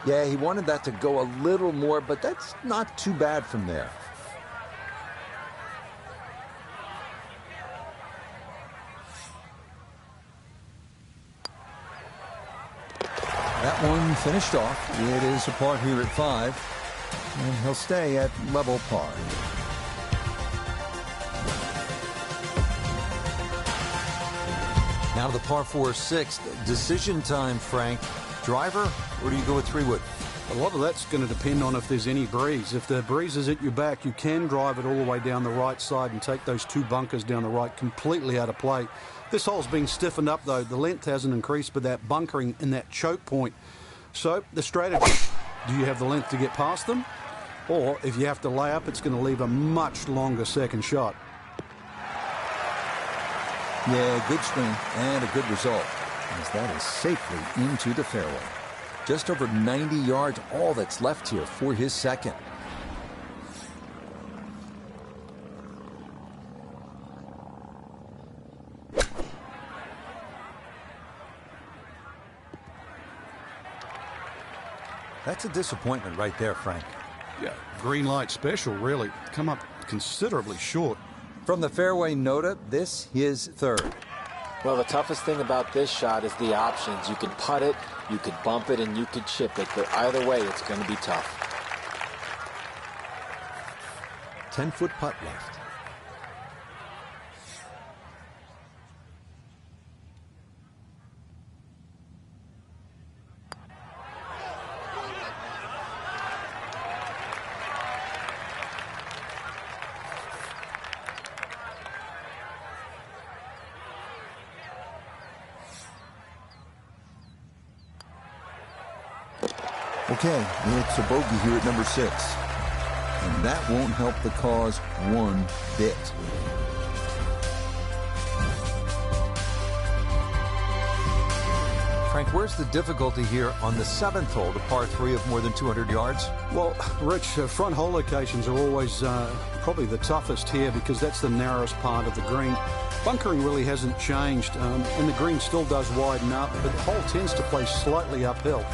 Yeah, he wanted that to go a little more, but that's not too bad from there. That one finished off. It is a par here at 5, and he'll stay at level par. Now to the par 4 6th. Decision time, Frank. Driver, or do you go with 3-wood?
A lot of that's going to depend on if there's any breeze. If the breeze is at your back, you can drive it all the way down the right side and take those 2 bunkers down the right completely out of play. This hole's being stiffened up, though. The length hasn't increased, but that bunkering in that choke point. So the strategy, do you have the length to get past them? Or if you have to lay up, it's going to leave a much longer second shot.
Yeah, good swing and a good result, as that is safely into the fairway. Just over 90 yards, all that's left here for his second. That's a disappointment right there, Frank.
Yeah, green light special, really. Come up considerably short.
From the fairway, Noda, this is third.
Well, the toughest thing about this shot is the options. You can putt it, you could bump it, and you could chip it, but either way, it's going to be tough.
10-foot putt left. Okay, it's a bogey here at number 6. And that won't help the cause one bit. Frank, where's the difficulty here on the 7th hole, the par 3 of more than 200 yards?
Well, Rich, front hole locations are always probably the toughest here because that's the narrowest part of the green. Bunkering really hasn't changed, and the green still does widen up, but the hole tends to play slightly uphill.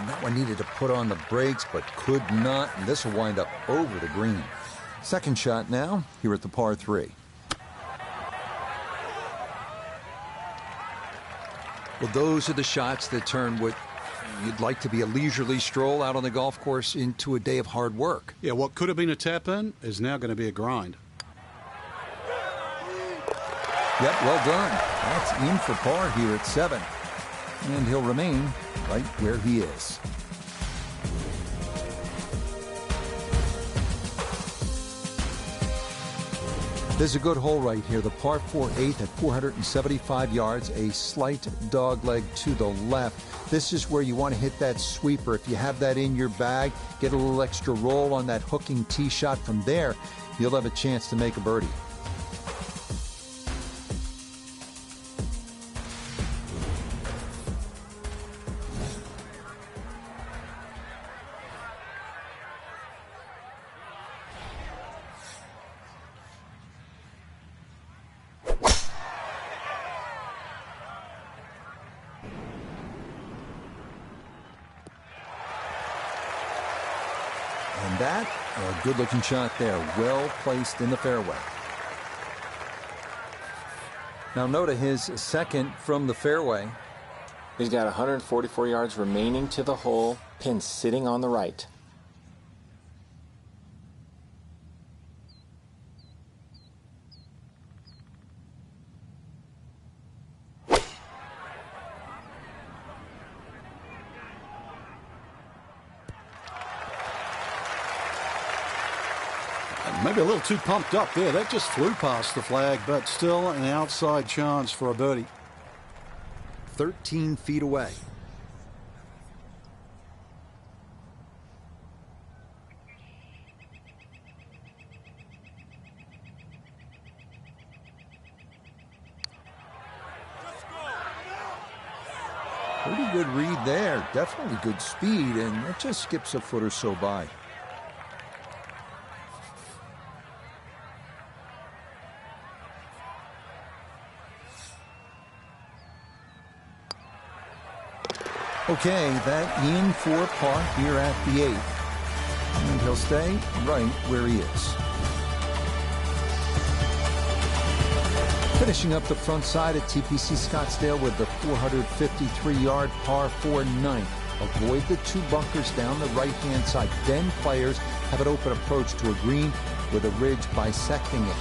That one needed to put on the brakes, but could not, and this will wind up over the green. Second shot now, here at the par 3. Well, those are the shots that turn what you'd like to be a leisurely stroll out on the golf course into a day of hard work.
Yeah, what could have been a tap-in is now going to be a grind.
Yep, well done. That's in for par here at 7. And he'll remain right where he is. There's a good hole right here. The par 4 8th at 475 yards, a slight dogleg to the left. This is where you want to hit that sweeper. If you have that in your bag, get a little extra roll on that hooking tee shot. From there, you'll have a chance to make a birdie. And that, a good-looking shot there, well placed in the fairway. Now Noda, his second from the fairway.
He's got 144 yards remaining to the hole, pin sitting on the right.
Maybe a little too pumped up there. That just flew past the flag, but still an outside chance for a birdie.
13 feet away. Pretty good read there. Definitely good speed, and it just skips a foot or so by. Okay, that in for par here at the 8th. And he'll stay right where he is. Finishing up the front side at TPC Scottsdale with the 453-yard par 4 9th. Avoid the 2 bunkers down the right-hand side. Then players have an open approach to a green with a ridge bisecting it.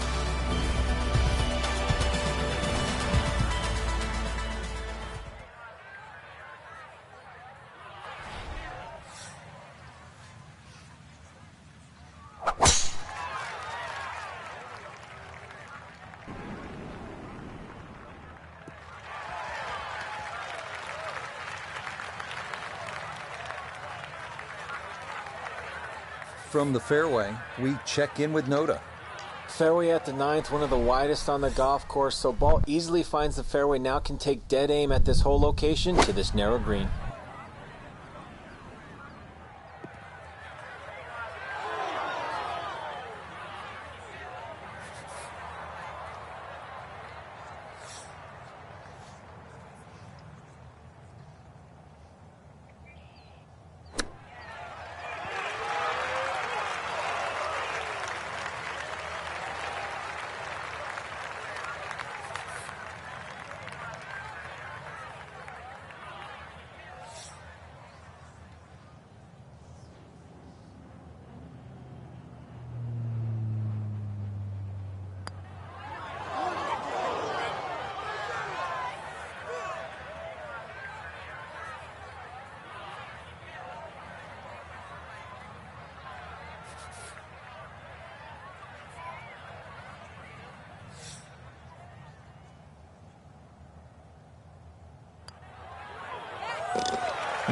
From the fairway, we check in with Noda.
Fairway at the 9th, one of the widest on the golf course, so ball easily finds the fairway, now can take dead aim at this hole location to this narrow green.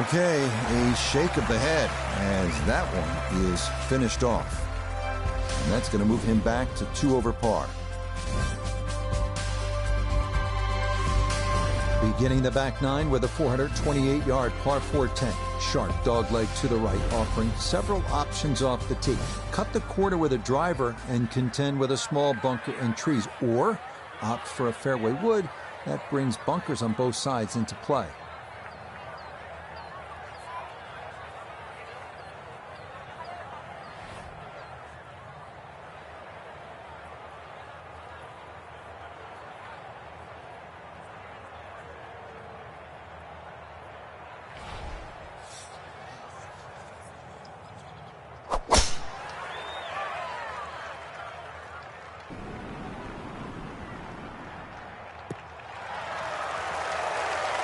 Okay, a shake of the head as that one is finished off. And that's going to move him back to 2 over par. Beginning the back 9 with a 428-yard par 4 10. Sharp dogleg to the right, offering several options off the tee. Cut the corner with a driver and contend with a small bunker and trees, or opt for a fairway wood that brings bunkers on both sides into play.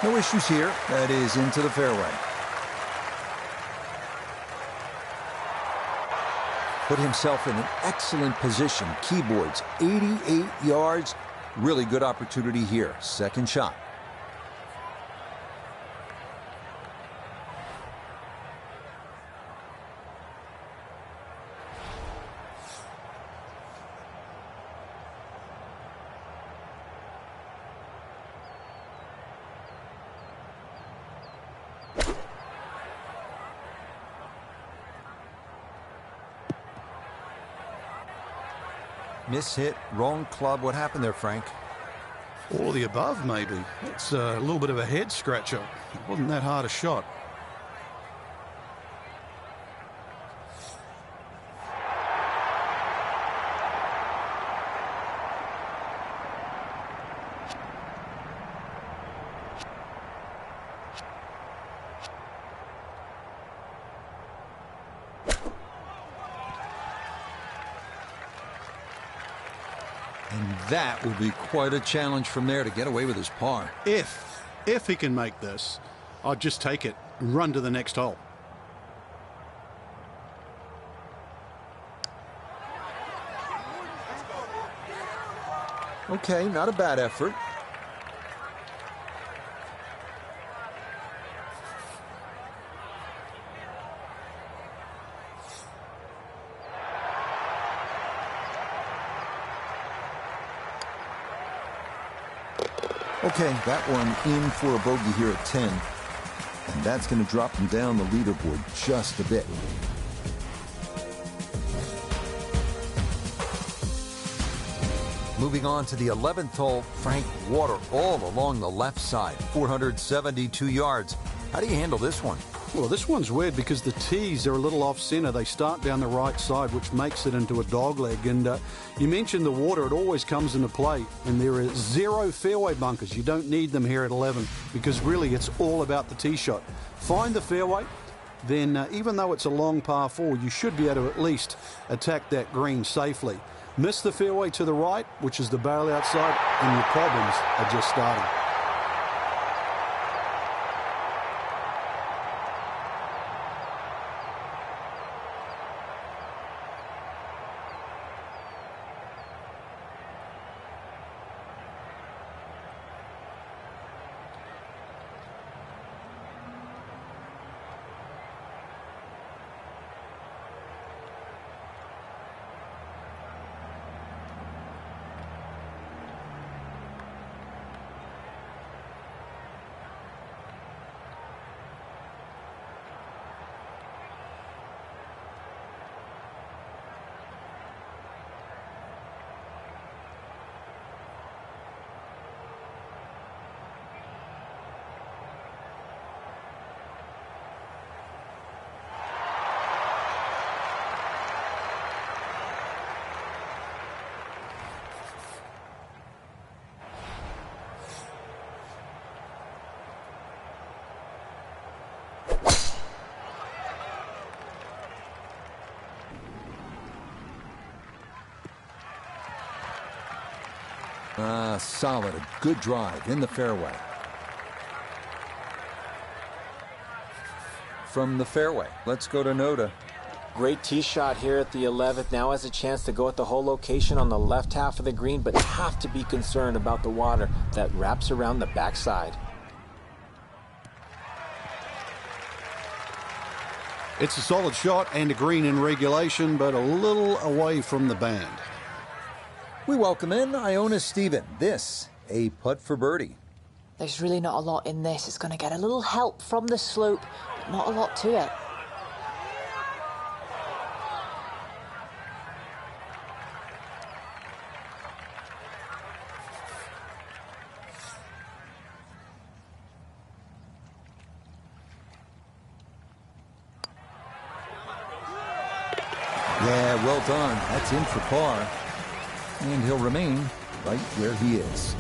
No issues here. That is into the fairway. Put himself in an excellent position. Keyboards, 88 yards. Really good opportunity here. Second shot. Mishit, wrong club. What happened there, Frank?
All of the above, maybe. It's a little bit of a head scratcher. It wasn't that hard a shot.
And that will be quite a challenge from there to get away with his par.
If he can make this, I'd just take it and run to the next hole.
Okay, not a bad effort. Okay, that one in for a bogey here at 10. And that's going to drop him down the leaderboard just a bit. Moving on to the 11th hole, Frank, water all along the left side, 472 yards. How do you handle this one?
Well, this one's weird because the tees are a little off-center. They start down the right side, which makes it into a dogleg. And you mentioned the water. It always comes into play. And there are 0 fairway bunkers. You don't need them here at 11 because really it's all about the tee shot. Find the fairway. Then even though it's a long par 4, you should be able to at least attack that green safely. Miss the fairway to the right, which is the barrel outside, and your problems are just starting.
Solid, a good drive in the fairway. From the fairway, let's go to Noda.
Great tee shot here at the 11th. Now has a chance to go at the hole location on the left half of the green, but have to be concerned about the water that wraps around the backside.
It's a solid shot and a green in regulation, but a little away from the band.
We welcome in Iona Stephen. This, a putt for birdie.
There's really not a lot in this. It's going to get a little help from the slope, but not a lot to it.
Yeah, well done. That's in for par. And he'll remain right where he is.